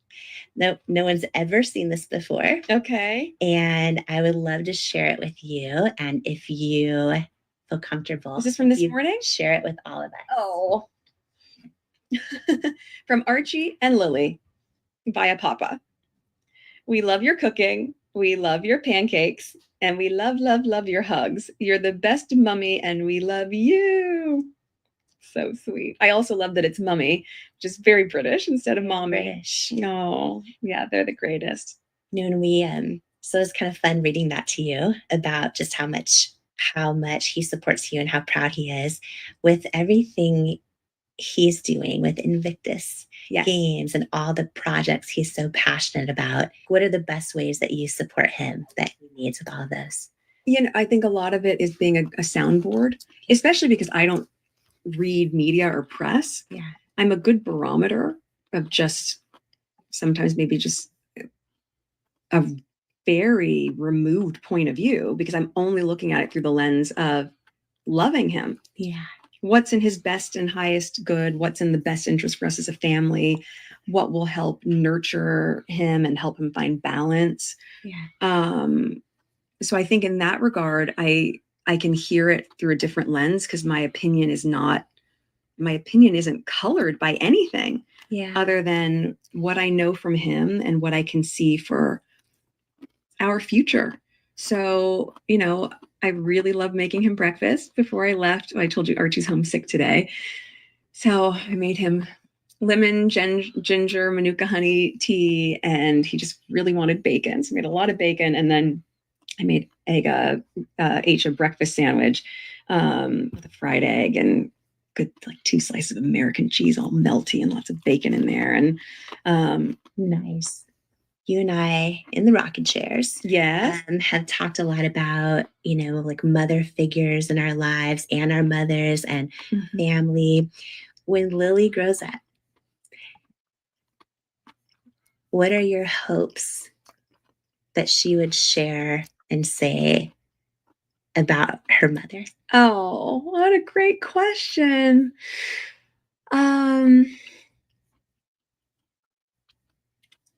No one's ever seen this before. Okay. And I would love to share it with you. And if you feel comfortable. Is this from this morning? Share it with all of us. Oh. From Archie and Lily via Papa. We love your cooking. We love your pancakes. And we love, love, love your hugs. You're the best mummy and we love you. So sweet. I also love that it's mummy, which is very British instead of mommy. British. No, yeah, they're the greatest. And we so it's kind of fun reading that to you about just how much he supports you and how proud he is with everything he's doing with Invictus Yes. games and all the projects he's so passionate about. What are the best ways that you support him that he needs with all of this? I think a lot of it is being a soundboard, especially because I don't read media or press. Yeah. I'm a good barometer of just sometimes maybe just a very removed point of view, because I'm only looking at it through the lens of loving him. Yeah. What's in his best and highest good? What's in the best interest for us as a family? What will help nurture him and help him find balance? Yeah. So I think in that regard, I can hear it through a different lens, because my opinion isn't colored by anything other than what I know from him and what I can see for our future. So, I really love making him breakfast. Before I left, I told you Archie's homesick today. So I made him lemon, ginger, manuka honey tea, and he just really wanted bacon. So I made a lot of bacon, and then I made a breakfast sandwich with a fried egg and good, like 2 slices of American cheese, all melty, and lots of bacon in there. And nice. You and I in the rocking chairs yes, have talked a lot about, like mother figures in our lives and our mothers and family. When Lily grows up, what are your hopes that she would share and say about her mother? Oh, what a great question.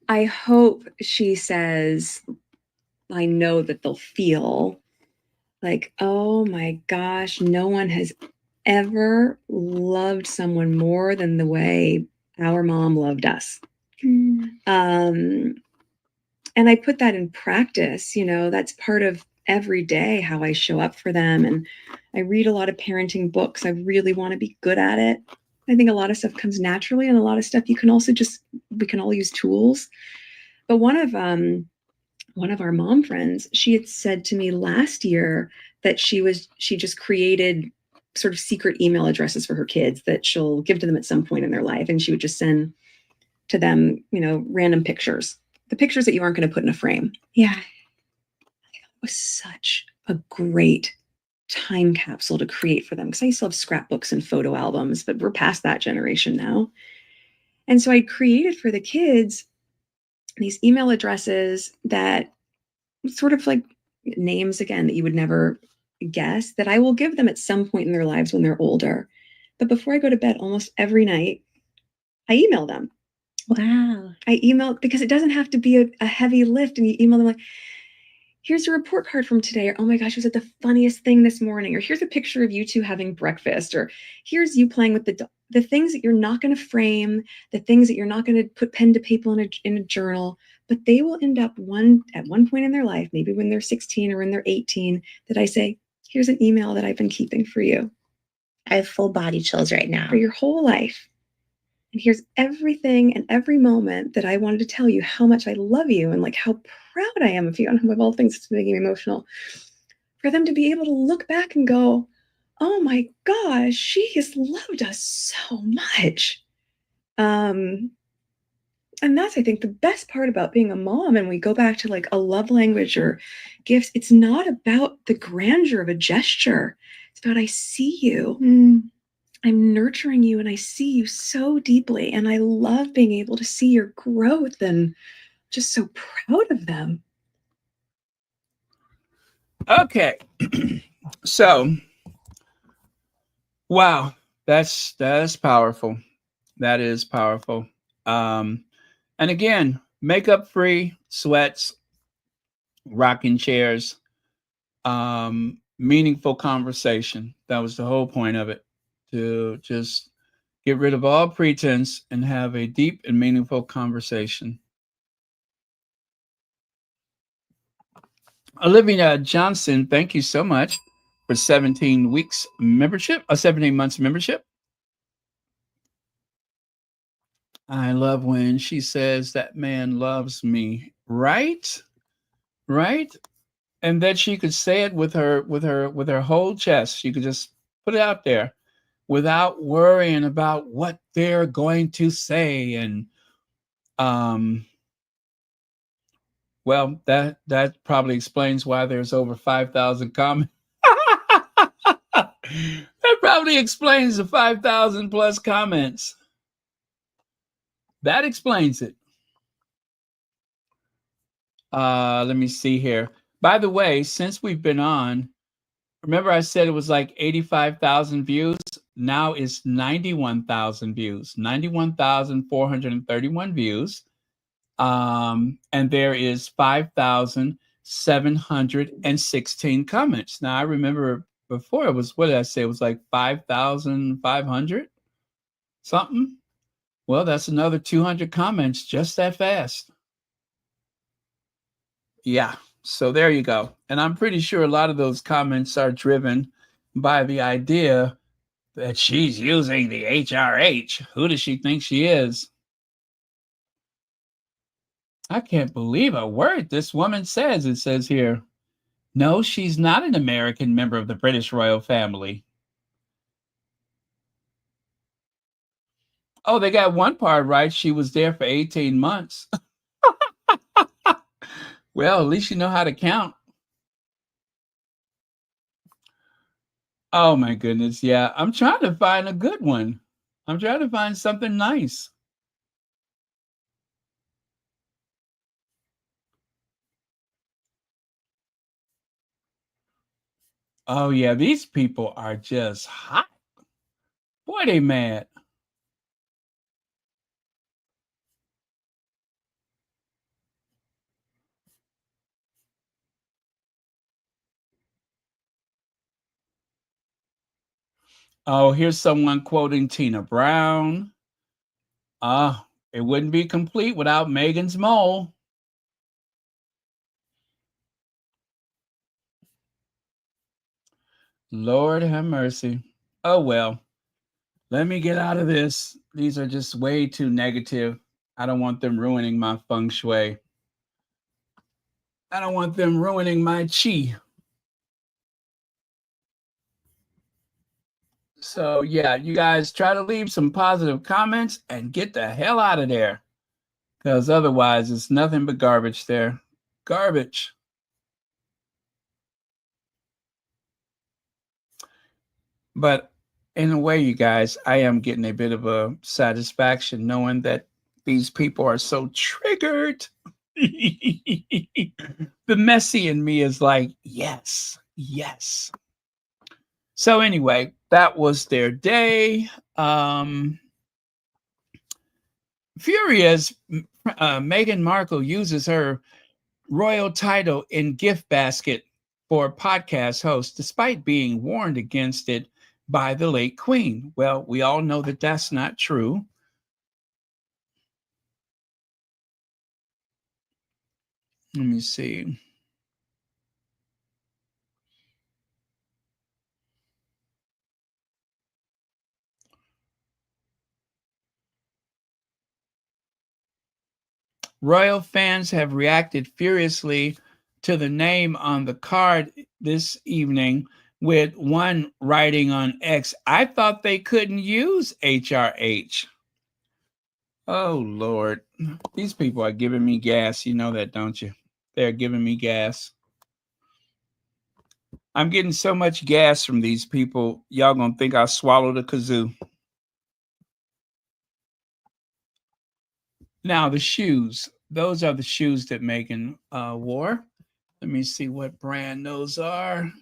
I hope she says, I know that they'll feel like, oh my gosh, no one has ever loved someone more than the way our mom loved us. And I put that in practice, that's part of every day how I show up for them. And I read a lot of parenting books. I really want to be good at it. I think a lot of stuff comes naturally, and a lot of stuff you can also we can all use tools. But one of our mom friends, she had said to me last year that she just created sort of secret email addresses for her kids that she'll give to them at some point in their life. And she would just send to them, random pictures, the pictures that you aren't going to put in a frame. Yeah. It was such a great time capsule to create for them, because I still have scrapbooks and photo albums, but we're past that generation now. And so I created for the kids these email addresses that sort of like names, again, that you would never guess, that I will give them at some point in their lives when they're older. But before I go to bed almost every night, I email them. Wow. I email, because it doesn't have to be a heavy lift, and you email them like, here's your report card from today, or oh my gosh, was it the funniest thing this morning, or here's a picture of you two having breakfast, or here's you playing with the things that you're not going to frame, the things that you're not going to put pen to paper in a journal, but they will end up at one point in their life, maybe when they're 16 or when they're 18, that I say, here's an email that I've been keeping for you. I have full body chills right now. For your whole life. And here's everything and every moment that I wanted to tell you how much I love you, and like how proud I am of you, and of all things that's making me emotional. For them to be able to look back and go, oh my gosh, she has loved us so much. And that's, I think, the best part about being a mom. And we go back to like a love language or gifts. It's not about the grandeur of a gesture. It's about, I see you. I'm nurturing you, and I see you so deeply. And I love being able to see your growth, and just so proud of them. Okay. So, wow, that's powerful. That is powerful. And again, makeup free, sweats, rocking chairs, meaningful conversation. That was the whole point of it, to just get rid of all pretense and have a deep and meaningful conversation. Olivia Johnson, thank you so much for 17 weeks membership, 17 months membership. I love when she says that man loves me, right? Right? And that she could say it with her whole chest. She could just put it out there. without worrying about what they're going to say. And well, that probably explains why there's over 5,000 comments. That probably explains the 5,000 plus comments. That explains it. Let me see here. By the way, since we've been on, remember I said it was like 85,000 views? Now it's 91,000 views, 91,431 views. And there is 5,716 comments. Now I remember before it was, what did I say? It was like 5,500 something. Well, that's another 200 comments just that fast. Yeah, so there you go. And I'm pretty sure a lot of those comments are driven by the idea that she's using the HRH. Who does she think she is? I can't believe a word this woman says. It says here, no, she's not an American member of the British royal family. Oh, they got one part right. She was there for 18 months. Well, at least you know how to count. Oh, my goodness. Yeah, I'm trying to find a good one. I'm trying to find something nice. Oh, yeah, these people are just hot. Boy, they mad. Oh, here's someone quoting Tina Brown. It wouldn't be complete without Meghan's mole. Lord have mercy. Oh, well, let me get out of this. These are just way too negative. I don't want them ruining my feng shui. I don't want them ruining my chi. So, yeah, you guys try to leave some positive comments and get the hell out of there. Because otherwise, it's nothing but garbage there. Garbage. But in a way, you guys, I am getting a bit of a satisfaction knowing that these people are so triggered. The messy in me is like, yes, yes. So anyway, that was their day. Furious, Meghan Markle uses her royal title in gift basket for podcast host, despite being warned against it by the late Queen. Well, we all know that that's not true. Let me see. Royal fans have reacted furiously to the name on the card this evening, with one writing on X, I thought they couldn't use HRH. Oh, Lord. These people are giving me gas. You know that, don't you? They're giving me gas. I'm getting so much gas from these people, y'all gonna think I swallowed a kazoo. Now, the shoes. Those are the shoes that Meghan wore. Let me see what brand those are.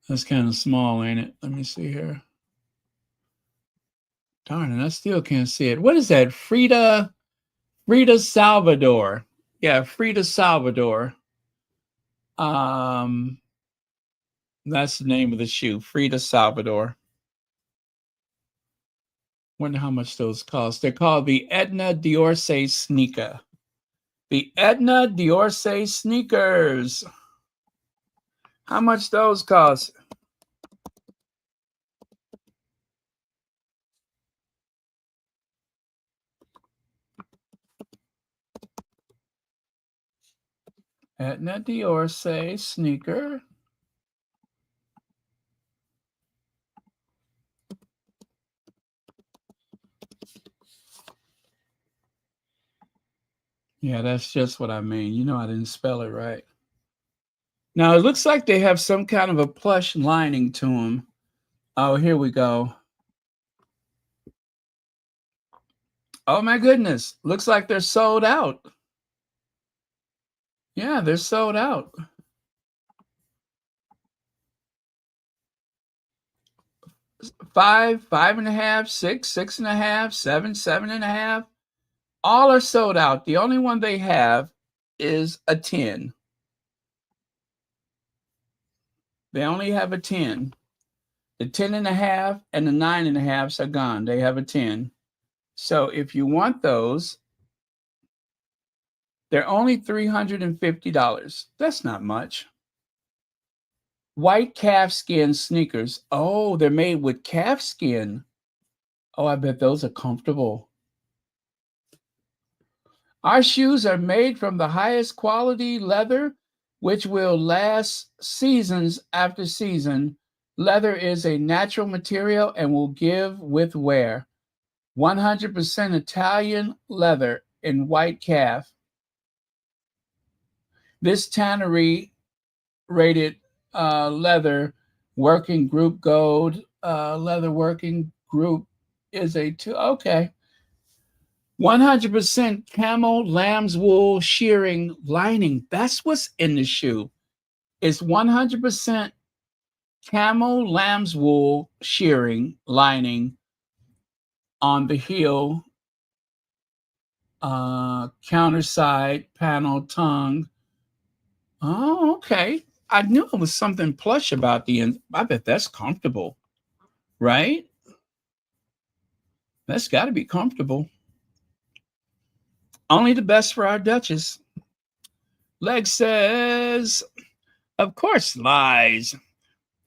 That's kind of small, ain't it? Let me see here. Darn it, I still can't see it. What is that? Frida Salvador. Yeah, Frida Salvador. That's the name of the shoe, Frida Salvador. Wonder how much those cost. They're called the Edna Diorce sneaker. The Edna Diorce sneakers. How much those cost? Etna Diorce sneaker. Yeah, that's just what I mean. You know I didn't spell it right. Now, it looks like they have some kind of a plush lining to them. Oh, here we go. Oh, my goodness. Looks like they're sold out. Yeah, they're sold out. Five, 5.5, 6, 6.5, 7, 7.5. All are sold out. The only one they have is a 10. They only have a 10. The 10.5 and the 9.5s are gone. They have a 10. So if you want those, they're only $350. That's not much. White calf skin sneakers. Oh, they're made with calf skin. Oh, I bet those are comfortable. Our shoes are made from the highest quality leather, which will last seasons after season. Leather is a natural material and will give with wear. 100% Italian leather in white calf. This tannery rated leather working group gold leather working group is a 2. Okay. 100% camel lamb's wool shearing lining. That's what's in the shoe. It's 100% camel lamb's wool shearing lining on the heel, counter side, panel, tongue. Oh, okay. I knew it was something plush about the end. I bet that's comfortable, right? That's got to be comfortable. Only the best for our Duchess. Leg says, of course, lies.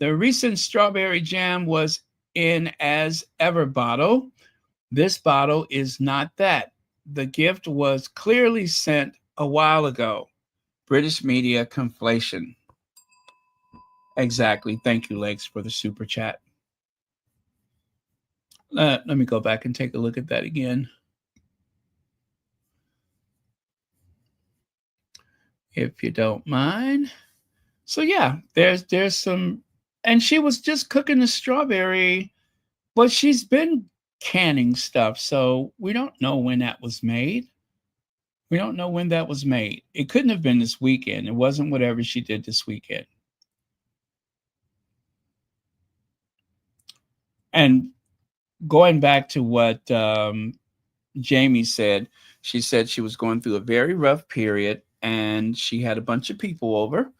The recent strawberry jam was in as ever bottle. This bottle is not that. The gift was clearly sent a while ago. British media conflation. Exactly. Thank you, Legs, for the super chat. Let me go back and take a look at that again. If you don't mind. So yeah, there's some, and she was just cooking the strawberry, but she's been canning stuff, so we don't know when that was made. We don't know when that was made. It couldn't have been this weekend. It wasn't whatever she did this weekend. And going back to what Jamie said, she said she was going through a very rough period and she had a bunch of people over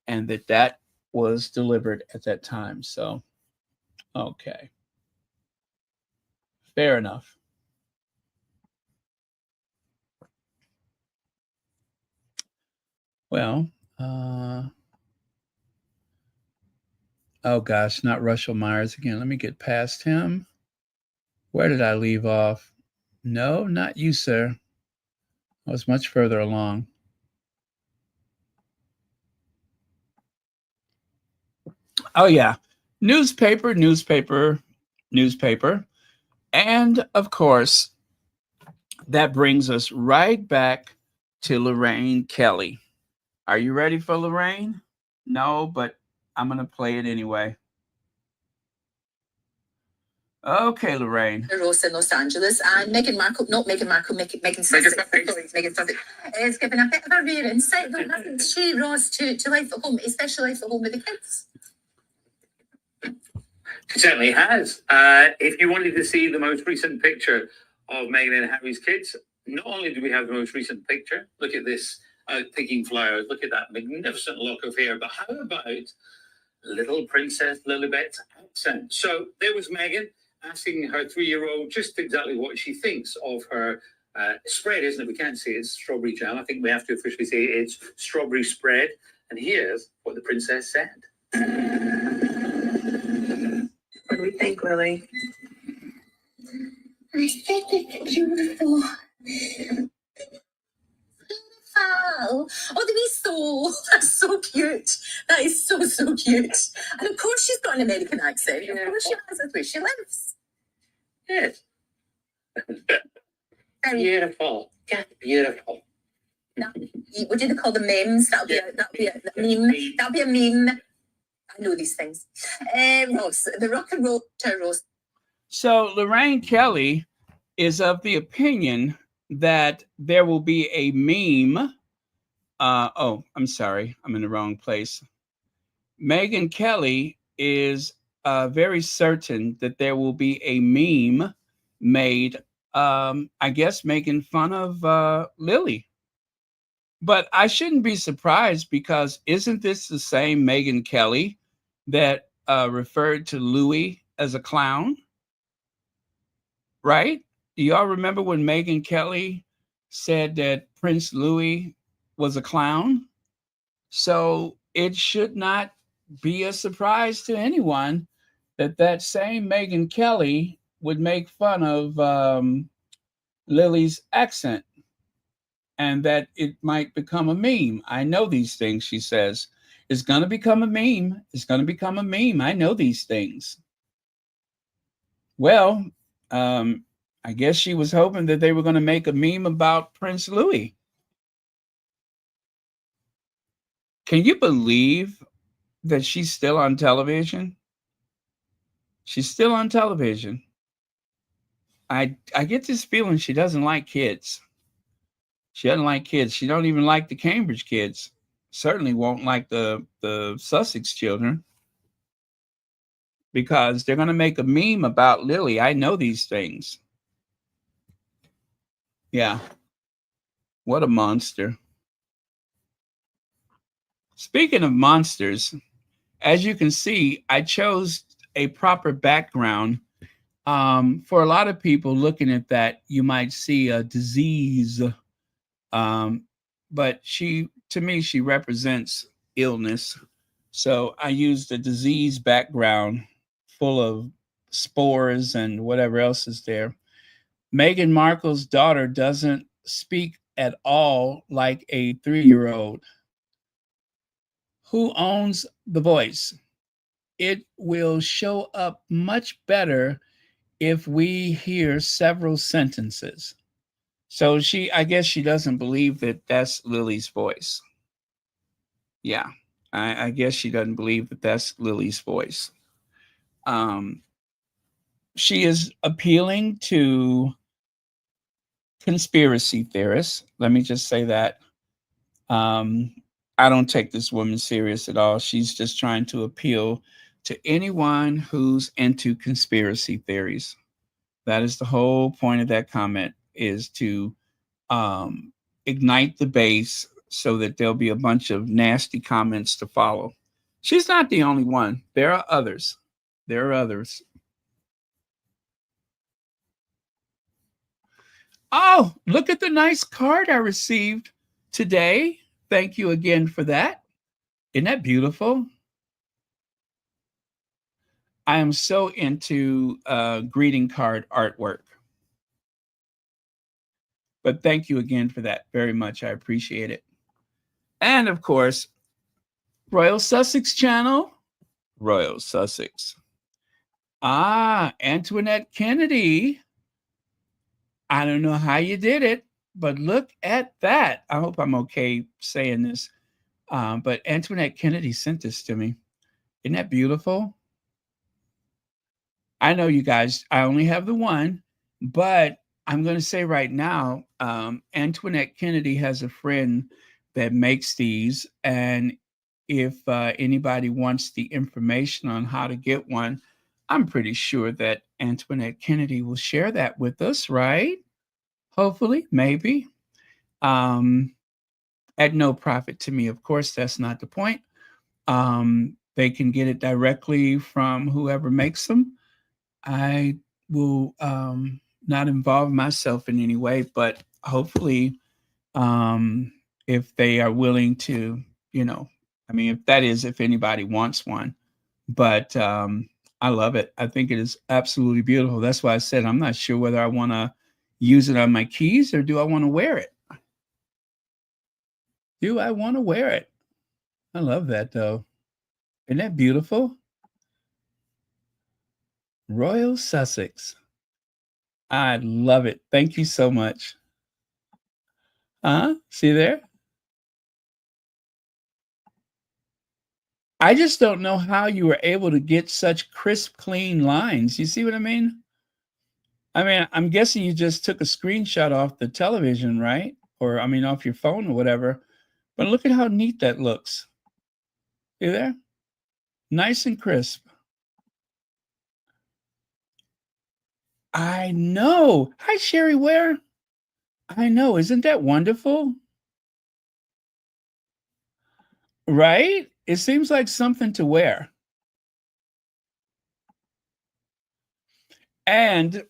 and that was delivered at that time. So, okay. Fair enough. Well, oh gosh, not Russell Myers again. Let me get past him. Where did I leave off? No, not you, sir. I was much further along. Oh, yeah. Newspaper. And, of course, that brings us right back to Lorraine Kelly. Are you ready for Lorraine? No, but I'm going to play it anyway. Okay, Lorraine. Rose in Los Angeles, and Meghan Markle, not Meghan Markle, Meghan Sussex. Meghan Sussex is giving a bit of a rare insight, though, hasn't she, Ross, to life at home, especially life at home with the kids? She certainly has. If you wanted to see the most recent picture of Meghan and Harry's kids, not only do we have the most recent picture, look at this picking flowers, look at that magnificent lock of hair, but how about little Princess Lilibet's accent? So there was Meghan asking her 3-year-old just exactly what she thinks of her spread, isn't it? We can't say it's strawberry jam. I think we have to officially say it's strawberry spread. And here's what the princess said. What do we think, Lily? I think it's beautiful. pal. Oh, the wee soul. That's so cute. That is so, so cute. And of course she's got an American accent. Of course she has. That's where she lives. Yes. Beautiful. Just beautiful. What do they call the memes? That'll be a meme. That'll be a meme. I know these things. Ross, the rock and roll Ross. So Lorraine Kelly is of the opinion that there will be a meme. Oh, I'm sorry. I'm in the wrong place. Meghan Kelly is very certain that there will be a meme made, I guess, making fun of Lily. But I shouldn't be surprised, because isn't this the same Meghan Kelly that referred to Louis as a clown? Right? Do y'all remember when Meghan Kelly said that Prince Louis was a clown? So it should not be a surprise to anyone that that same Meghan Kelly would make fun of Lily's accent, and that it might become a meme. I know these things, she says. It's going to become a meme. It's going to become a meme. I know these things. Well, I guess she was hoping that they were going to make a meme about Prince Louis. Can you believe that she's still on television? She's still on television. I get this feeling she doesn't like kids. She doesn't like kids. She don't even like the Cambridge kids. Certainly won't like the Sussex children, because they're going to make a meme about Lily. I know these things. Yeah. What a monster. Speaking of monsters, as you can see, I chose a proper background. For a lot of people looking at that, you might see a disease. But to me, she represents illness. So I used a disease background full of spores and whatever else is there. Meghan Markle's daughter doesn't speak at all like a 3-year-old. Who owns the voice? It will show up much better if we hear several sentences. So I guess she doesn't believe that that's Lily's voice. Yeah, I guess she doesn't believe that that's Lily's voice. She is appealing to conspiracy theorists. Let me just say that. I don't take this woman serious at all. She's just trying to appeal to anyone who's into conspiracy theories. That is the whole point of that comment, is to ignite the base so that there'll be a bunch of nasty comments to follow. She's not the only one. There are others. There are others. Oh, look at the nice card I received today. Thank you again for that. Isn't that beautiful? I am so into greeting card artwork. But thank you again for that very much. I appreciate it. And of course, Royal Sussex channel, Royal Sussex. Antoinette Kennedy. I don't know how you did it, but look at that. I hope I'm okay saying this. But Antoinette Kennedy sent this to me. Isn't that beautiful? I know you guys, I only have the one, but I'm going to say right now, Antoinette Kennedy has a friend that makes these. And if anybody wants the information on how to get one, I'm pretty sure that Antoinette Kennedy will share that with us, right? Hopefully, maybe. At no profit to me. Of course, that's not the point. They can get it directly from whoever makes them. I will not involve myself in any way, but hopefully, if they are willing to, if anybody wants one. But I love it. I think it is absolutely beautiful. That's why I said I'm not sure whether I want to use it on my keys or do I want to wear it. Do I want to wear it? I love that though. Isn't that beautiful? Royal Sussex. I love it. Thank you so much. See there? I just don't know how you were able to get such crisp, clean lines. You see what I mean? I'm guessing you just took a screenshot off the television, right? Or, off your phone or whatever. But look at how neat that looks. See there? Nice and crisp. I know. Hi, Sherry Ware. I know. Isn't that wonderful? Right? It seems like something to wear. And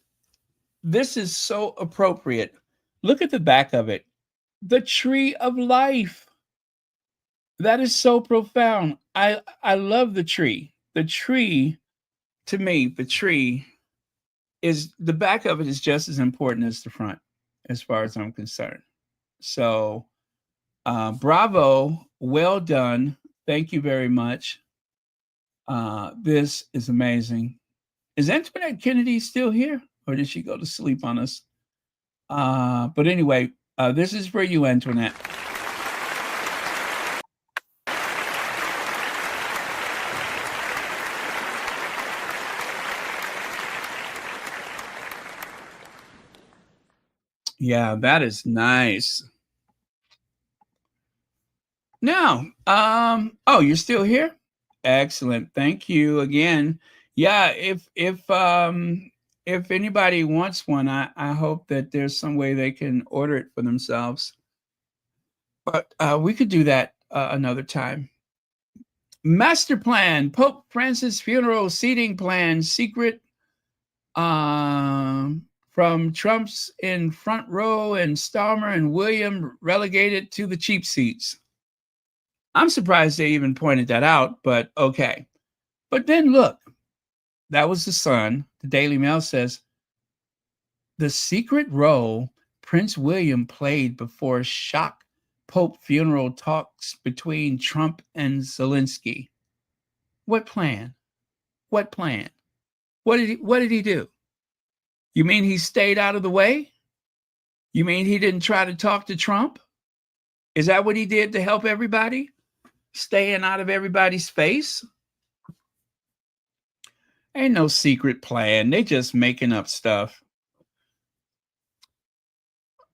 this is so appropriate. Look at the back of it. The tree of life. That is so profound. I love the tree. The tree, to me, the tree is, the back of it is just as important as the front, as far as I'm concerned. So, bravo. Well done. Thank you very much. This is amazing. Is Antoinette Kennedy still here, or did she go to sleep on us? But anyway, this is for you, Antoinette. Yeah, that is nice. Now, oh, you're still here? Excellent. Thank you again. Yeah, if anybody wants one, I hope that there's some way they can order it for themselves. But we could do that another time. Master plan, Pope Francis funeral seating plan, secret from Trump's in front row and Starmer and William relegated to the cheap seats. I'm surprised they even pointed that out, but okay. But then look, that was the Sun. The Daily Mail says, the secret role Prince William played before shock Pope funeral talks between Trump and Zelensky. What plan? What plan? What did he do? You mean he stayed out of the way? You mean he didn't try to talk to Trump? Is that what he did to help everybody? Staying out of everybody's face? Ain't no secret plan. They just making up stuff.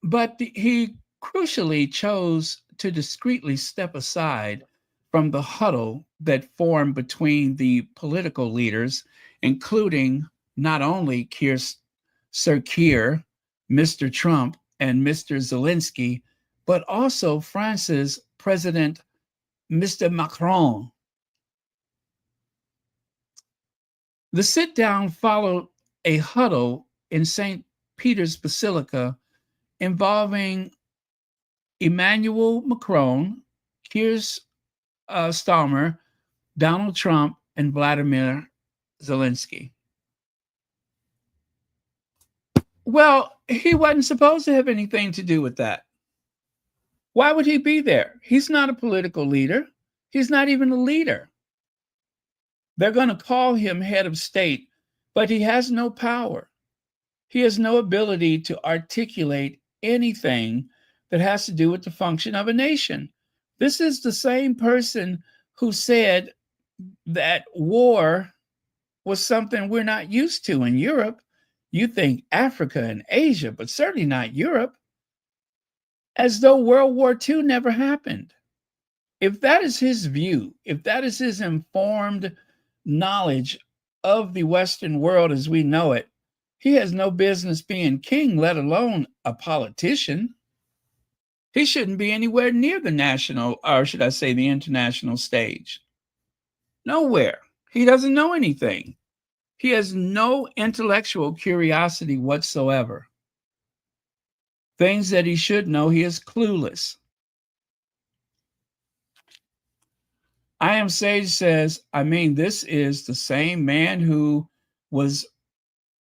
But he crucially chose to discreetly step aside from the huddle that formed between the political leaders, including not only Sir Keir, Mr. Trump, and Mr. Zelensky, but also France's President, Mr. Macron. The sit-down followed a huddle in St. Peter's Basilica involving Emmanuel Macron, Keir Starmer, Donald Trump, and Vladimir Zelensky. Well, he wasn't supposed to have anything to do with that. Why would he be there? He's not a political leader. He's not even a leader. They're going to call him head of state, but he has no power. He has no ability to articulate anything that has to do with the function of a nation. This is the same person who said that war was something we're not used to in Europe. You think Africa and Asia, but certainly not Europe. As though World War II never happened. If that is his view, if that is his informed knowledge of the Western world as we know it, he has no business being king, let alone a politician. He shouldn't be anywhere near the national, or should I say the international stage. Nowhere. He doesn't know anything. He has no intellectual curiosity whatsoever. Things that he should know, he is clueless. I Am Sage says, this is the same man who was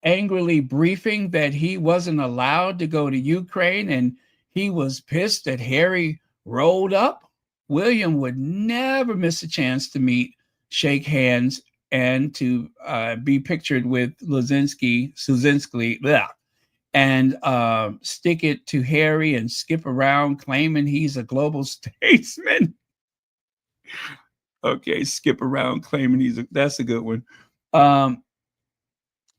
angrily briefing that he wasn't allowed to go to Ukraine, and he was pissed that Harry rolled up. William would never miss a chance to meet, shake hands, and to be pictured with Luzinski, and stick it to Harry and skip around claiming he's a global statesman. Okay, skip around claiming that's a good one.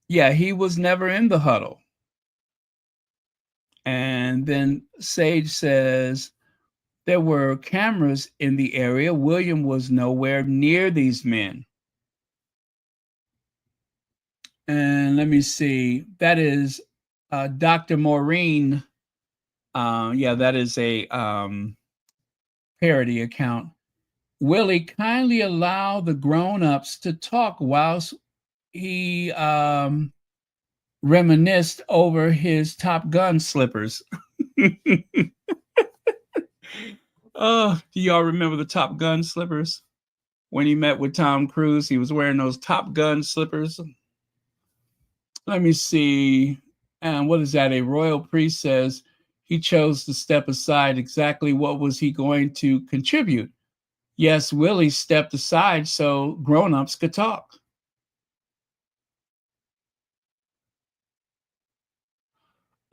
Yeah, he was never in the huddle. And then Sage says, there were cameras in the area. William was nowhere near these men. And let me see. That is Dr. Maureen. Yeah, that is a parody account. Willie, kindly allow the grown-ups to talk whilst he reminisced over his Top Gun slippers. Oh, do y'all remember the Top Gun slippers? When he met with Tom Cruise, he was wearing those Top Gun slippers. Let me see. And what is that? A royal priest says he chose to step aside. Exactly what was he going to contribute? Yes, Willie stepped aside so grown-ups could talk.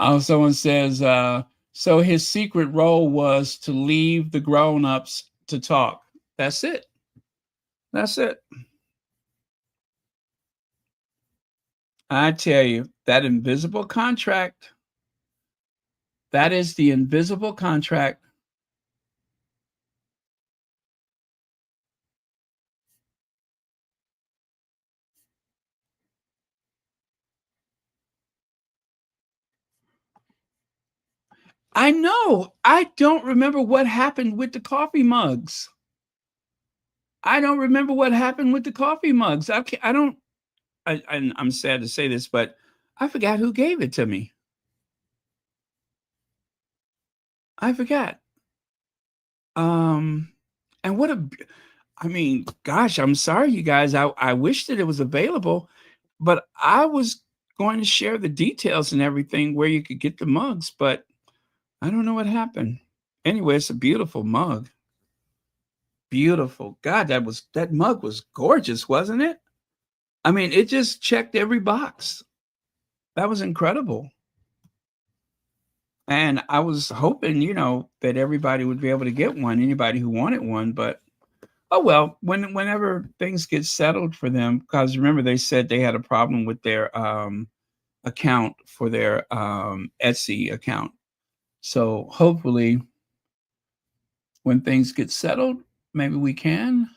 Oh, someone says, so his secret role was to leave the grown-ups to talk. That's it. That's it. I tell you, that invisible contract, that is the invisible contract. I know. I don't remember what happened with the coffee mugs. I don't remember what happened with the coffee mugs. I'm sad to say this, but I forgot who gave it to me. I forgot. And gosh, I'm sorry, you guys. I wish that it was available, but I was going to share the details and everything where you could get the mugs, but I don't know what happened. Anyway, it's a beautiful mug. Beautiful. God, that mug was gorgeous, wasn't it? I mean, it just checked every box. That was incredible. And I was hoping, that everybody would be able to get one, anybody who wanted one, but oh well, whenever things get settled for them, because remember they said they had a problem with their account for their Etsy account. So hopefully when things get settled, maybe we can.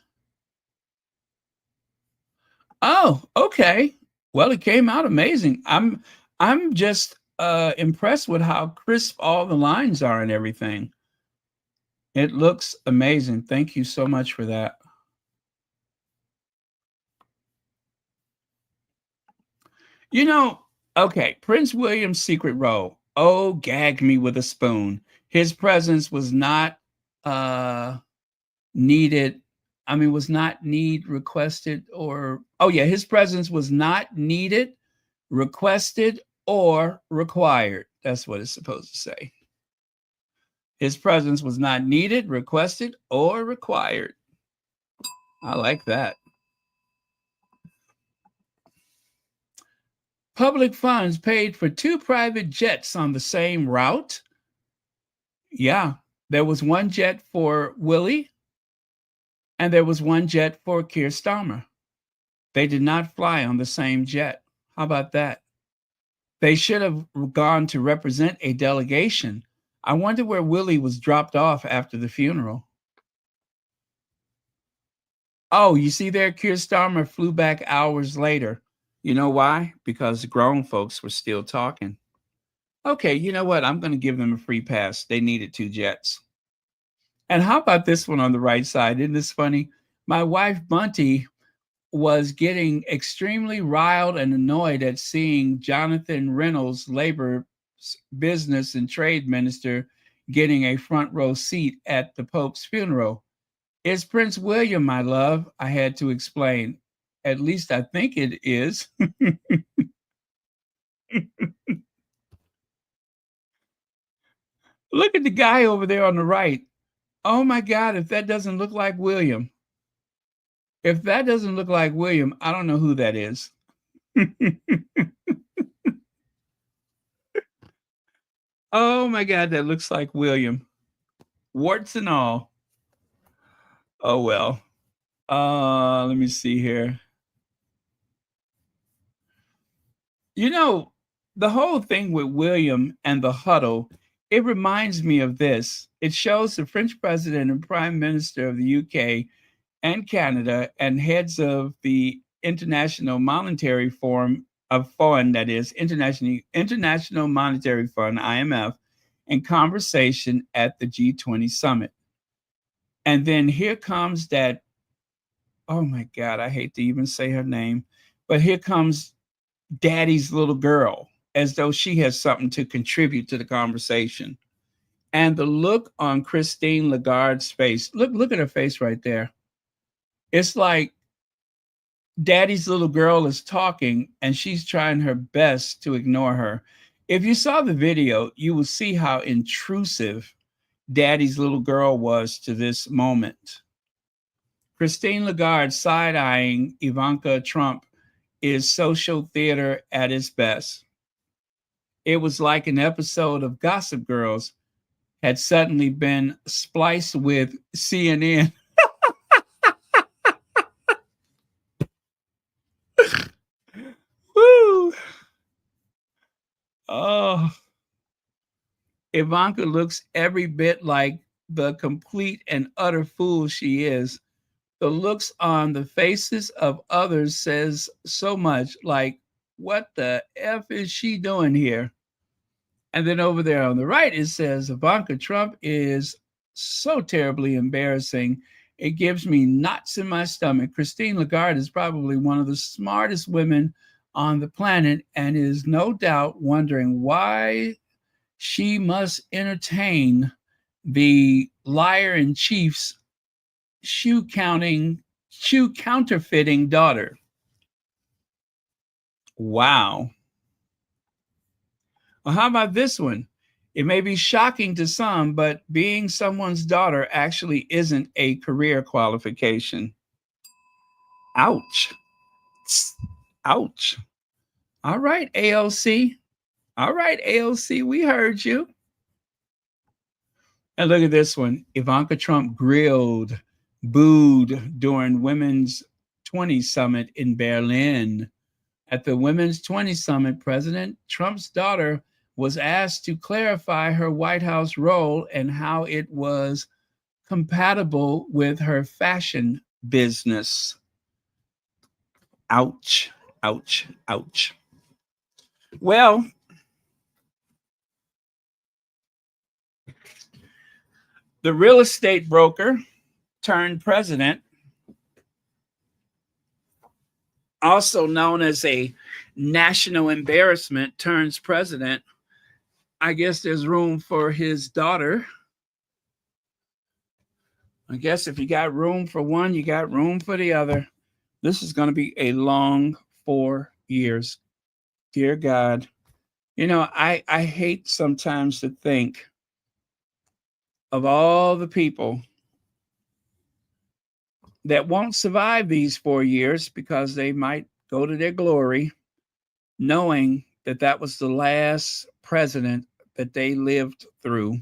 Oh, okay. Well, it came out amazing. I'm just impressed with how crisp all the lines are and everything. It looks amazing. Thank you so much for that. Okay, Prince William's secret role. Oh, gag me with a spoon. His presence was not needed. Was not requested his presence was not needed, requested, or required. That's what it's supposed to say. His presence was not needed, requested, or required. I like that. Public funds paid for 2 private jets on the same route. Yeah, there was one jet for Willie, and there was one jet for Keir Starmer. They did not fly on the same jet. How about that? They should have gone to represent a delegation. I wonder where Willie was dropped off after the funeral. Oh, you see there, Keir Starmer flew back hours later. You know why? Because the grown folks were still talking. Okay, you know what? I'm going to give them a free pass. They needed 2 jets. And how about this one on the right side? Isn't this funny? My wife, Bunty, was getting extremely riled and annoyed at seeing Jonathan Reynolds, Labor Business and Trade Minister, getting a front row seat at the Pope's funeral. It's Prince William, my love, I had to explain. At least I think it is. Look at the guy over there on the right. Oh my God, if that doesn't look like William. If that doesn't look like William, I don't know who that is. Oh my God, that looks like William. Warts and all. Oh well. Let me see here. You know, the whole thing with William and the huddle, it reminds me of this. It shows the French president and prime minister of the UK and Canada and heads of the International Monetary Forum of Fund, that is International Monetary Fund, IMF, in conversation at the G20 summit. And then here comes that, oh my God, I hate to even say her name, but here comes daddy's little girl, as though she has something to contribute to the conversation. And the look on Christine Lagarde's face, look at her face right there. It's like daddy's little girl is talking and she's trying her best to ignore her. If you saw the video, you will see how intrusive daddy's little girl was to this moment. Christine Lagarde side-eyeing Ivanka Trump is social theater at its best. It was like an episode of Gossip Girls had suddenly been spliced with CNN. Woo! Oh, Ivanka looks every bit like the complete and utter fool she is. The looks on the faces of others says so much, like, what the F is she doing here? And then over there on the right, it says, Ivanka Trump is so terribly embarrassing. It gives me knots in my stomach. Christine Lagarde is probably one of the smartest women on the planet and is no doubt wondering why she must entertain the liar in chief's shoe counterfeiting daughter. Wow. Well, how about this one? It may be shocking to some, but being someone's daughter actually isn't a career qualification. Ouch. Ouch. All right, AOC. All right, AOC, we heard you. And look at this one. Ivanka Trump grilled, booed during Women's 20 Summit in Berlin. At the Women's 20 Summit, President Trump's daughter was asked to clarify her White House role and how it was compatible with her fashion business. Ouch, ouch, ouch. Well, the real estate broker turned president, also known as a national embarrassment, turns president. I guess there's room for his daughter. I guess if you got room for one, you got room for the other. This is going to be a long 4 years. Dear God. You know, I hate sometimes to think of all the people that won't survive these 4 years because they might go to their glory, knowing that that was the last president that they lived through.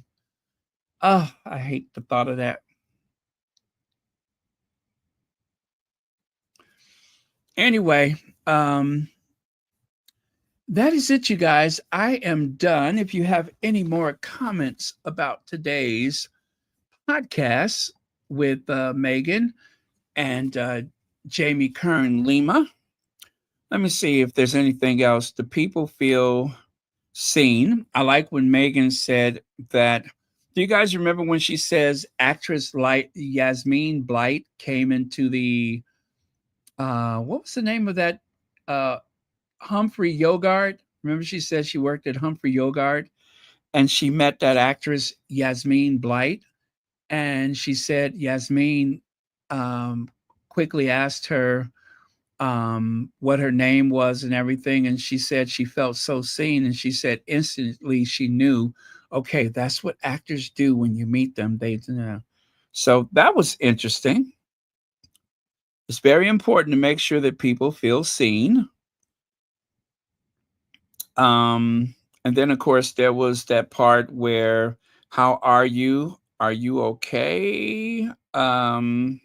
Oh, I hate the thought of that. Anyway, that is it, you guys. I am done. If you have any more comments about today's podcast with Meghan and Jamie Kern Lima, let me see if there's anything else. Do people feel seen? I like when Meghan said that. Do you guys remember when she says actress like Yasmeen Blight came into the what was the name of that? Humphrey Yogurt. Remember she said she worked at Humphrey Yogurt and she met that actress Yasmeen Blight. And she said Yasmeen quickly asked her what her name was and everything. And she said she felt so seen. And she said instantly she knew, okay, that's what actors do when you meet them. They, you know. So that was interesting. It's very important to make sure that people feel seen. And then, of course, there was that part where, how are you? Are you okay? Oh,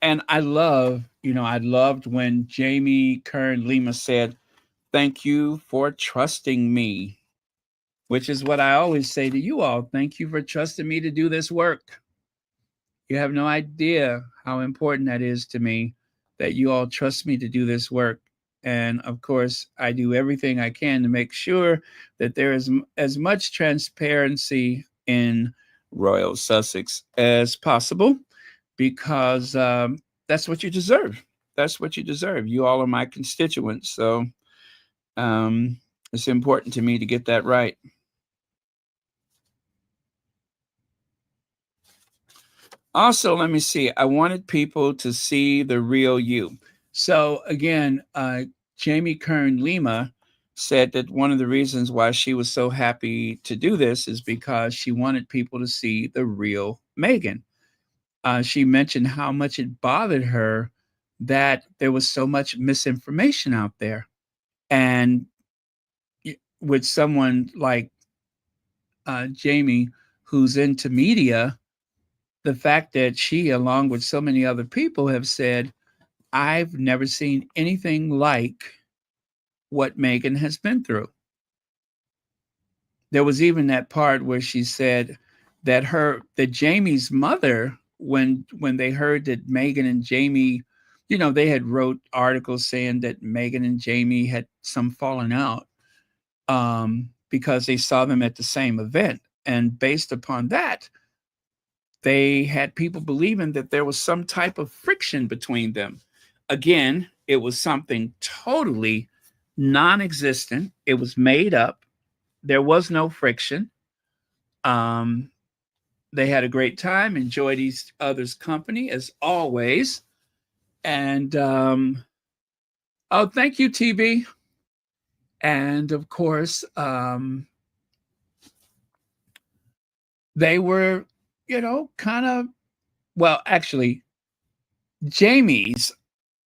and I loved when Jamie Kern Lima said, "Thank you for trusting me," which is what I always say to you all. Thank you for trusting me to do this work. You have no idea how important that is to me, that you all trust me to do this work. And of course, I do everything I can to make sure that there is as much transparency in Royal Sussex as possible, because that's what you deserve. That's what you deserve. You all are my constituents. So it's important to me to get that right. Also, let me see. I wanted people to see the real you. So again, Jamie Kern Lima said that one of the reasons why she was so happy to do this is because she wanted people to see the real Meghan. She mentioned how much it bothered her that there was so much misinformation out there. And with someone like Jamie, who's into media, the fact that she, along with so many other people, have said, I've never seen anything like what Meghan has been through. There was even that part where she said that Jamie's mother, when they heard that Meghan and Jamie, they had wrote articles saying that Meghan and Jamie had some falling out because they saw them at the same event. And based upon that, they had people believing that there was some type of friction between them. Again, it was something totally non-existent. It was made up. There was no friction. They had a great time, enjoyed each other's company as always. And oh, thank you, TB. And of course, they were, kind of, well, actually,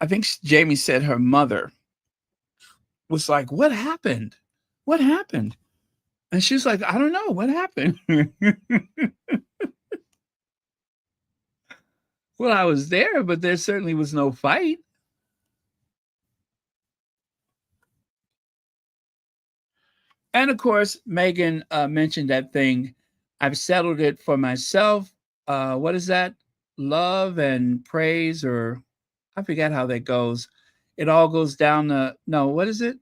I think Jamie said her mother was like, what happened? What happened? And she's like, I don't know. What happened? Well, I was there, but there certainly was no fight. And of course, Meghan mentioned that thing. I've settled it for myself. What is that? Love and praise, or I forget how that goes. It all goes down to, no, what is it?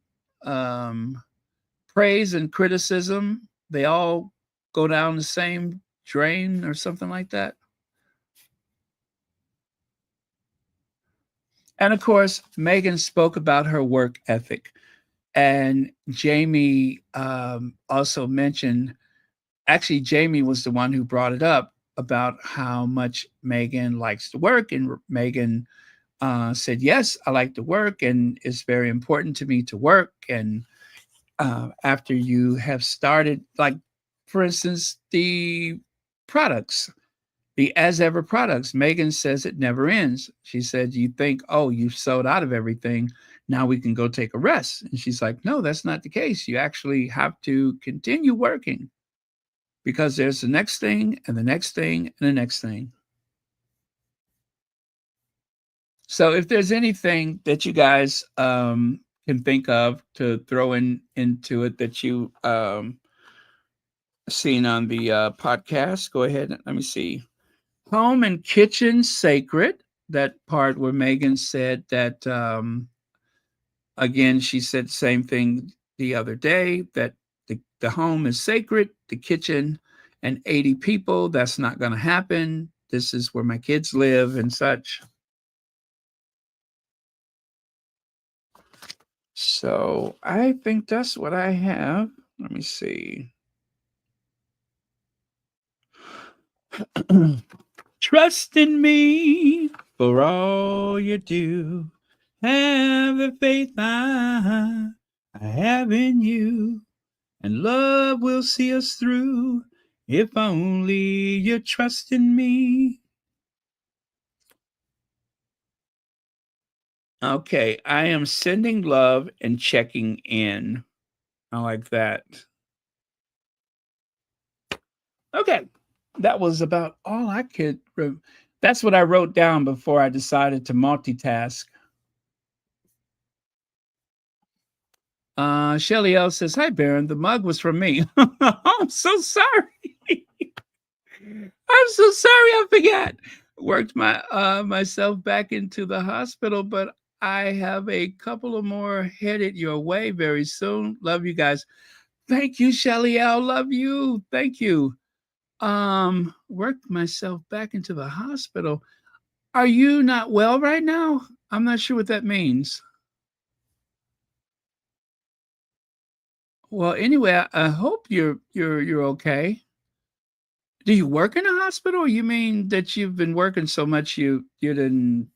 Praise and criticism, they all go down the same drain or something like that. And of course, Meghan spoke about her work ethic. And Jamie also mentioned, actually, Jamie was the one who brought it up about how much Meghan likes to work. And Meghan said, yes, I like to work, and it's very important to me to work. And after you have started, like, for instance, the products, the As Ever products, Meghan says it never ends. She said, you think, oh, you've sold out of everything, now we can go take a rest. And she's like, no, that's not the case. You actually have to continue working, because there's the next thing and the next thing and the next thing. So if there's anything that you guys can think of to throw into it that you seen on the podcast, go ahead. Let me see. Home and kitchen sacred. That part where Meghan said that, again, she said the same thing the other day, that the home is sacred, the kitchen and 80 people, that's not going to happen. This is where my kids live and such. So I think that's what I have. Let me see. Trust in me for all you do. Have the faith I have in you. And love will see us through If only you trust in me. Okay, I am sending love and checking in. I like that. Okay, that was about all I could. That's what I wrote down before I decided to multitask. Shelly L says, "Hi, Baron. The mug was from me." I'm so sorry. I'm so sorry. I forgot. Worked myself back into the hospital, but I have a couple of more headed your way very soon. Love you guys. Thank you, Shelly L. Love you. Thank you. Worked myself back into the hospital. Are you not well right now? I'm not sure what that means. Well, anyway, I hope you're okay. Do you work in a hospital? Or you mean that you've been working so much you didn't,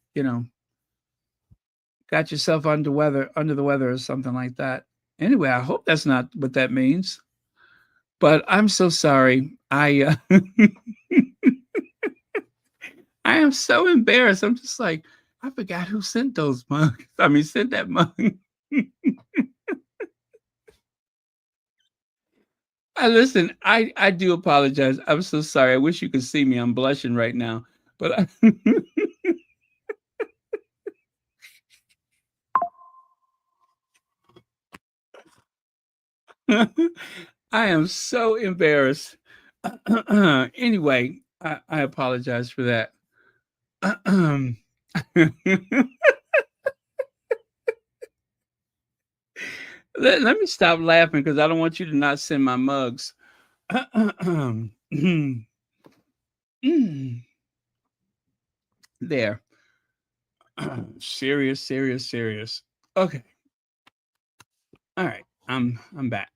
got yourself under the weather or something like that. Anyway, I hope that's not what that means. But I'm so sorry. I I am so embarrassed. I'm just like, I forgot who sent those mugs. I mean, sent that mug. Listen, I do apologize. I'm so sorry. I wish you could see me. I'm blushing right now. But I am so embarrassed. Anyway, I apologize for that. Let me stop laughing because I don't want you to not send my mugs. There. Serious. Okay. All right. I'm back.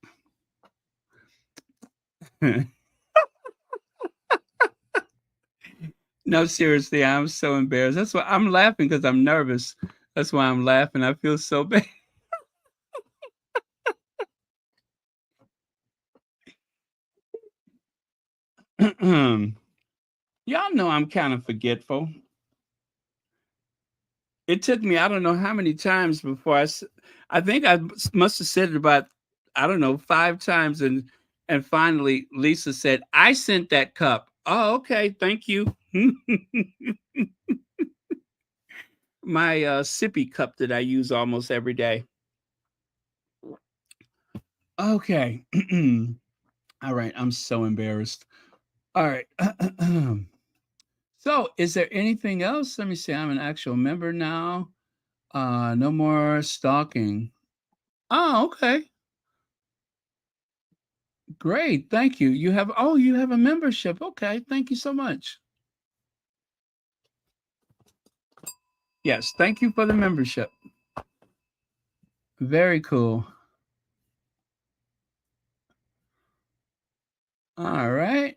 No, seriously, I'm so embarrassed. That's why I'm laughing because I'm nervous. That's why I'm laughing. I feel so bad. Y'all know I'm kind of forgetful. It took me, I don't know how many times before I think I must have said it about, I don't know, 5 times. And finally, Lisa said, "I sent that cup." Oh, okay. Thank you. My sippy cup that I use almost every day. Okay. All right. I'm so embarrassed. All right. So, is there anything else? Let me see. I'm an actual member now. No more stalking. Oh, okay. Great. Thank you. You have a membership. Okay. Thank you so much. Yes, thank you for the membership. Very cool. All right.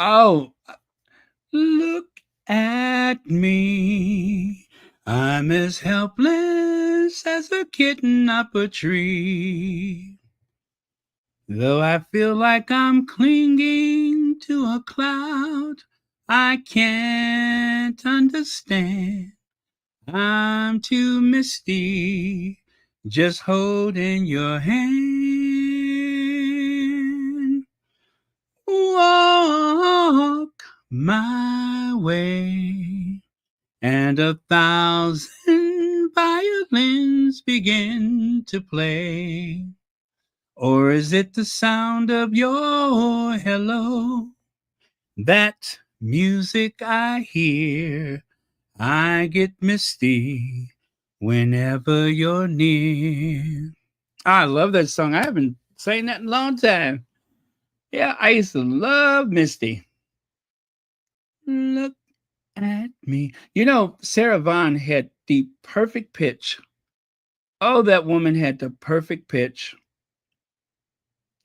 Oh, look at me. I'm as helpless as a kitten up a tree. Though I feel like I'm clinging to a cloud, I can't understand. I'm too misty, just holding your hand. Walk my way, and 1,000 violins begin to play. Or is it the sound of your hello? That music I hear, I get misty whenever you're near. I love that song. I haven't sang that in a long time. Yeah, I used to love Misty. Look at me. Sarah Vaughan had the perfect pitch. Oh, that woman had the perfect pitch.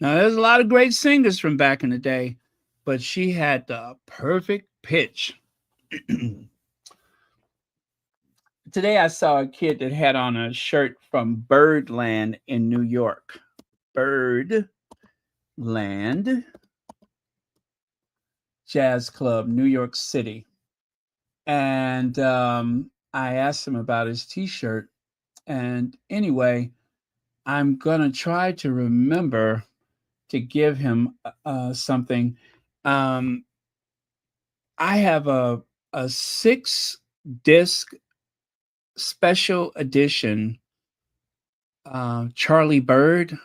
Now, there's a lot of great singers from back in the day, but she had the perfect pitch. Today I saw a kid that had on a shirt from Birdland in New York. Birdland Jazz Club, New York City. And I asked him about his T-shirt. And anyway, I'm going to try to remember to give him something. I have a 6-disc special edition Charlie Bird.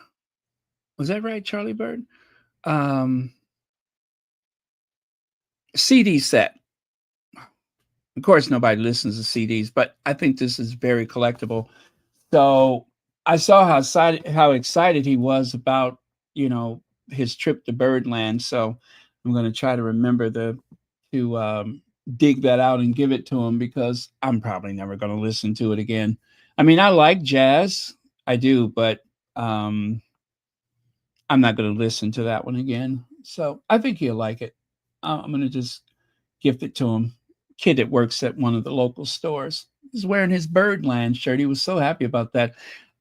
Was that right, Charlie Bird? CD set. Of course, nobody listens to CDs, but I think this is very collectible. So I saw how excited he was about, his trip to Birdland. So I'm going to try to remember to dig that out and give it to him, because I'm probably never going to listen to it again. I mean, I like jazz, I do, but I'm not going to listen to that one again. So I think he'll like it. I'm going to just gift it to him. Kid that works at one of the local stores. He's wearing his Birdland shirt. He was so happy about that.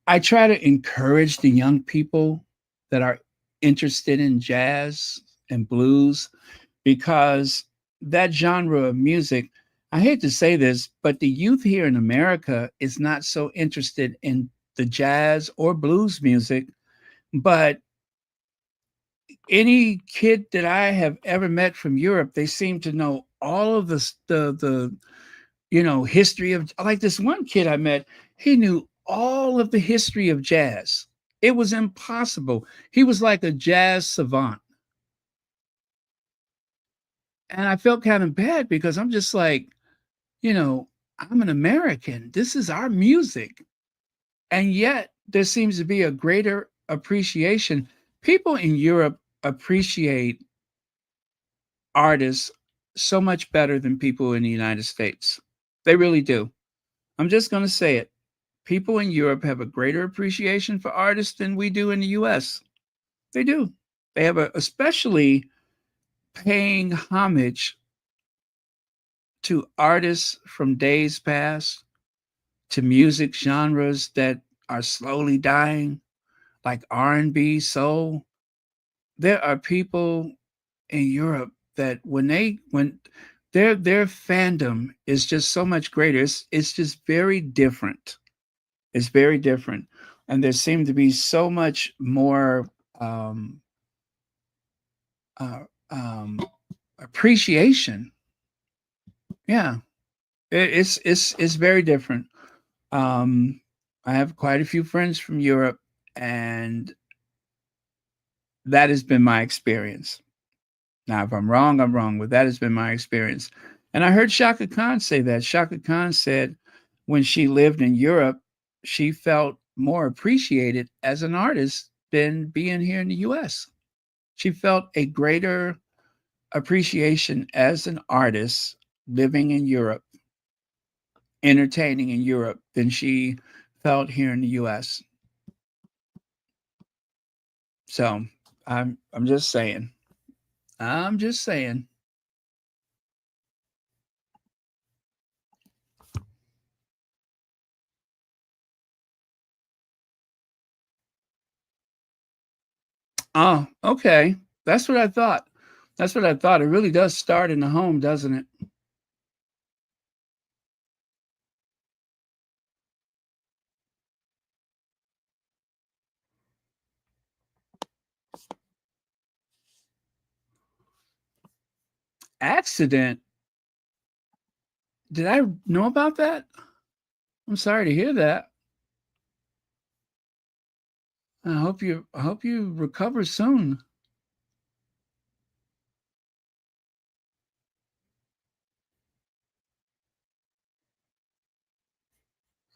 I try to encourage the young people that are interested in jazz and blues, because that genre of music, I hate to say this, but the youth here in America is not so interested in the jazz or blues music. But any kid that I have ever met from Europe, they seem to know all of the history of, like this one kid I met, he knew all of the history of jazz. It was impossible. He was like a jazz savant. And I felt kind of bad, because I'm just like, I'm an American. This is our music. And yet there seems to be a greater appreciation. People in Europe appreciate artists so much better than people in the United States. They really do. I'm just going to say it. People in Europe have a greater appreciation for artists than we do in the US. They do. They have especially paying homage to artists from days past, to music genres that are slowly dying, like R&B, soul. There are people in Europe that when their fandom is just so much greater. It's just very different. It's very different. And there seemed to be so much more appreciation. Yeah. It's very different. I have quite a few friends from Europe, and that has been my experience. Now, if I'm wrong, I'm wrong, but that has been my experience. And I heard Shaka Khan say that. Shaka Khan said when she lived in Europe, she felt more appreciated as an artist than being here in the US. She felt a greater appreciation as an artist living in Europe, entertaining in Europe, than she felt here in the US. So I'm just saying. I'm just saying. Oh, okay. That's what I thought. That's what I thought. It really does start in the home, doesn't it? Accident? Did I know about that? I'm sorry to hear that. I hope you recover soon.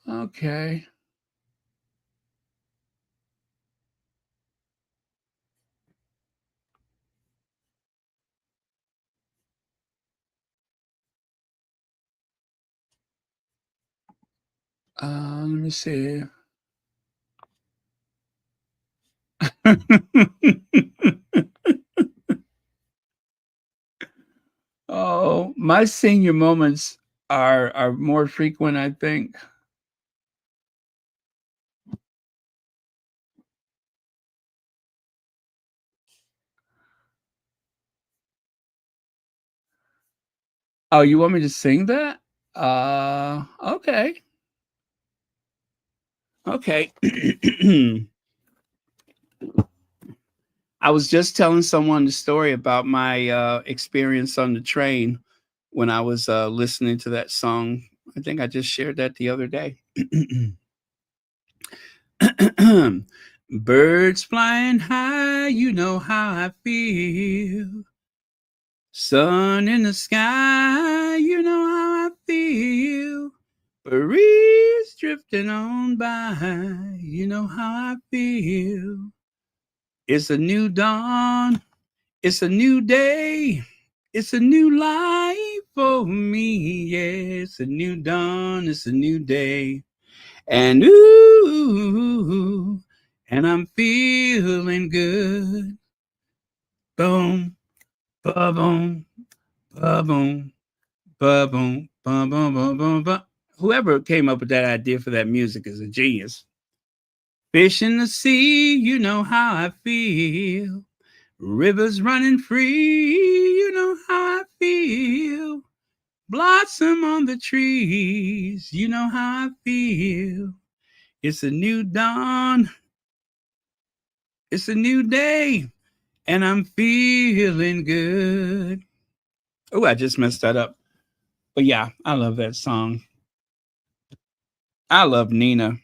Okay. Let me see. Oh, my senior moments are more frequent, I think. Oh, you want me to sing that? Okay. Okay. I was just telling someone the story about my experience on the train when I was listening to that song. I think I just shared that the other day. Birds flying high, you know how I feel. Sun in the sky, you know how I feel. Breeze drifting on by, you know how I feel. It's a new dawn, it's a new day, it's a new life for me. Yeah, it's a new dawn, it's a new day. And ooh, and I'm feeling good. Boom, ba-boom, ba-boom, ba-boom, ba-boom, ba-boom, ba. Whoever came up with that idea for that music is a genius. Fish in the sea, you know how I feel. Rivers running free, you know how I feel. Blossom on the trees, you know how I feel. It's a new dawn, it's a new day, and I'm feeling good. Oh, I just messed that up. But yeah, I love that song. I love Nina.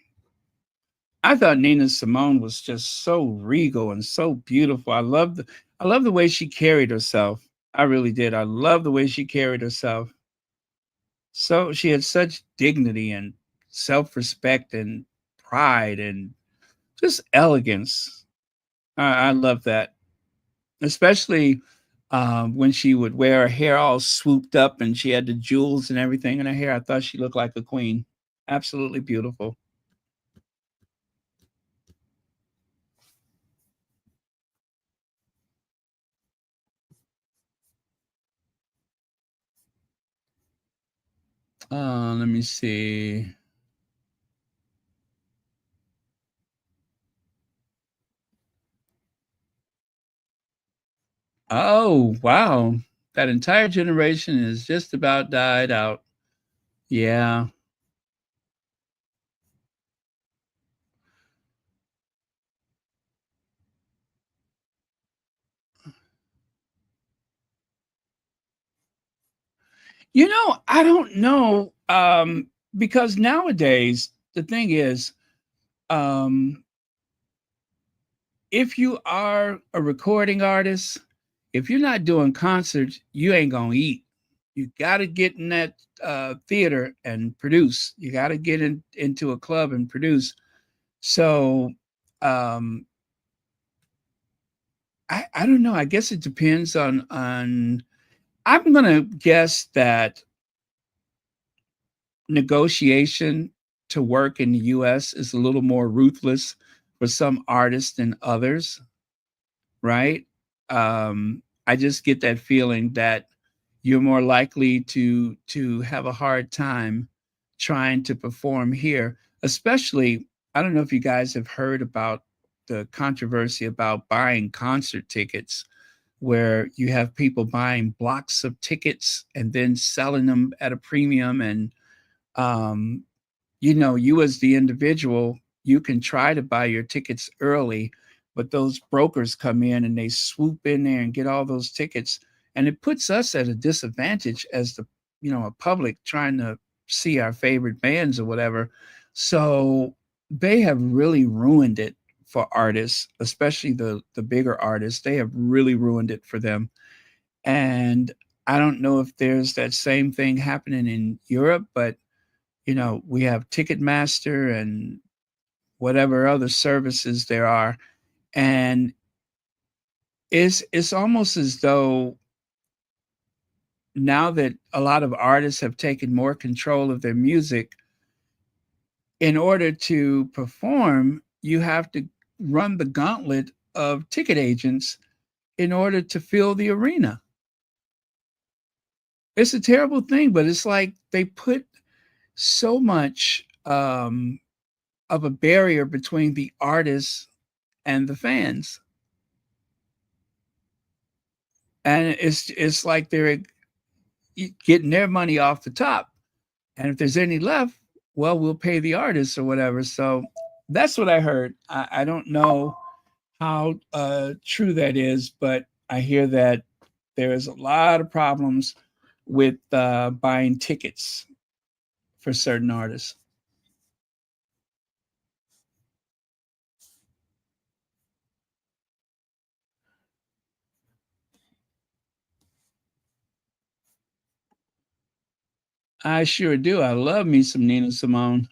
I thought Nina Simone was just so regal and so beautiful. I love the way she carried herself. I really did. I love the way she carried herself. So she had such dignity and self-respect and pride and just elegance. I love that, especially when she would wear her hair all swooped up and she had the jewels and everything in her hair. I thought she looked like a queen. Absolutely beautiful. Let me see. Oh, wow. That entire generation is just about died out. Yeah. I don't know. Because nowadays, the thing is, um, if you are a recording artist, if you're not doing concerts, you ain't gonna eat. You got to get in that theater and produce. You got to get into a club and produce. So um, I don't know. I guess it depends on. I'm gonna guess that negotiation to work in the U.S. is a little more ruthless for some artists than others, right? I just get that feeling that you're more likely to have a hard time trying to perform here, especially. I don't know if you guys have heard about the controversy about buying concert tickets, where you have people buying blocks of tickets and then selling them at a premium. And um, you as the individual, you can try to buy your tickets early, but those brokers come in and they swoop in there and get all those tickets. And it puts us at a disadvantage as a public trying to see our favorite bands or whatever. So they have really ruined it for artists, especially the bigger artists. They have really ruined it for them. And I don't know if there's that same thing happening in Europe, but we have Ticketmaster and whatever other services there are. And it's almost as though now that a lot of artists have taken more control of their music, in order to perform, you have to run the gauntlet of ticket agents in order to fill the arena. It's a terrible thing, but it's like they put so much of a barrier between the artists and the fans. And it's like they're getting their money off the top. And if there's any left, well, we'll pay the artists or whatever. So that's what I heard. I don't know how true that is, but I hear that there is a lot of problems with buying tickets for certain artists. I sure do. I love me some Nina Simone.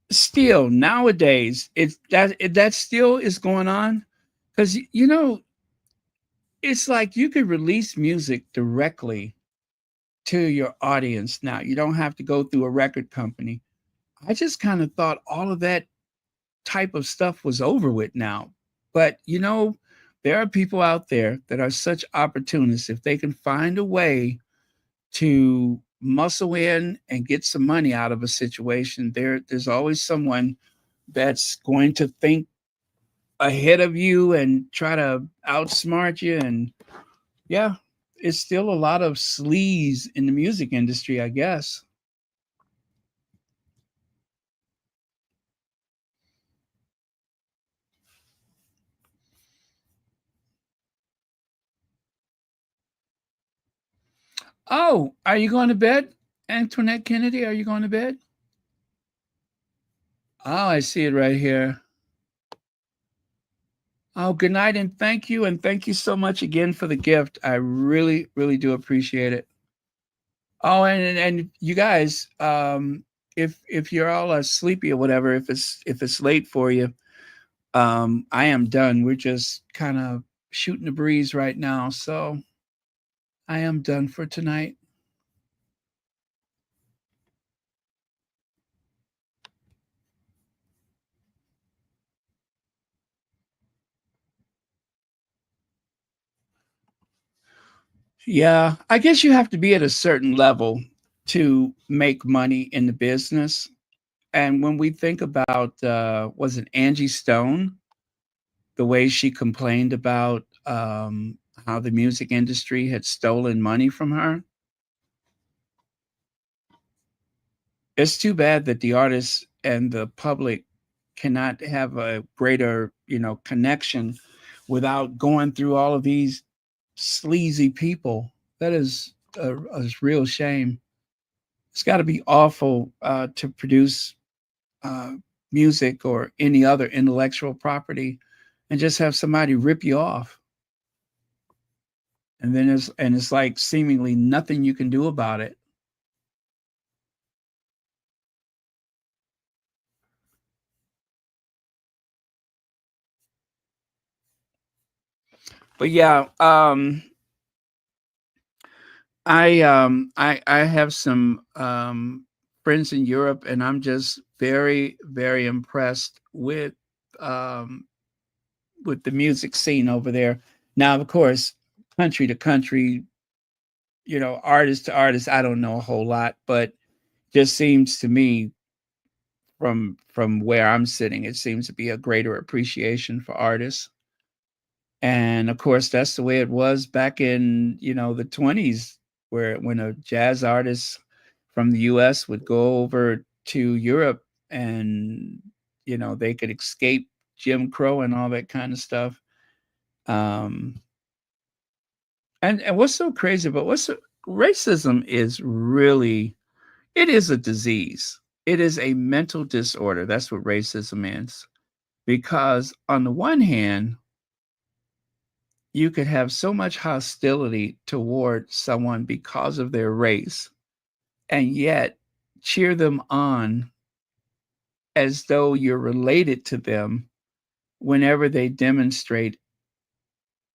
Still nowadays, that still is going on because it's like you could release music directly to your audience now. You don't have to go through a record company. I just kind of thought all of that type of stuff was over with now. But there are people out there that are such opportunists. If they can find a way to muscle in and get some money out of a situation, there's always someone that's going to think ahead of you and try to outsmart you. And yeah, it's still a lot of sleaze in the music industry, I guess. Oh, are you going to bed? Antoinette Kennedy, are you going to bed? Oh, I see it right here. Oh, good night and thank you. And thank you so much again for the gift. I really, really do appreciate it. Oh, and you guys, if you're all sleepy or whatever, if it's late for you, I am done. We're just kind of shooting the breeze right now. So I am done for tonight. Yeah, I guess you have to be at a certain level to make money in the business. And when we think about, was it Angie Stone, the way she complained about how the music industry had stolen money from her? It's too bad that the artists and the public cannot have a greater, connection without going through all of these sleazy people. That is a real shame. It's got to be awful to produce uh, music or any other intellectual property and just have somebody rip you off. And then it's like seemingly nothing you can do about it. But yeah, I have some friends in Europe, and I'm just very, very impressed with the music scene over there. Now, of course, country to country, artist to artist, I don't know a whole lot, but just seems to me from where I'm sitting, it seems to be a greater appreciation for artists. And of course, that's the way it was back in, the 20s, where when a jazz artist from the US would go over to Europe and, they could escape Jim Crow and all that kind of stuff. Um, and what's so crazy about racism is really, it is a disease. It is a mental disorder. That's what racism is. Because on the one hand, you could have so much hostility toward someone because of their race, and yet cheer them on as though you're related to them whenever they demonstrate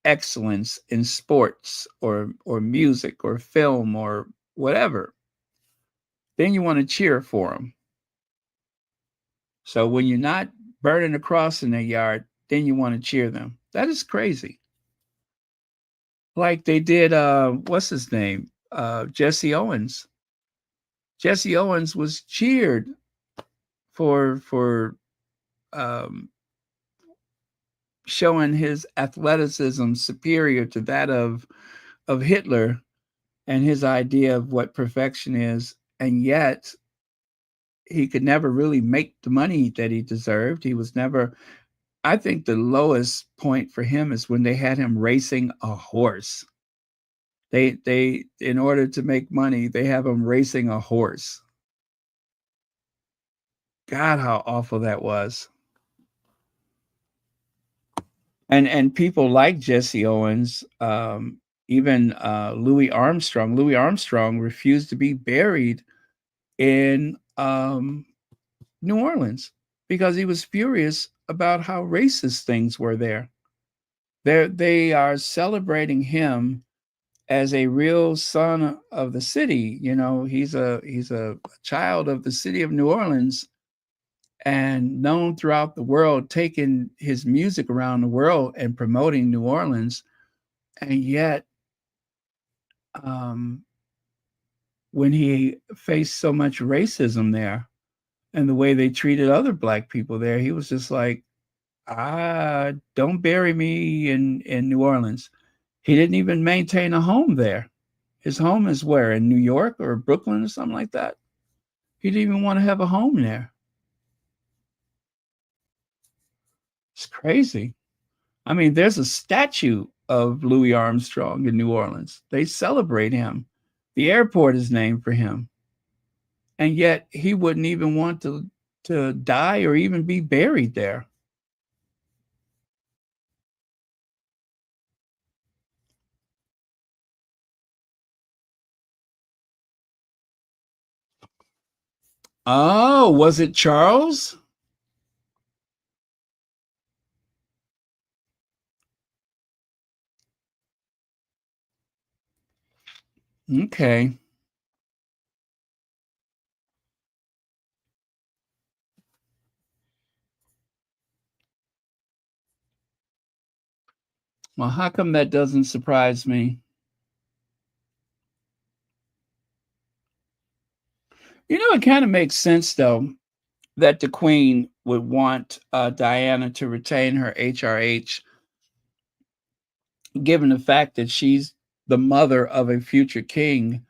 excellence in sports or music or film or whatever. Then you want to cheer for them. So when you're not burning a cross in their yard, then you want to cheer them. That is crazy. Like they did, what's his name? Jesse Owens. Jesse Owens was cheered for um, showing his athleticism superior to that of Hitler and his idea of what perfection is, and yet he could never really make the money that he deserved. He was never. I think the lowest point for him is when they had him racing a horse. They in order to make money, they have him racing a horse. God, how awful that was. And people like Jesse Owens, even Louis Armstrong. Louis Armstrong refused to be buried in New Orleans because he was furious about how racist things were there. They are celebrating him as a real son of the city. You know, he's a child of the city of New Orleans and known throughout the world, taking his music around the world and promoting New Orleans. And yet, when he faced so much racism there and the way they treated other Black people there, he was just like, don't bury me in New Orleans. He didn't even maintain a home there. His home is where? In New York or Brooklyn or something like that. He didn't even want to have a home there. It's crazy. I mean, there's a statue of Louis Armstrong in New Orleans. They celebrate him. The airport is named for him. And yet he wouldn't even want to die or even be buried there. Oh, was it Charles? Okay. Well, how come that doesn't surprise me? You know, it kind of makes sense, though, that the Queen would want Diana to retain her HRH, given the fact that she's the mother of a future king.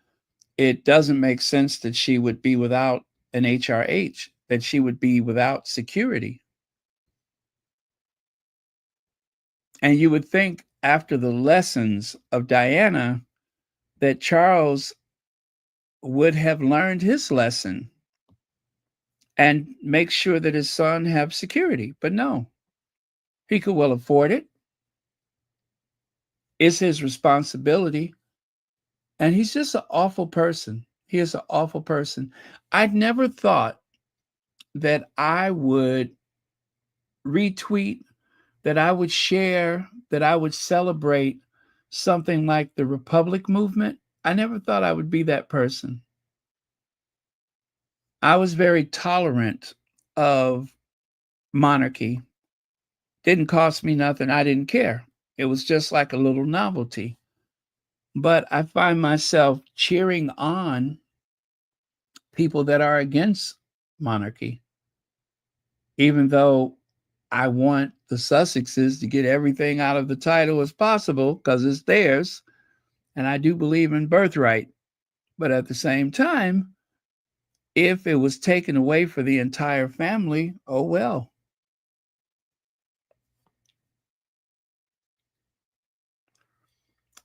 It doesn't make sense that she would be without an HRH, that she would be without security. And you would think after the lessons of Diana that Charles would have learned his lesson and make sure that his son have security. But no, he could well afford it. It's his responsibility. And he's just an awful person. He is an awful person. I'd never thought that I would retweet, that I would share, that I would celebrate something like the Republic movement. I never thought I would be that person. I was very tolerant of monarchy. Didn't cost me nothing. I didn't care. It was just like a little novelty. But I find myself cheering on people that are against monarchy, even though I want the Sussexes to get everything out of the title as possible because it's theirs. And I do believe in birthright. But at the same time, if it was taken away for the entire family, oh well.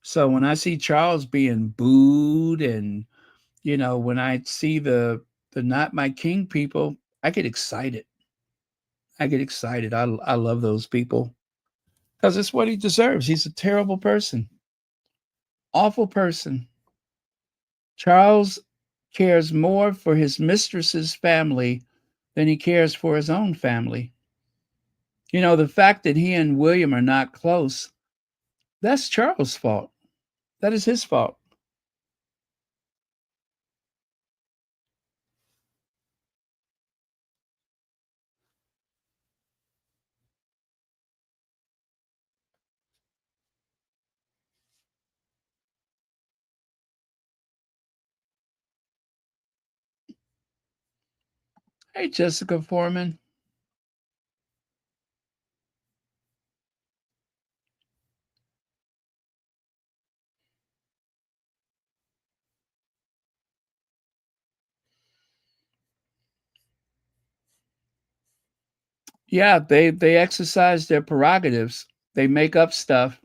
So when I see Charles being booed and, you know, when I see the Not My King people, I get excited. I get excited. I love those people because it's what he deserves. He's a terrible person, awful person. Charles cares more for his mistress's family than he cares for his own family. You know, the fact that he and William are not close, that's Charles' fault. That is his fault. Hey, Jessica Foreman. Yeah, they exercise their prerogatives. They make up stuff.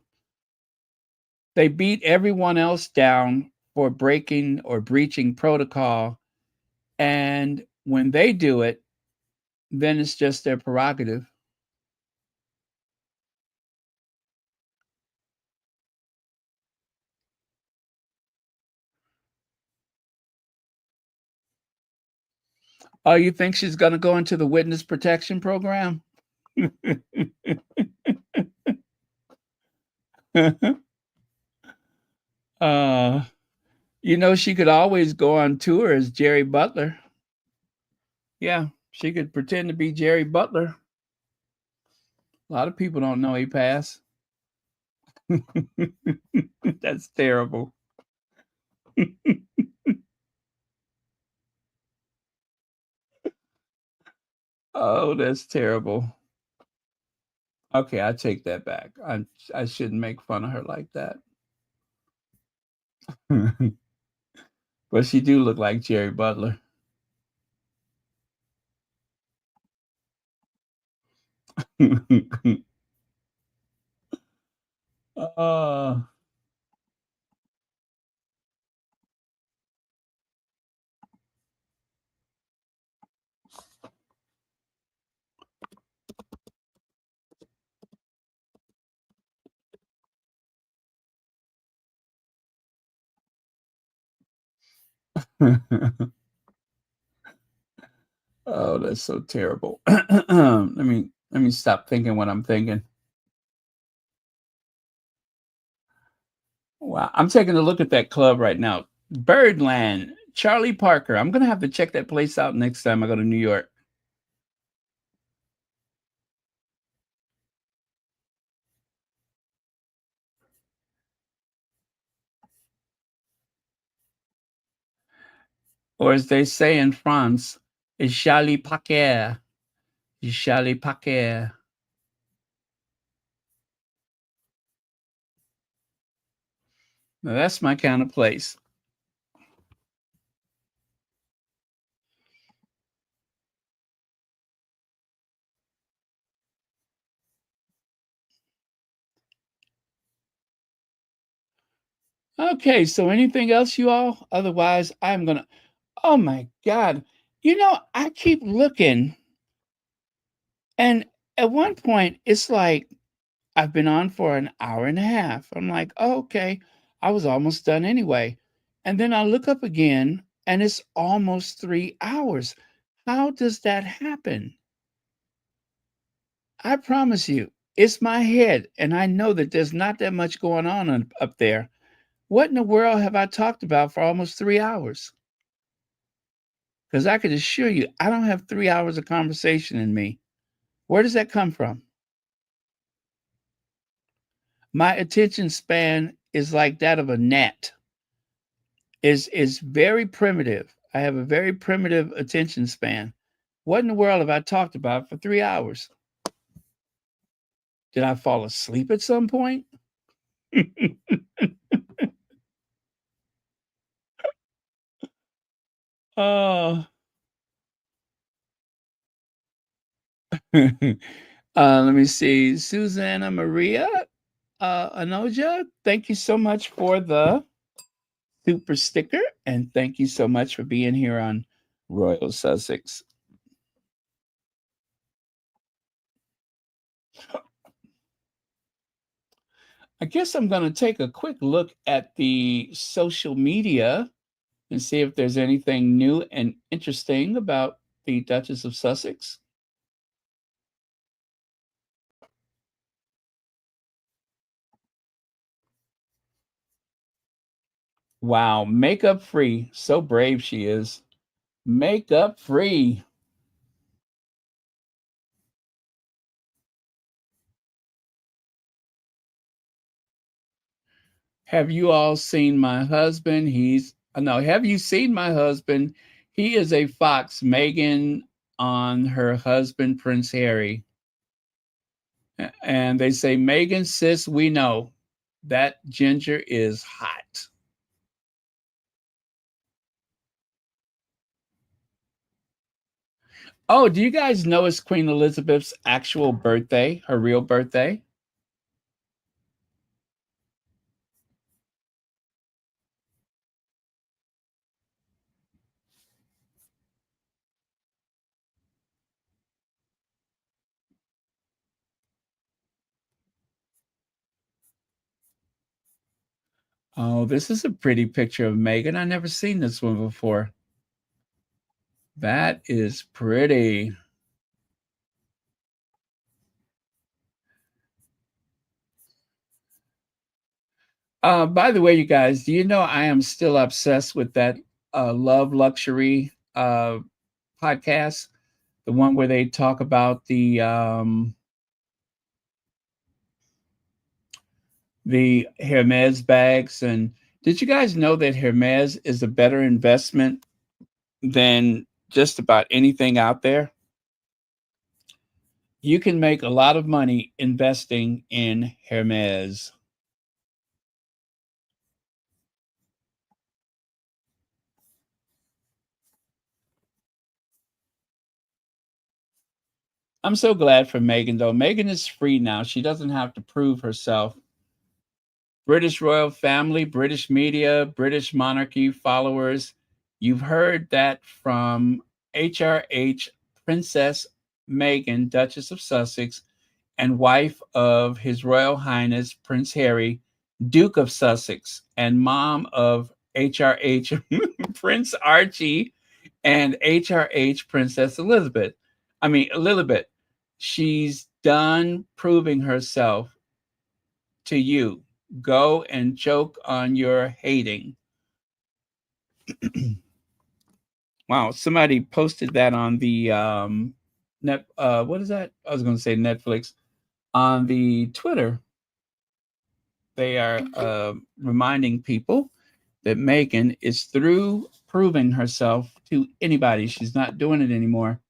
They beat everyone else down for breaking or breaching protocol. And when they do it, then it's just their prerogative. Oh, you think she's going to go into the witness protection program? uh, she could always go on tour as Jerry Butler. Yeah, she could pretend to be Jerry Butler. A lot of people don't know he passed. That's terrible. Oh, that's terrible. Okay, I take that back. I shouldn't make fun of her like that. But she do look like Jerry Butler. uh, oh, that's so terrible. let me stop thinking what I'm thinking. Wow, I'm taking a look at that club right now. Birdland, Charlie Parker. I'm gonna have to check that place out next time I go to New York. Or as they say in France, it's Charlie Parker. It's Charlie Parker. Now that's my kind of place. Okay, so anything else, you all? Otherwise, I'm gonna. Oh my God! I keep looking, and at one point, it's like I've been on for an hour and a half. I'm like, oh, okay, I was almost done anyway, and then I look up again, and it's almost 3 hours. How does that happen? I promise you, it's my head, and I know that there's not that much going on up there. What in the world have I talked about for almost 3 hours? Because I could assure you, I don't have 3 hours of conversation in me. Where does that come from? My attention span is like that of a gnat. Is very primitive. I have a very primitive attention span. What in the world have I talked about for 3 hours? Did I fall asleep at some point? Oh. Let me see. Susanna Maria Anoja, thank you so much for the super sticker. And thank you so much for being here on Royal Sussex. I guess I'm going to take a quick look at the social media and see if there's anything new and interesting about the Duchess of Sussex. Wow, makeup free. So brave she is. Makeup free. Have you all seen my husband? No, have you seen my husband? He is a fox. Meghan on her husband, Prince Harry. And they say, Meghan, sis, we know that ginger is hot. Oh, do you guys know it's Queen Elizabeth's actual birthday, her real birthday? Oh, this is a pretty picture of Meghan. I've never seen this one before. That is pretty. By the way, you guys, do you know I am still obsessed with that Love Luxury podcast? The one where they talk about the Hermes bags. And did you guys know that Hermes is a better investment than just about anything out there? You can make a lot of money investing in Hermes. I'm so glad for Meghan, though. Meghan is free now. She doesn't have to prove herself. British royal family, British media, British monarchy followers. You've heard that from HRH Princess Meghan, Duchess of Sussex, and wife of His Royal Highness Prince Harry, Duke of Sussex, and mom of HRH Prince Archie and HRH Princess Elizabeth. Elizabeth, she's done proving herself to you. Go and choke on your hating. Wow, somebody posted that on the what is that? I was going to say Netflix. On the Twitter, they are reminding people that Meghan is through proving herself to anybody. She's not doing it anymore.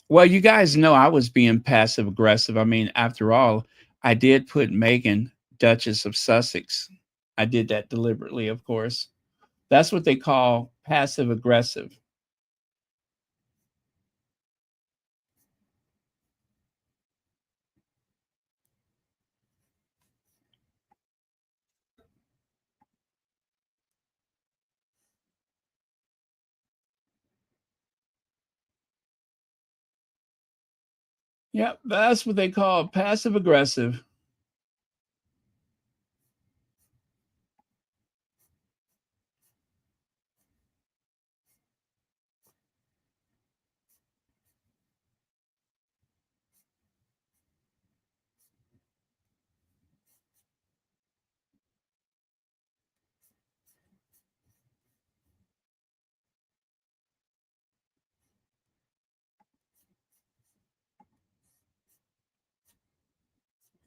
Well, you guys know I was being passive aggressive. I mean, after all, I did put Meghan, Duchess of Sussex. I did that deliberately, of course. That's what they call passive aggressive. Yep, that's what they call passive aggressive.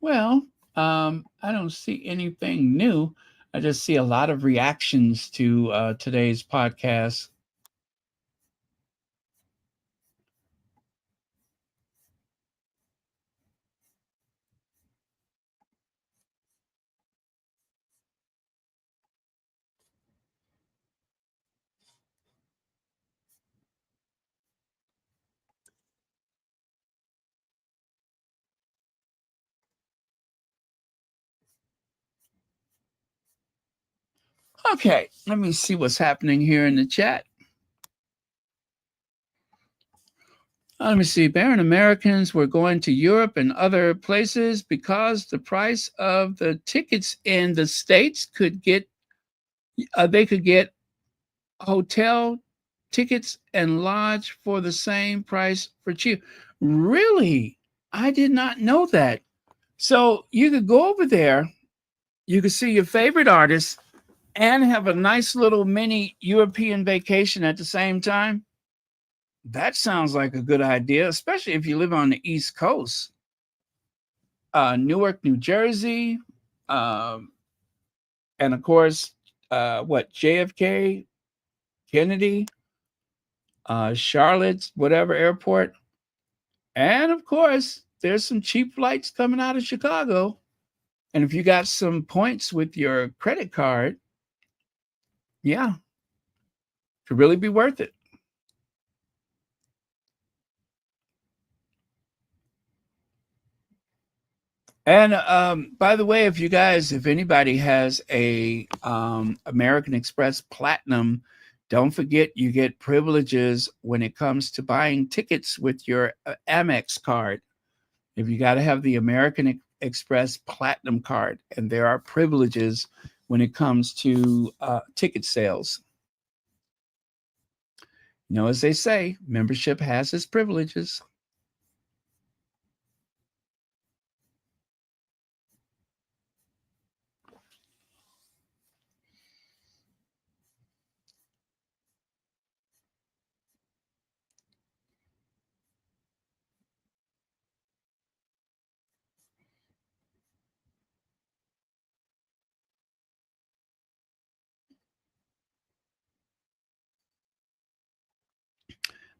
Well, I don't see anything new. I just see a lot of reactions to today's podcast. Okay, let me see what's happening here in the chat. Let me see. Barren Americans were going to Europe and other places because the price of the tickets in the States could get, they could get hotel tickets and lodge for the same price for cheap. Really? I did not know that. So you could go over there, you could see your favorite artists, and have a nice little mini European vacation at the same time. That sounds like a good idea, especially if you live on the East Coast. Newark, New Jersey, and of course, JFK, Kennedy, Charlotte's, whatever airport. And of course, there's some cheap flights coming out of Chicago. And if you got some points with your credit card, yeah, could really be worth it. And by the way, if anybody has a American Express Platinum, don't forget you get privileges when it comes to buying tickets with your Amex card. If you got to have the American Express Platinum card, and there are privileges when it comes to ticket sales. You know, as they say, membership has its privileges.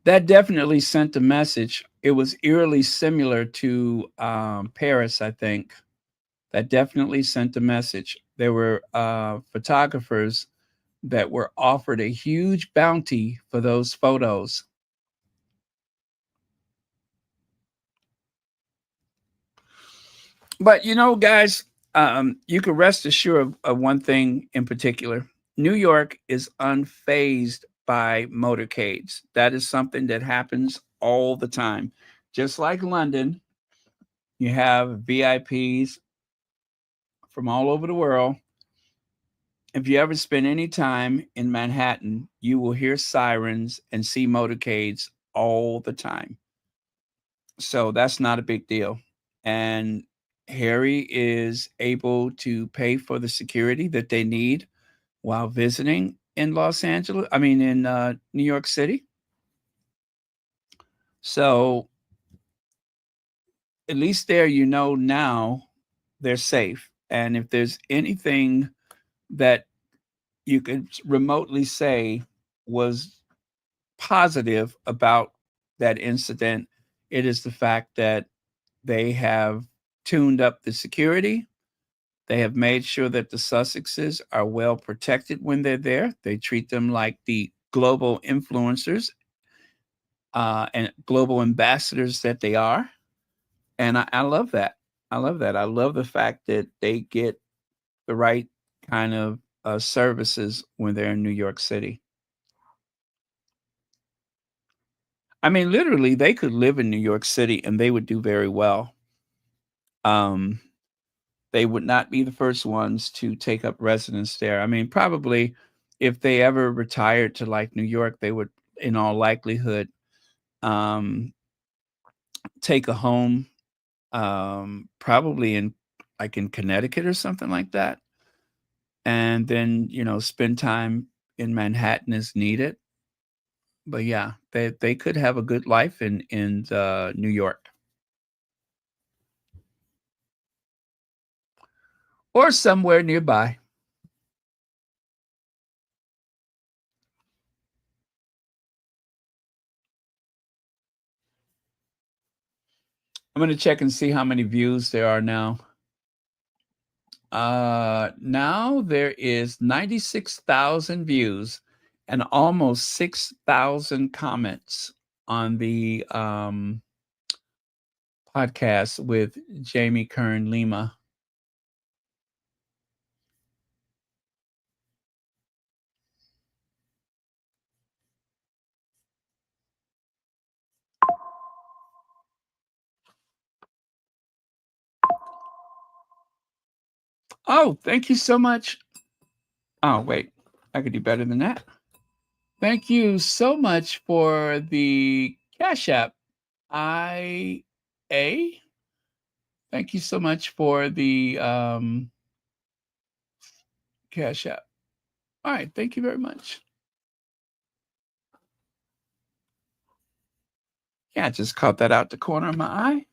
That definitely sent a message. It was eerily similar to Paris, I think. That definitely sent a message. There were photographers that were offered a huge bounty for those photos. But you know, guys, you can rest assured of one thing in particular. New York is unfazed by motorcades. That is something that happens all the time. Just like London, you have VIPs from all over the world. If you ever spend any time in Manhattan, you will hear sirens and see motorcades all the time. So that's not a big deal. And Harry is able to pay for the security that they need while visiting in New York City. So at least there, you know, now they're safe. And if there's anything that you could remotely say was positive about that incident, it is the fact that they have tuned up the security. They have made sure that the Sussexes are well protected when they're there. They treat them like the global influencers and global ambassadors that they are. And I love that. I love that. I love the fact that they get the right kind of services when they're in New York City. I mean, literally, they could live in New York City and they would do very well. They would not be the first ones to take up residence there. I mean, probably if they ever retired to like New York, they would, in all likelihood, take a home, probably in Connecticut or something like that, and then spend time in Manhattan as needed. But yeah, they could have a good life in New York. Or somewhere nearby. I'm going to check and see how many views there are now. Now there is 96,000 views and almost 6,000 comments on the podcast with Jamie Kern Lima. Oh, thank you so much. Oh, wait, I could do better than that. Thank you so much for the Cash App. IA. Thank you so much for the Cash App. All right, thank you very much. Yeah, I just caught that out the corner of my eye.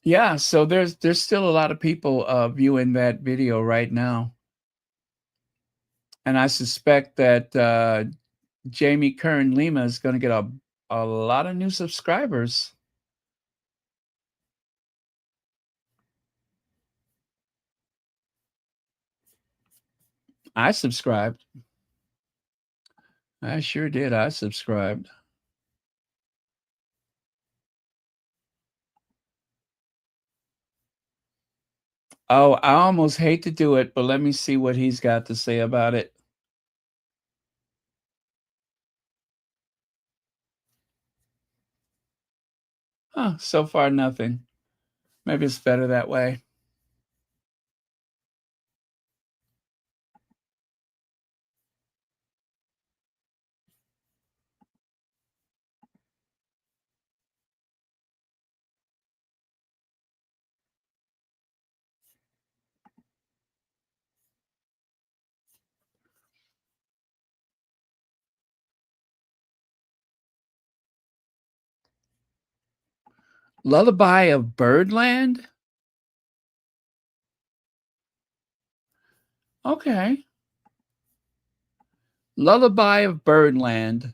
Yeah, so there's still a lot of people viewing that video right now. And I suspect that Jamie Kern Lima is going to get a lot of new subscribers. I subscribed. I sure did. I subscribed. Oh, I almost hate to do it, but let me see what he's got to say about it. Oh, so far nothing. Maybe it's better that way. Lullaby of Birdland? Okay. Lullaby of Birdland.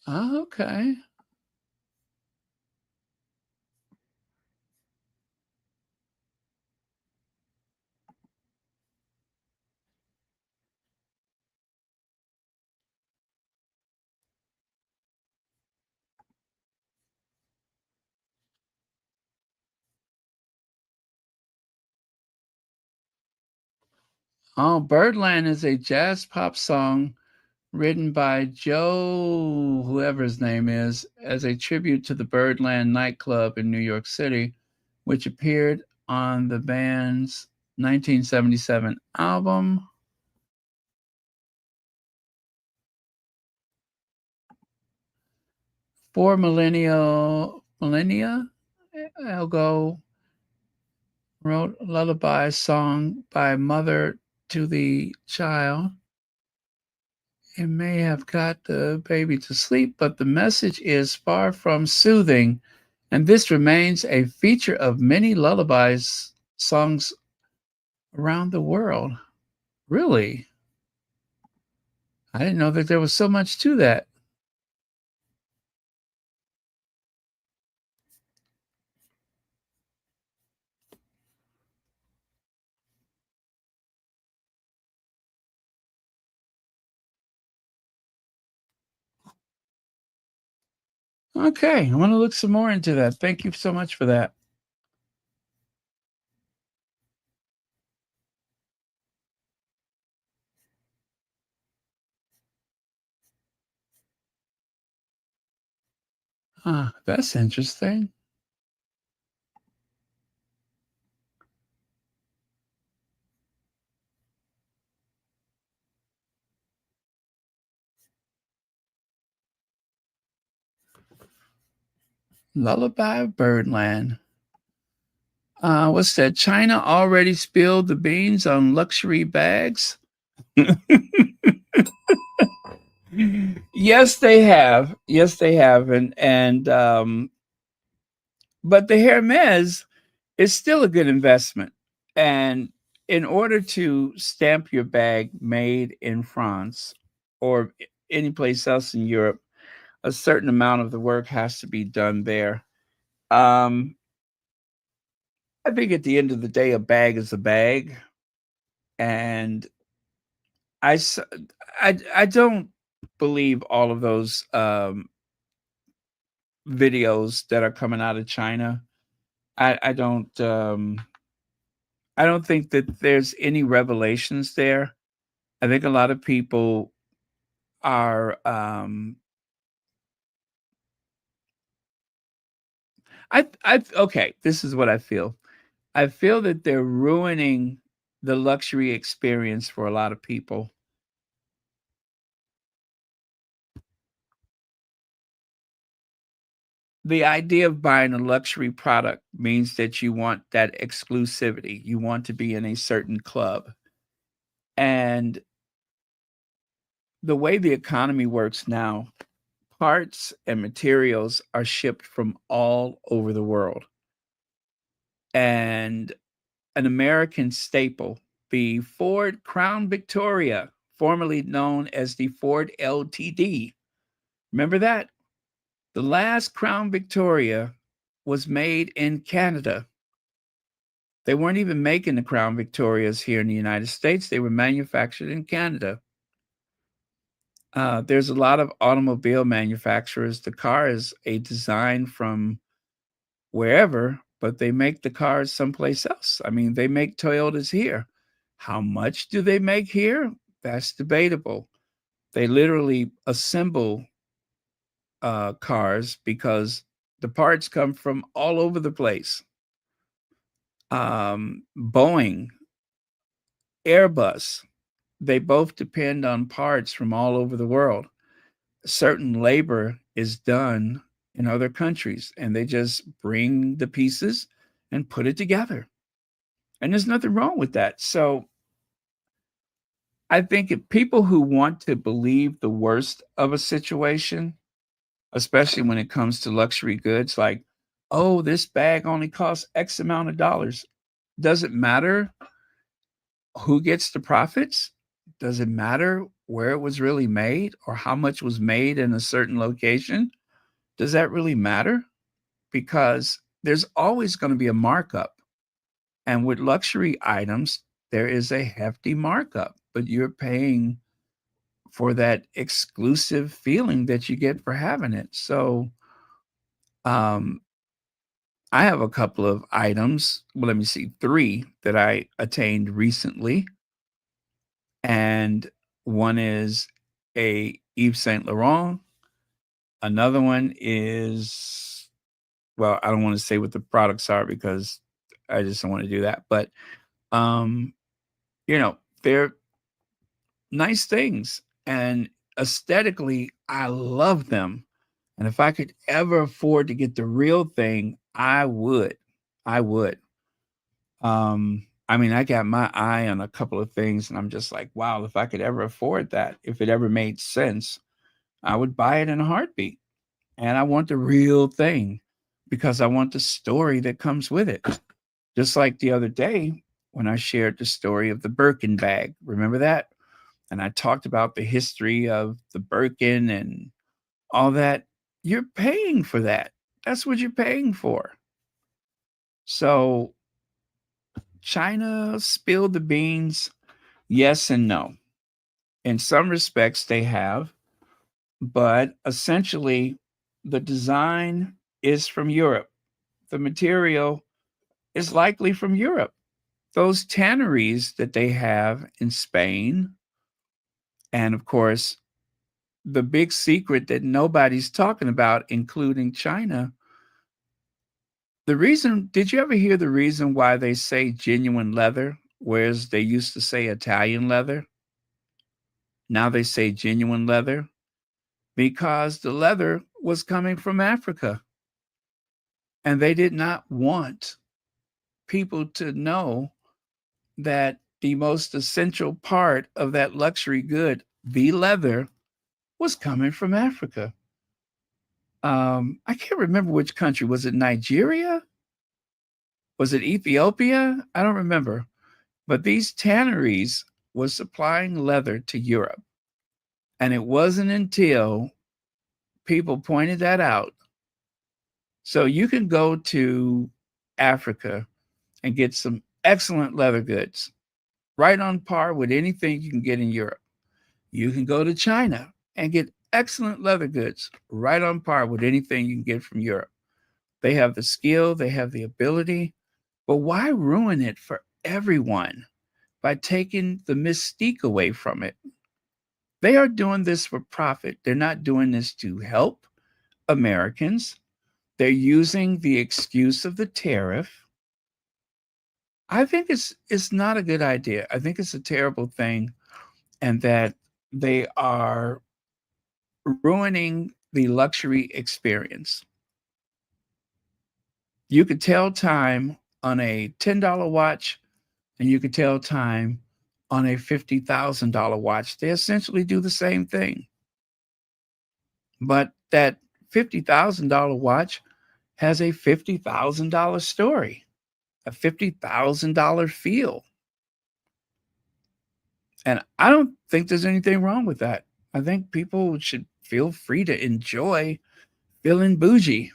Oh, okay. Oh, Birdland is a jazz pop song written by Joe, whoever his name is, as a tribute to the Birdland nightclub in New York City, which appeared on the band's 1977 album. Four millennia ago, wrote a lullaby song by mother to the child. It may have got the baby to sleep, but the message is far from soothing, and this remains a feature of many lullabies songs around the world. Really? I didn't know that there was so much to that. Okay, I want to look some more into that. Thank you so much for that. That's interesting. Lullaby of Birdland. What's that? China already spilled the beans on luxury bags? Yes, they have. Yes, they have. But the Hermes is still a good investment. And in order to stamp your bag made in France or any place else in Europe, a certain amount of the work has to be done there. I think at the end of the day, a bag is a bag, and I s- I don't believe all of those videos that are coming out of China. I don't think that there's any revelations there. I think a lot of people are I okay, this is what I feel. I feel that they're ruining the luxury experience for a lot of people. The idea of buying a luxury product means that you want that exclusivity. You want to be in a certain club. And the way the economy works now, parts and materials are shipped from all over the world. And an American staple, the Ford Crown Victoria, formerly known as the Ford LTD. Remember that? The last Crown Victoria was made in Canada. They weren't even making the Crown Victorias here in the United States. They were manufactured in Canada. There's a lot of automobile manufacturers. The car is a design from wherever, but they make the cars someplace else. I mean, they make Toyotas here. How much do they make here? That's debatable. They literally assemble cars because the parts come from all over the place. Boeing, Airbus, they both depend on parts from all over the world. Certain labor is done in other countries, and they just bring the pieces and put it together. And there's nothing wrong with that. So I think if people who want to believe the worst of a situation, especially when it comes to luxury goods, like, oh, this bag only costs X amount of dollars. Does it matter who gets the profits? Does it matter where it was really made or how much was made in a certain location? Does that really matter? Because there's always going to be a markup. And with luxury items, there is a hefty markup, but you're paying for that exclusive feeling that you get for having it. So I have a couple of items. Well, let me see, 3 that I attained recently. And one is a Yves Saint Laurent. Another one is, well, I don't want to say what the products are because I just don't want to do that. But, they're nice things. And aesthetically, I love them. And if I could ever afford to get the real thing, I would. I would. I mean, I got my eye on a couple of things and I'm just like, wow, if I could ever afford that, if it ever made sense, I would buy it in a heartbeat. And I want the real thing because I want the story that comes with it. Just like the other day when I shared the story of the Birkin bag. Remember that? And I talked about the history of the Birkin and all that. You're paying for that. That's what you're paying for. So China spilled the beans. Yes and no. In some respects, they have, but essentially, the design is from Europe. The material is likely from Europe. Those tanneries that they have in Spain, and of course, the big secret that nobody's talking about, including China. Did you ever hear the reason why they say genuine leather, whereas they used to say Italian leather? Now they say genuine leather because the leather was coming from Africa. And they did not want people to know that the most essential part of that luxury good, the leather, was coming from Africa. I can't remember which country. Was it Nigeria? Was it Ethiopia? I don't remember. But these tanneries was supplying leather to Europe. And it wasn't until people pointed that out. So you can go to Africa and get some excellent leather goods, right on par with anything you can get in Europe. You can go to China and get excellent leather goods, right on par with anything you can get from Europe. They have the skill, they have the ability, but why ruin it for everyone by taking the mystique away from it? They are doing this for profit. They're not doing this to help Americans. They're using the excuse of the tariff I think it's not a good idea. I think it's a terrible thing, and that they are ruining the luxury experience. You could tell time on a $10 watch, and you could tell time on a $50,000 watch. They essentially do the same thing. But that $50,000 watch has a $50,000 story, a $50,000 feel. And I don't think there's anything wrong with that. I think people should feel free to enjoy feeling bougie.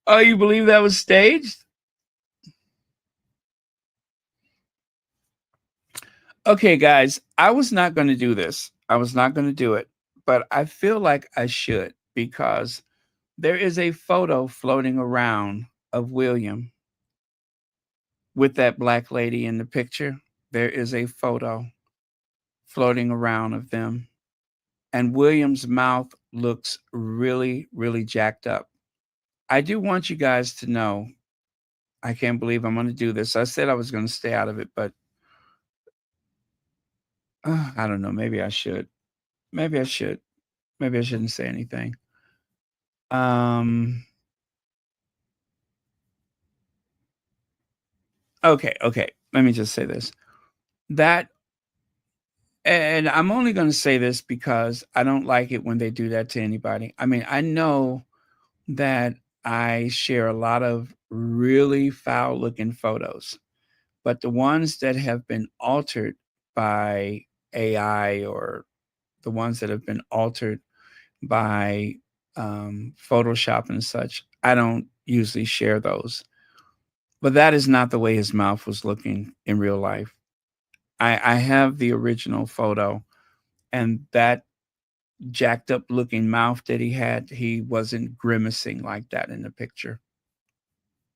Oh, you believe that was staged? Okay, guys, I was not going to do this. I was not going to do it, but I feel like I should, because there is a photo floating around of William with that black lady in the picture. There is a photo floating around of them, and William's mouth looks really, really jacked up. I do want you guys to know, I can't believe I'm going to do this. I said I was going to stay out of it, but I don't know. Maybe I should. Maybe I should. Maybe I shouldn't say anything. Okay. Let me just say this. That, and I'm only going to say this because I don't like it when they do that to anybody. I mean, I know that I share a lot of really foul looking photos, but the ones that have been altered by AI, or the ones that have been altered by Photoshop and such, I don't usually share those. But that is not the way his mouth was looking in real life. I have the original photo, and that jacked up looking mouth that he had, he wasn't grimacing like that in the picture.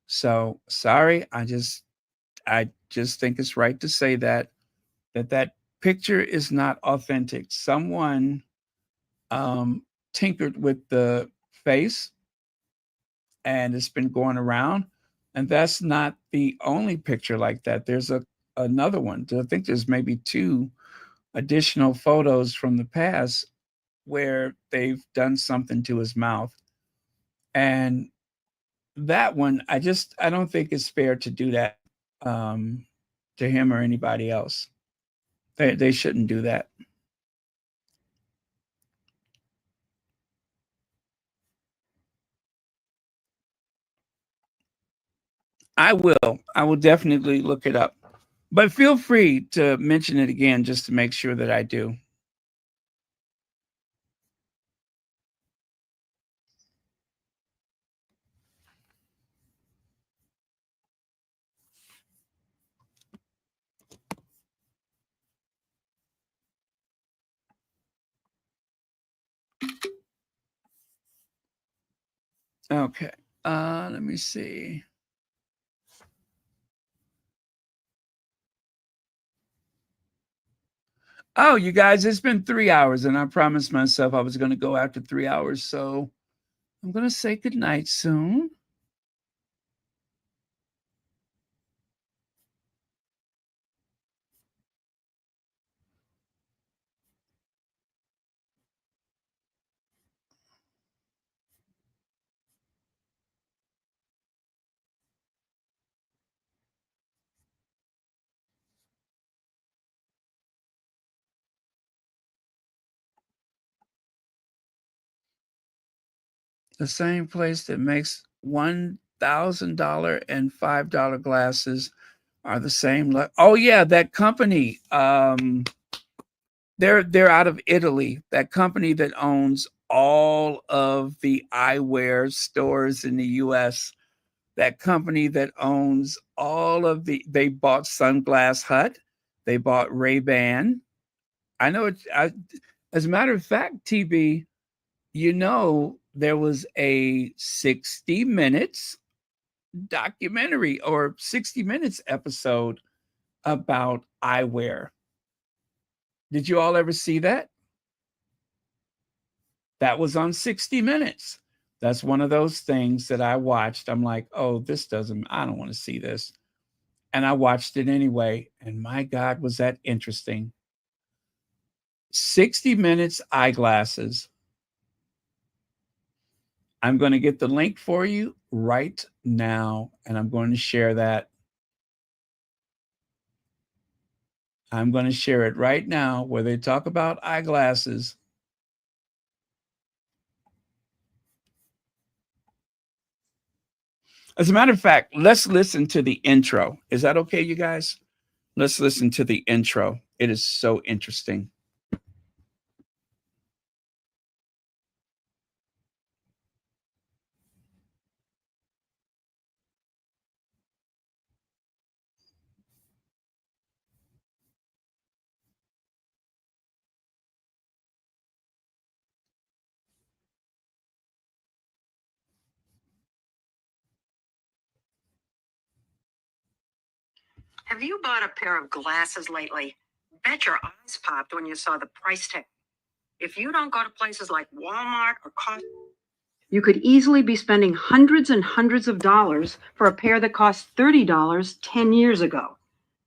So sorry, I just think it's right to say that picture is not authentic. Someone tinkered with the face, and it's been going around, and that's not the only picture like that. There's another one. I think there's maybe 2 additional photos from the past where they've done something to his mouth. And that one, I don't think it's fair to do that to him or anybody else. They shouldn't do that. I will definitely look it up. But feel free to mention it again just to make sure that I do. Okay. Let me see. Oh, you guys, it's been 3 hours, and I promised myself I was going to go after 3 hours. So I'm going to say goodnight soon. The same place that makes $1,000 and $5 glasses are the same. Oh yeah, that company. They're out of Italy. That company that owns all of the eyewear stores in the U.S. That company that owns all of they bought Sunglass Hut. They bought Ray-Ban. I know it. As a matter of fact, TB, you know, there was a 60 Minutes documentary or 60 Minutes episode about eyewear. Did you all ever see that? That was on 60 Minutes. That's one of those things that I watched. I'm like, oh, I don't want to see this. And I watched it anyway. And my God, was that interesting. 60 Minutes eyeglasses. I'm going to get the link for you right now, and I'm going to share that. I'm going to share it right now where they talk about eyeglasses. As a matter of fact, let's listen to the intro. Is that okay, you guys? Let's listen to the intro. It is so interesting. Have you bought a pair of glasses lately? Bet your eyes popped when you saw the price tag. If you don't go to places like Walmart or Costco, you could easily be spending hundreds and hundreds of dollars for a pair that cost $30 10 years ago.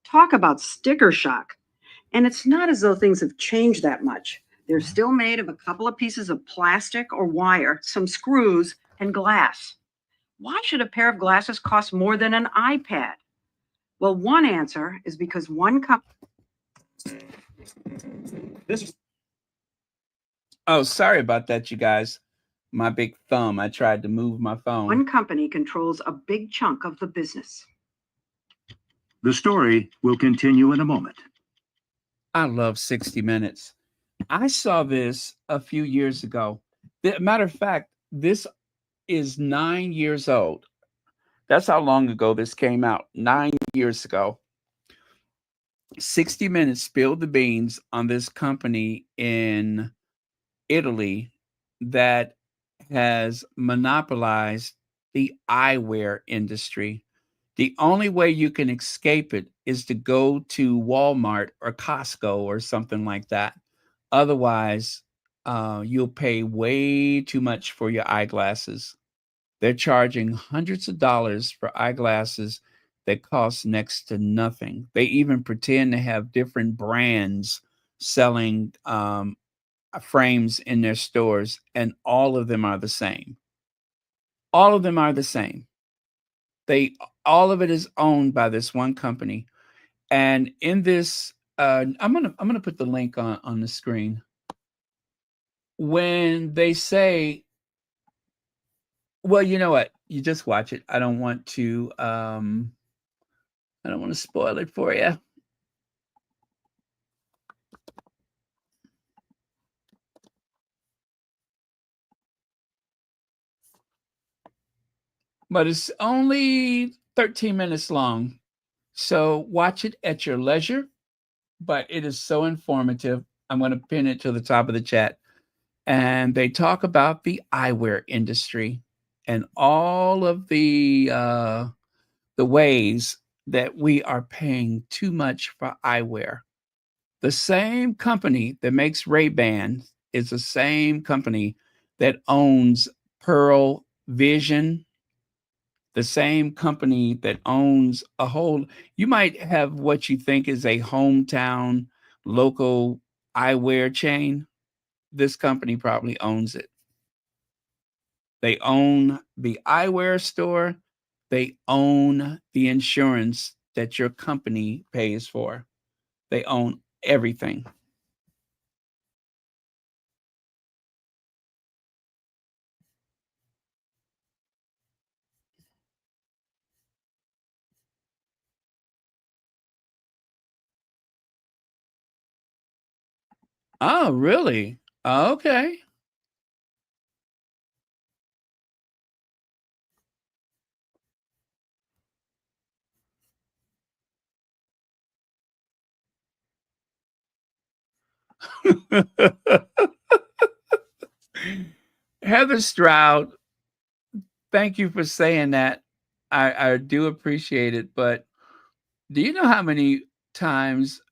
Talk about sticker shock. And it's not as though things have changed that much. They're still made of a couple of pieces of plastic or wire, some screws, and glass. Why should a pair of glasses cost more than an iPad? Well, one answer is because one company. Oh, sorry about that, you guys. My big thumb. I tried to move my phone. One company controls a big chunk of the business. The story will continue in a moment. I love 60 Minutes. I saw this a few years ago. Matter of fact, this is 9 years old. That's how long ago this came out. 9 years ago. 60 Minutes spilled the beans on this company in Italy that has monopolized the eyewear industry. The only way you can escape it is to go to Walmart or Costco or something like that. Otherwise, you'll pay way too much for your eyeglasses. They're charging hundreds of dollars for eyeglasses that cost next to nothing. They even pretend to have different brands selling frames in their stores, and all of them are the same. All of them are the same. All of it is owned by this one company. And in this, I'm gonna put the link on the screen. When they say, well, you know what? You just watch it. I don't want to spoil it for you. But it's only 13 minutes long. So watch it at your leisure. But it is so informative. I'm going to pin it to the top of the chat. And they talk about the eyewear industry and all of the ways that we are paying too much for eyewear. The same company that makes Ray-Ban is the same company that owns Pearl Vision, the same company that owns you might have what you think is a hometown local eyewear chain. This company probably owns it. They own the eyewear store. They own the insurance that your company pays for. They own everything. Oh, really? Okay. Heather Stroud, thank you for saying that. I do appreciate it. But do you know how many times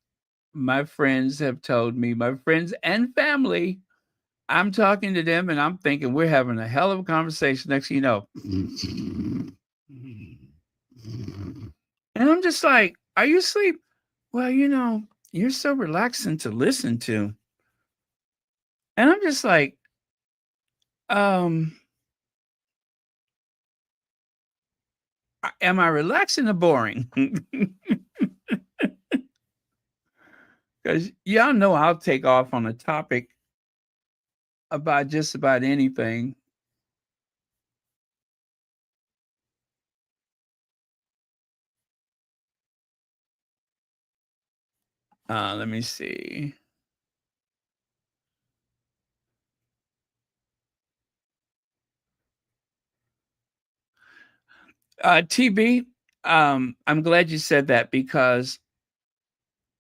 my friends have told me, my friends and family, I'm talking to them and I'm thinking we're having a hell of a conversation. Next thing you know, and I'm just like, are you asleep? Well, you're so relaxing to listen to. And I'm just like, am I relaxing or boring? Because y'all know I'll take off on a topic about just about anything. Let me see. TB, I'm glad you said that because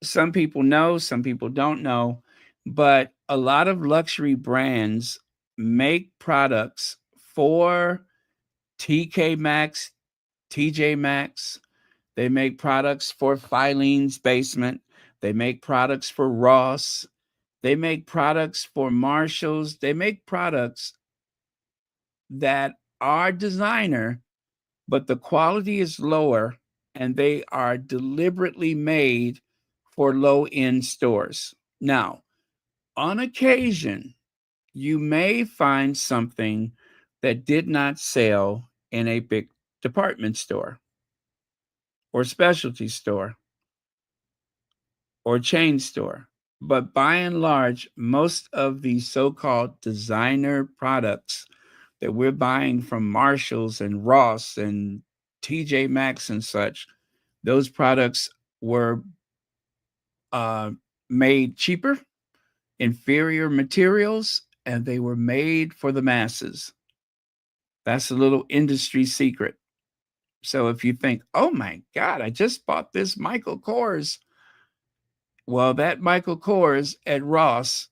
some people know, some people don't know, but a lot of luxury brands make products for TK Maxx, TJ Maxx. They make products for Filene's Basement. They make products for Ross. They make products for Marshalls. They make products that are designer, but the quality is lower and they are deliberately made for low-end stores. Now, on occasion, you may find something that did not sell in a big department store or specialty store or chain store. But by and large, most of the so-called designer products that we're buying from Marshalls and Ross and TJ Maxx and such, those products were made cheaper, inferior materials, and they were made for the masses. That's a little industry secret. So if you think, oh my God, I just bought this Michael Kors. Well, that Michael Kors at Ross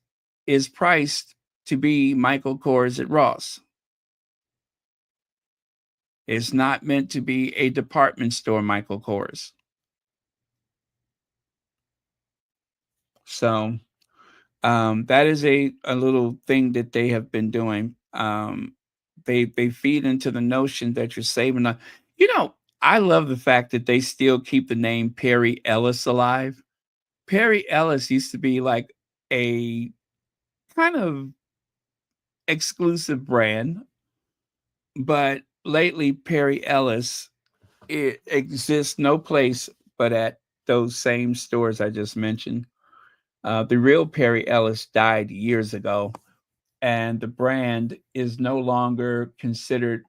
is priced to be Michael Kors at Ross. It's not meant to be a department store Michael Kors. So that is a little thing that they have been doing. They feed into the notion that you're saving. I love the fact that they still keep the name Perry Ellis alive. Perry Ellis used to be like a kind of exclusive brand, but lately Perry Ellis, it exists no place but at those same stores I just mentioned. The real Perry Ellis died years ago, and the brand is no longer considered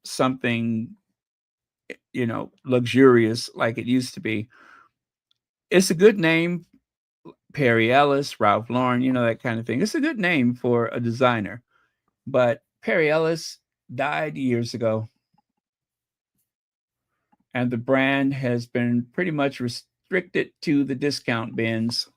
something, luxurious like it used to be. It's a good name, Perry Ellis, Ralph Lauren, that kind of thing. It's a good name for a designer, but Perry Ellis died years ago, and the brand has been pretty much restricted to the discount bins.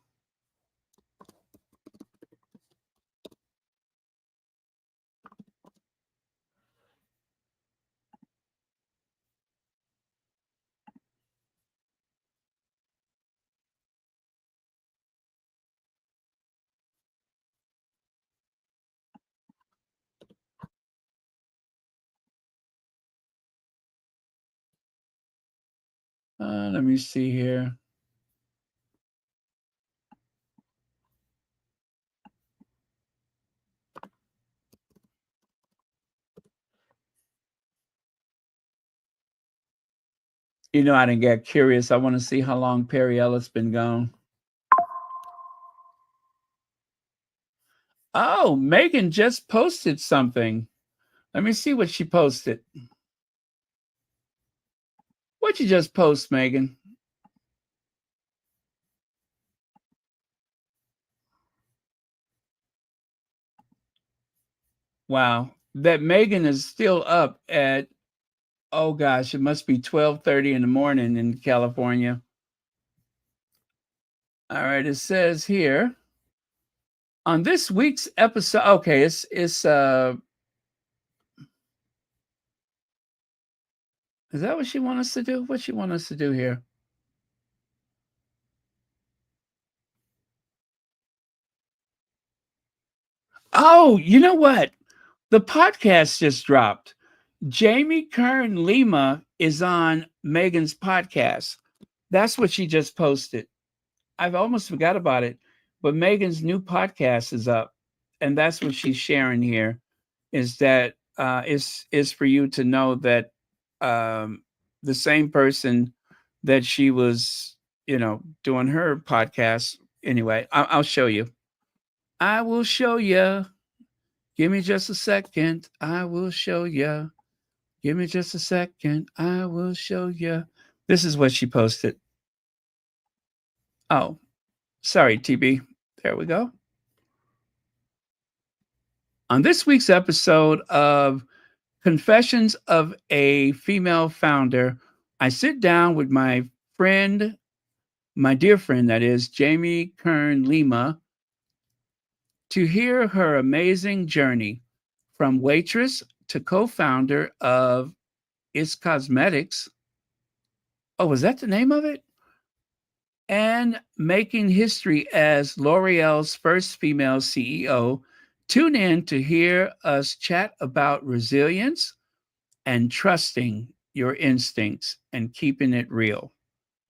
Let me see here. I didn't get curious. I want to see how long Perry Ellis been gone. Oh, Megan just posted something. Let me see what she posted. What'd you just post, Megan? Wow. That Megan is still up at, oh gosh, it must be 12:30 in the morning in California. All right, it says here on this week's episode, okay, it's Is that what she wants us to do? What she want us to do here? Oh, you know what? The podcast just dropped. Jamie Kern Lima is on Meghan's podcast. That's what she just posted. I've almost forgot about it, but Meghan's new podcast is up, and that's what she's sharing here. Is that is for you to know that the same person that she was, doing her podcast. Anyway, I'll show you. I will show you. Give me just a second. I will show you. Give me just a second. I will show you. This is what she posted. Oh, sorry, TB. There we go. On this week's episode of Confessions of a Female Founder, I sit down with my friend, my dear friend, that is, Jamie Kern Lima, to hear her amazing journey from waitress to co-founder of It's Cosmetics. Oh, was that the name of it? And making history as L'Oreal's first female CEO. Tune in to hear us chat about resilience and trusting your instincts and keeping it real.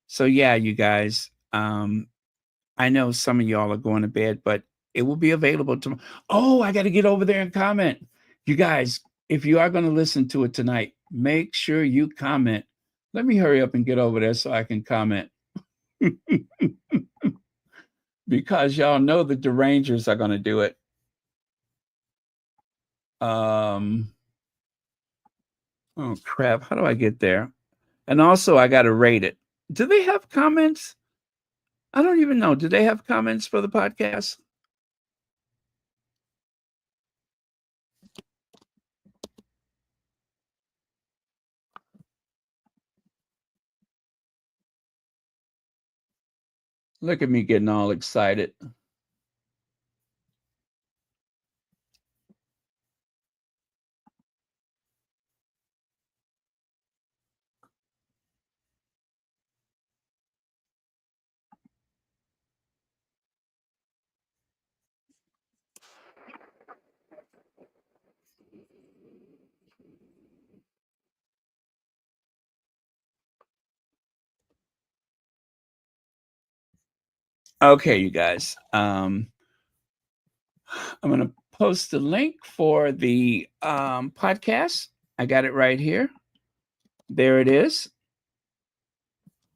So yeah, you guys, I know some of y'all are going to bed, but it will be available tomorrow. Oh, I got to get over there and comment. You guys, if you are going to listen to it tonight, make sure you comment. Let me hurry up and get over there so I can comment. Because y'all know the derangers are going to do it. Oh crap, how do I get there? And also I got to rate it. Do they have comments? I don't even know. Do they have comments for the podcast? Look at me getting all excited. Okay, you guys. I'm going to post the link for the podcast. I got it right here. There it is.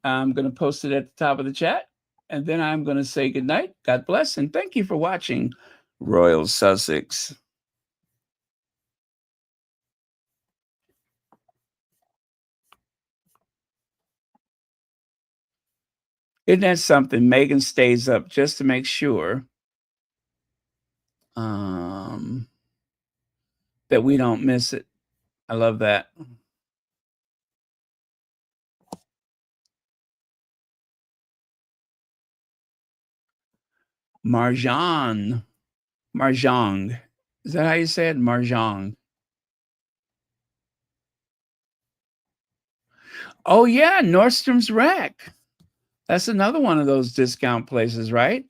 I'm going to post it at the top of the chat. And then I'm going to say goodnight. God bless. And thank you for watching Royal Sussex. Isn't that something? Meghan stays up just to make sure that we don't miss it. I love that. Marjang. Is that how you say it? Marjang. Oh, yeah. Nordstrom's Rack. That's another one of those discount places, right?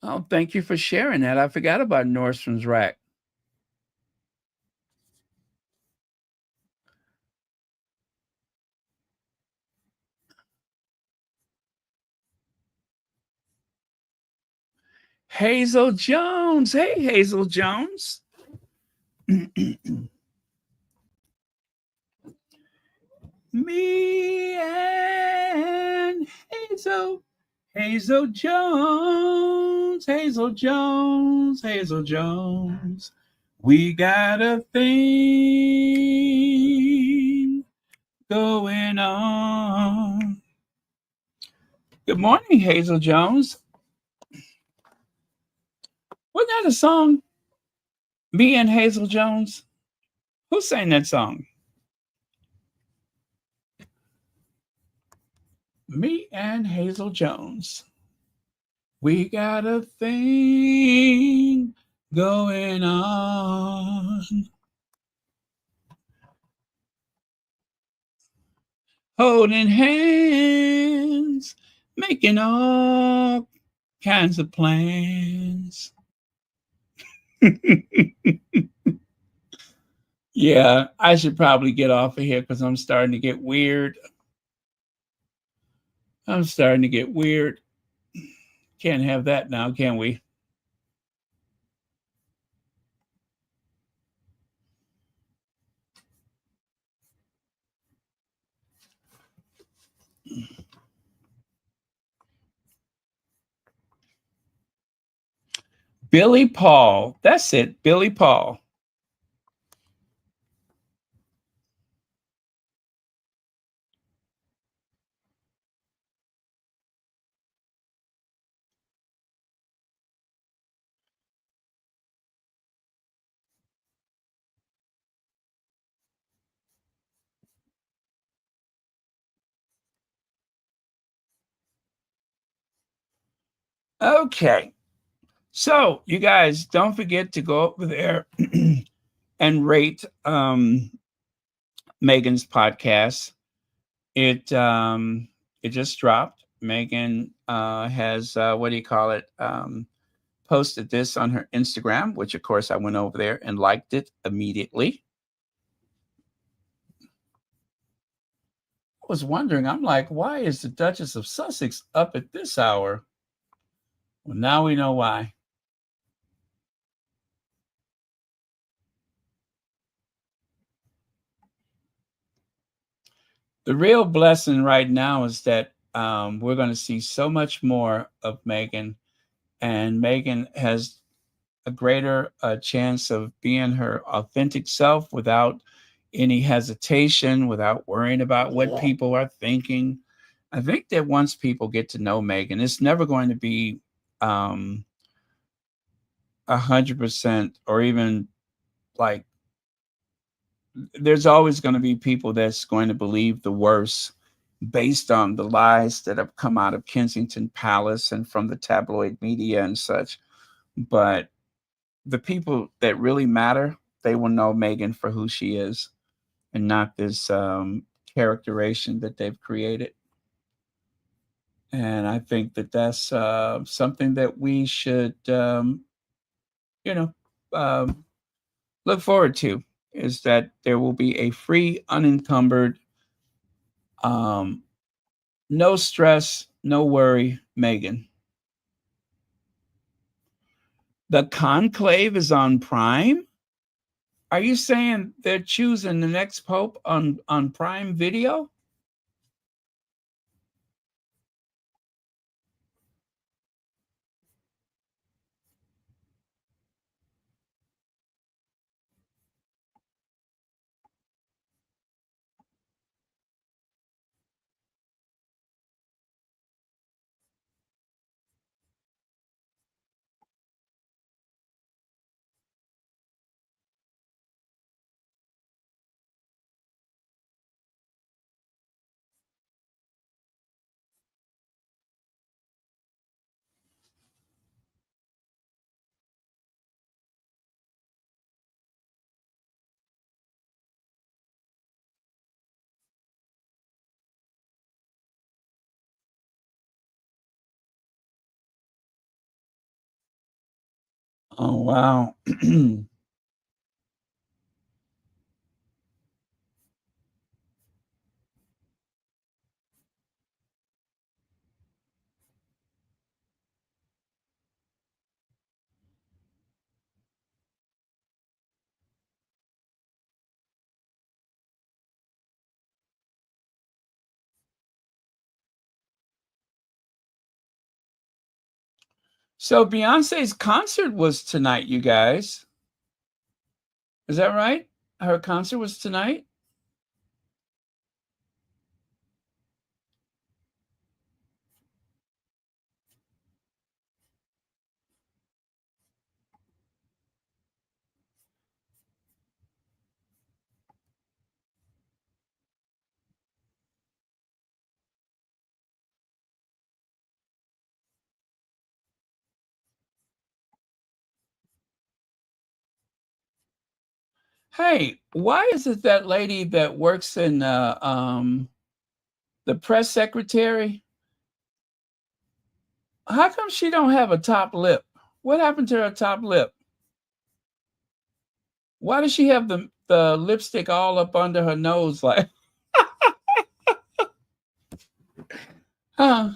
Oh, thank you for sharing that. I forgot about Nordstrom's Rack. Hazel Jones. Hey, Hazel Jones. Me and Hazel Jones, Hazel Jones. We got a thing going on. Good morning, Hazel Jones. Wasn't that a song? Me and Hazel Jones? Who sang that song? Me and Hazel Jones. We got a thing going on. Holding hands, making all kinds of plans. Yeah, I should probably get off of here because I'm starting to get weird. I'm starting to get weird. Can't have that now, can we? Billy Paul. That's it, Billy Paul. Okay. So, you guys, don't forget to go over there and rate Megan's podcast. It just dropped. Megan has what do you call it? Posted this on her Instagram, which of course I went over there and liked it immediately. I was wondering, I'm like, why is the Duchess of Sussex up at this hour? Well, now we know why. The real blessing right now is that we're going to see so much more of Meghan, and Meghan has a greater chance of being her authentic self without any hesitation, without worrying about what people are thinking. I think that once people get to know Meghan, it's never going to be 100% or even like there's always going to be people that's going to believe the worst based on the lies that have come out of Kensington Palace and from the tabloid media and such. But the people that really matter, they will know Meghan for who she is and not this characterization that they've created. And I think that that's something that we should, you know, look forward to, is that there will be a free, unencumbered, no stress, no worry, Meghan. The conclave is on Prime. Are you saying they're choosing the next pope on Prime Video? Oh, wow. So Beyonce's concert was tonight, you guys. Is that right? Her concert was tonight? Hey, why is it that lady that works in the press secretary? How come she don't have a top lip? What happened to her top lip? Why does she have the lipstick all up under her nose like? Huh?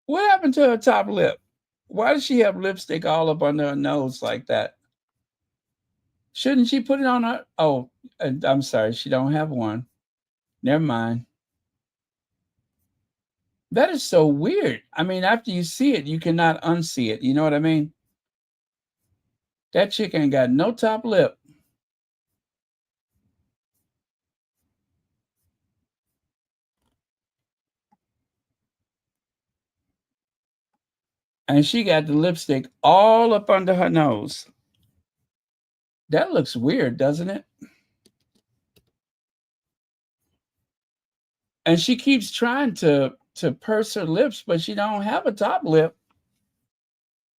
What happened to her top lip? Why does she have lipstick all up under her nose like that? Shouldn't she put it on her? Oh, I'm sorry, she don't have one. Never mind. That is so weird. I mean, after you see it, you cannot unsee it. You know what I mean? That chick ain't got no top lip. And she got the lipstick all up under her nose. That looks weird, doesn't it? And she keeps trying to purse her lips, but she don't have a top lip.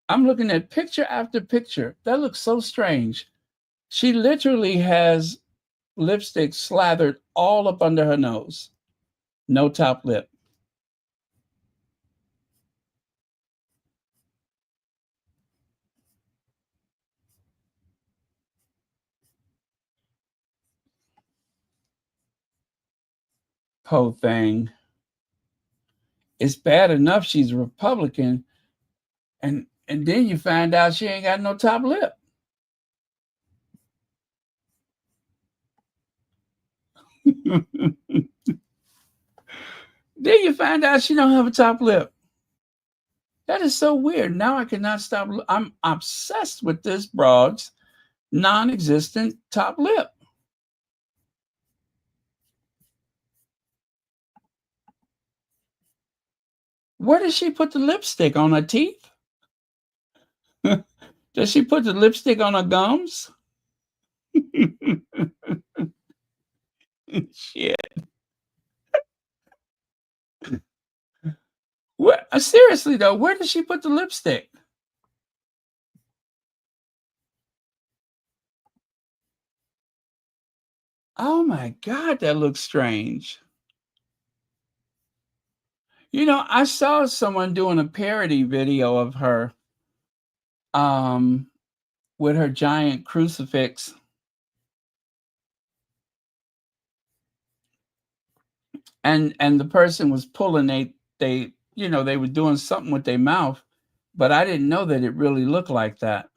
I'm looking at picture after picture. That looks so strange. She literally has lipstick slathered all up under her nose. No top lip. Whole thing. It's bad enough she's a Republican, and then you find out she ain't got no top lip. Then you find out she don't have a top lip. That is so weird. Now I cannot stop. I'm obsessed with this broad's non-existent top lip. Where does she put the lipstick? On her teeth? Does she put the lipstick on her gums? Shit. What? Seriously though, where does she put the lipstick? Oh my God, that looks strange. You know, I saw someone doing a parody video of her with her giant crucifix. And the person was pulling they you know, they were doing something with their mouth, but I didn't know that it really looked like that.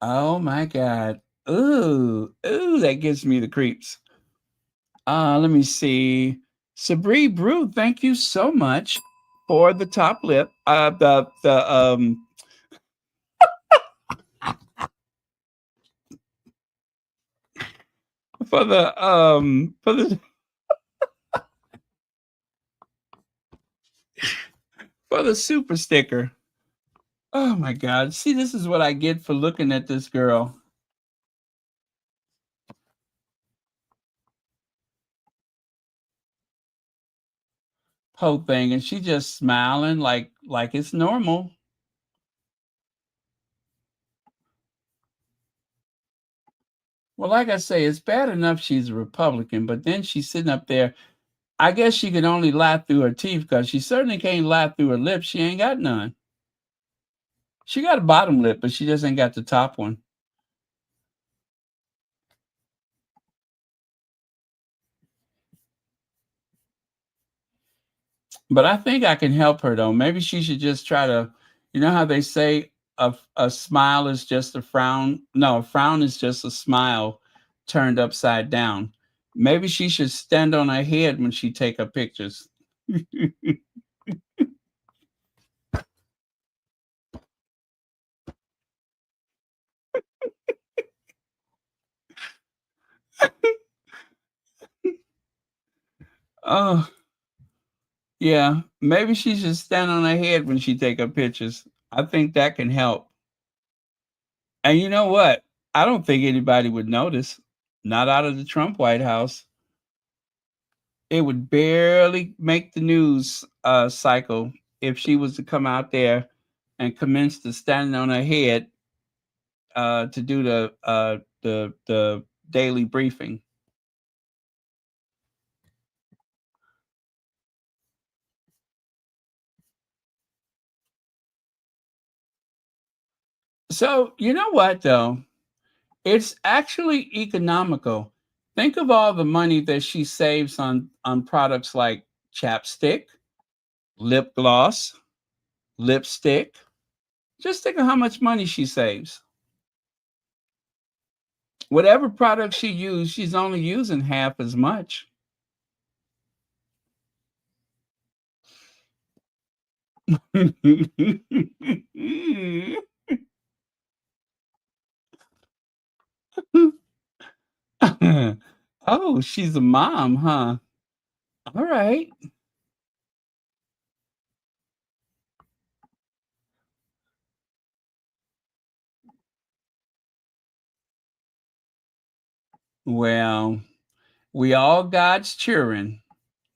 Oh my God. Ooh, that gives me the creeps. Let me see. Sabri Brew, thank you so much for the top lip. For the for the super sticker. Oh my God. See, this is what I get for looking at this girl. Whole thing, and she just smiling like it's normal. Well, like I say, it's bad enough she's a Republican, but then she's sitting up there. I guess she can only lie through her teeth because she certainly can't lie through her lips. She ain't got none. She got a bottom lip, but she just ain't got the top one. But I think I can help her though. Maybe she should just try to, you know how they say a smile is just a frown? No, a frown is just a smile turned upside down. Maybe she should stand on her head when she take her pictures. Oh, yeah. Maybe she should stand on her head when she take her pictures. I think that can help. And you know what? I don't think anybody would notice. Not out of the Trump White House. It would barely make the news cycle if she was to come out there and commenced to standing on her head to do the daily briefing. So you know what though? It's actually economical. Think of all the money that she saves on products like chapstick, lip gloss, lipstick. Just think of how much money she saves. Whatever product she used, she's only using half as much. Oh, she's a mom, huh? All right. Well, we all God's children.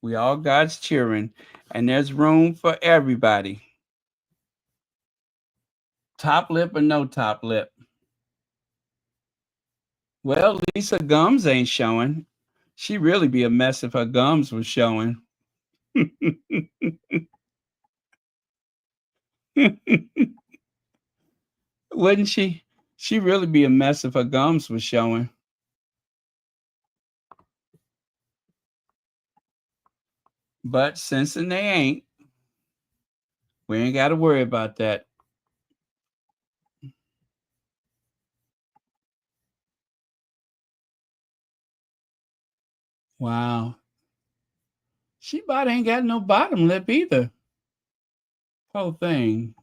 We all God's children, and there's room for everybody. Top lip or no top lip. Well, at least her gums ain't showing. She'd really be a mess if her gums were showing. Wouldn't she? She'd really be a mess if her gums were showing. But since they ain't, we ain't got to worry about that. Wow. She about ain't got no bottom lip either. Whole thing.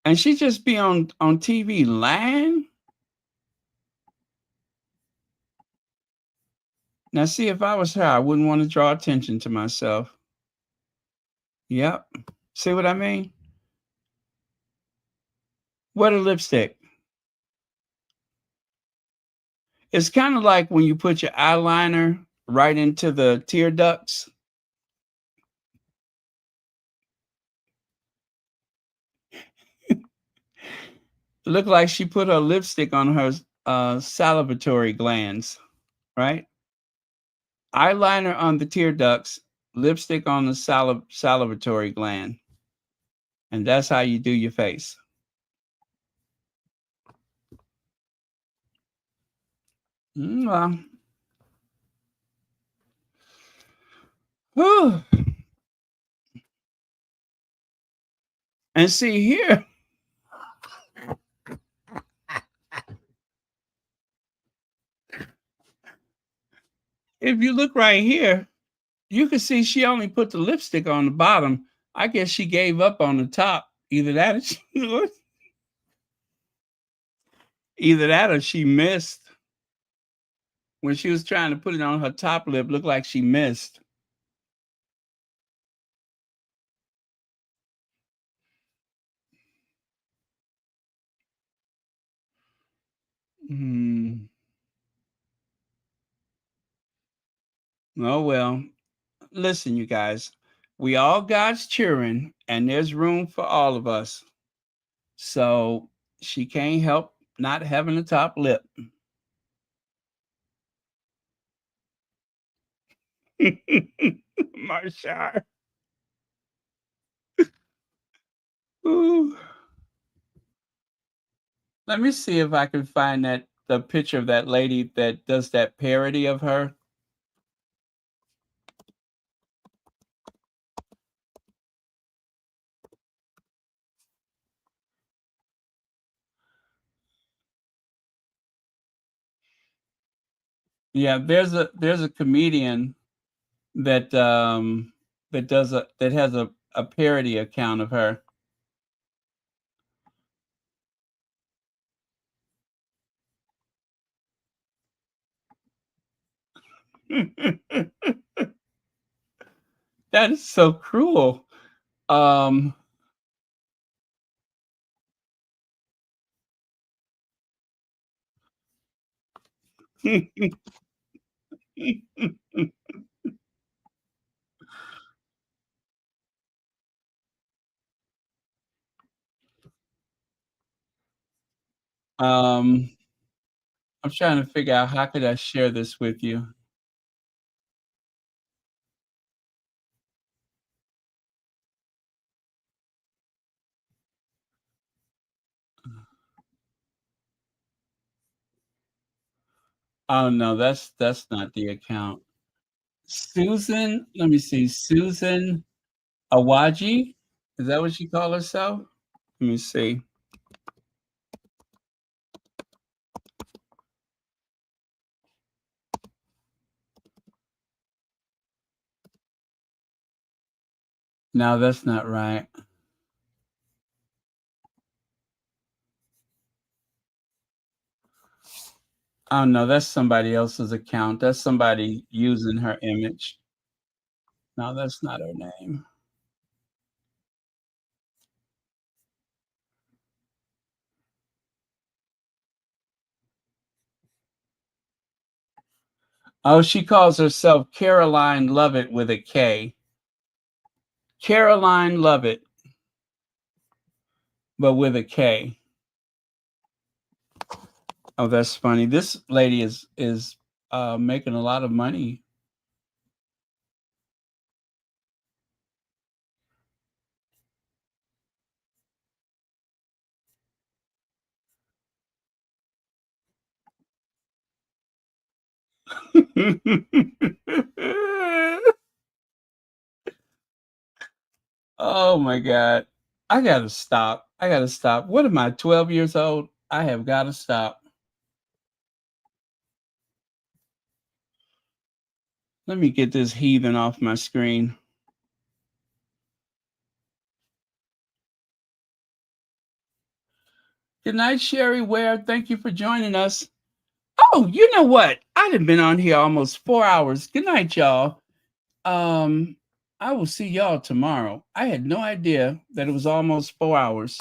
And she just be on TV lying. Now, see, if I was her, I wouldn't want to draw attention to myself. Yep. See what I mean? What a lipstick. It's kind of like when you put your eyeliner right into the tear ducts. Looked like she put her lipstick on her salivatory glands, right? Eyeliner on the tear ducts, lipstick on the salivatory gland. And that's how you do your face. Well. Whew. And see here. If you look right here, you can see she only put the lipstick on the bottom. I guess she gave up on the top. Either that or she missed. When she was trying to put it on her top lip, looked like she missed. Oh, well. Listen, you guys. We all God's children, and there's room for all of us. So she can't help not having a top lip. Marsha. Ooh. Let me see if I can find the picture of that lady that does that parody of her. Yeah, there's a comedian that has a parody account of her. That is so cruel. I'm trying to figure out how could I share this with you. Oh no, that's not the account. Susan, let me see, Susan Awaji? Is that what she call herself? Let me see. No, that's not right. Oh no, that's somebody else's account. That's somebody using her image. No, that's not her name. Oh, she calls herself Caroline Lovett with a K. Caroline Lovett, but with a K. Oh, that's funny. This lady is making a lot of money. Oh my God. I gotta stop. I gotta stop. What am I, 12 years old? I have got to stop. Let me get this heathen off my screen. Good night, Sherry Ware. Thank you for joining us. Oh, you know what? I'd have been on here almost 4 hours. Good night, y'all. I will see y'all tomorrow. I had no idea that it was almost 4 hours.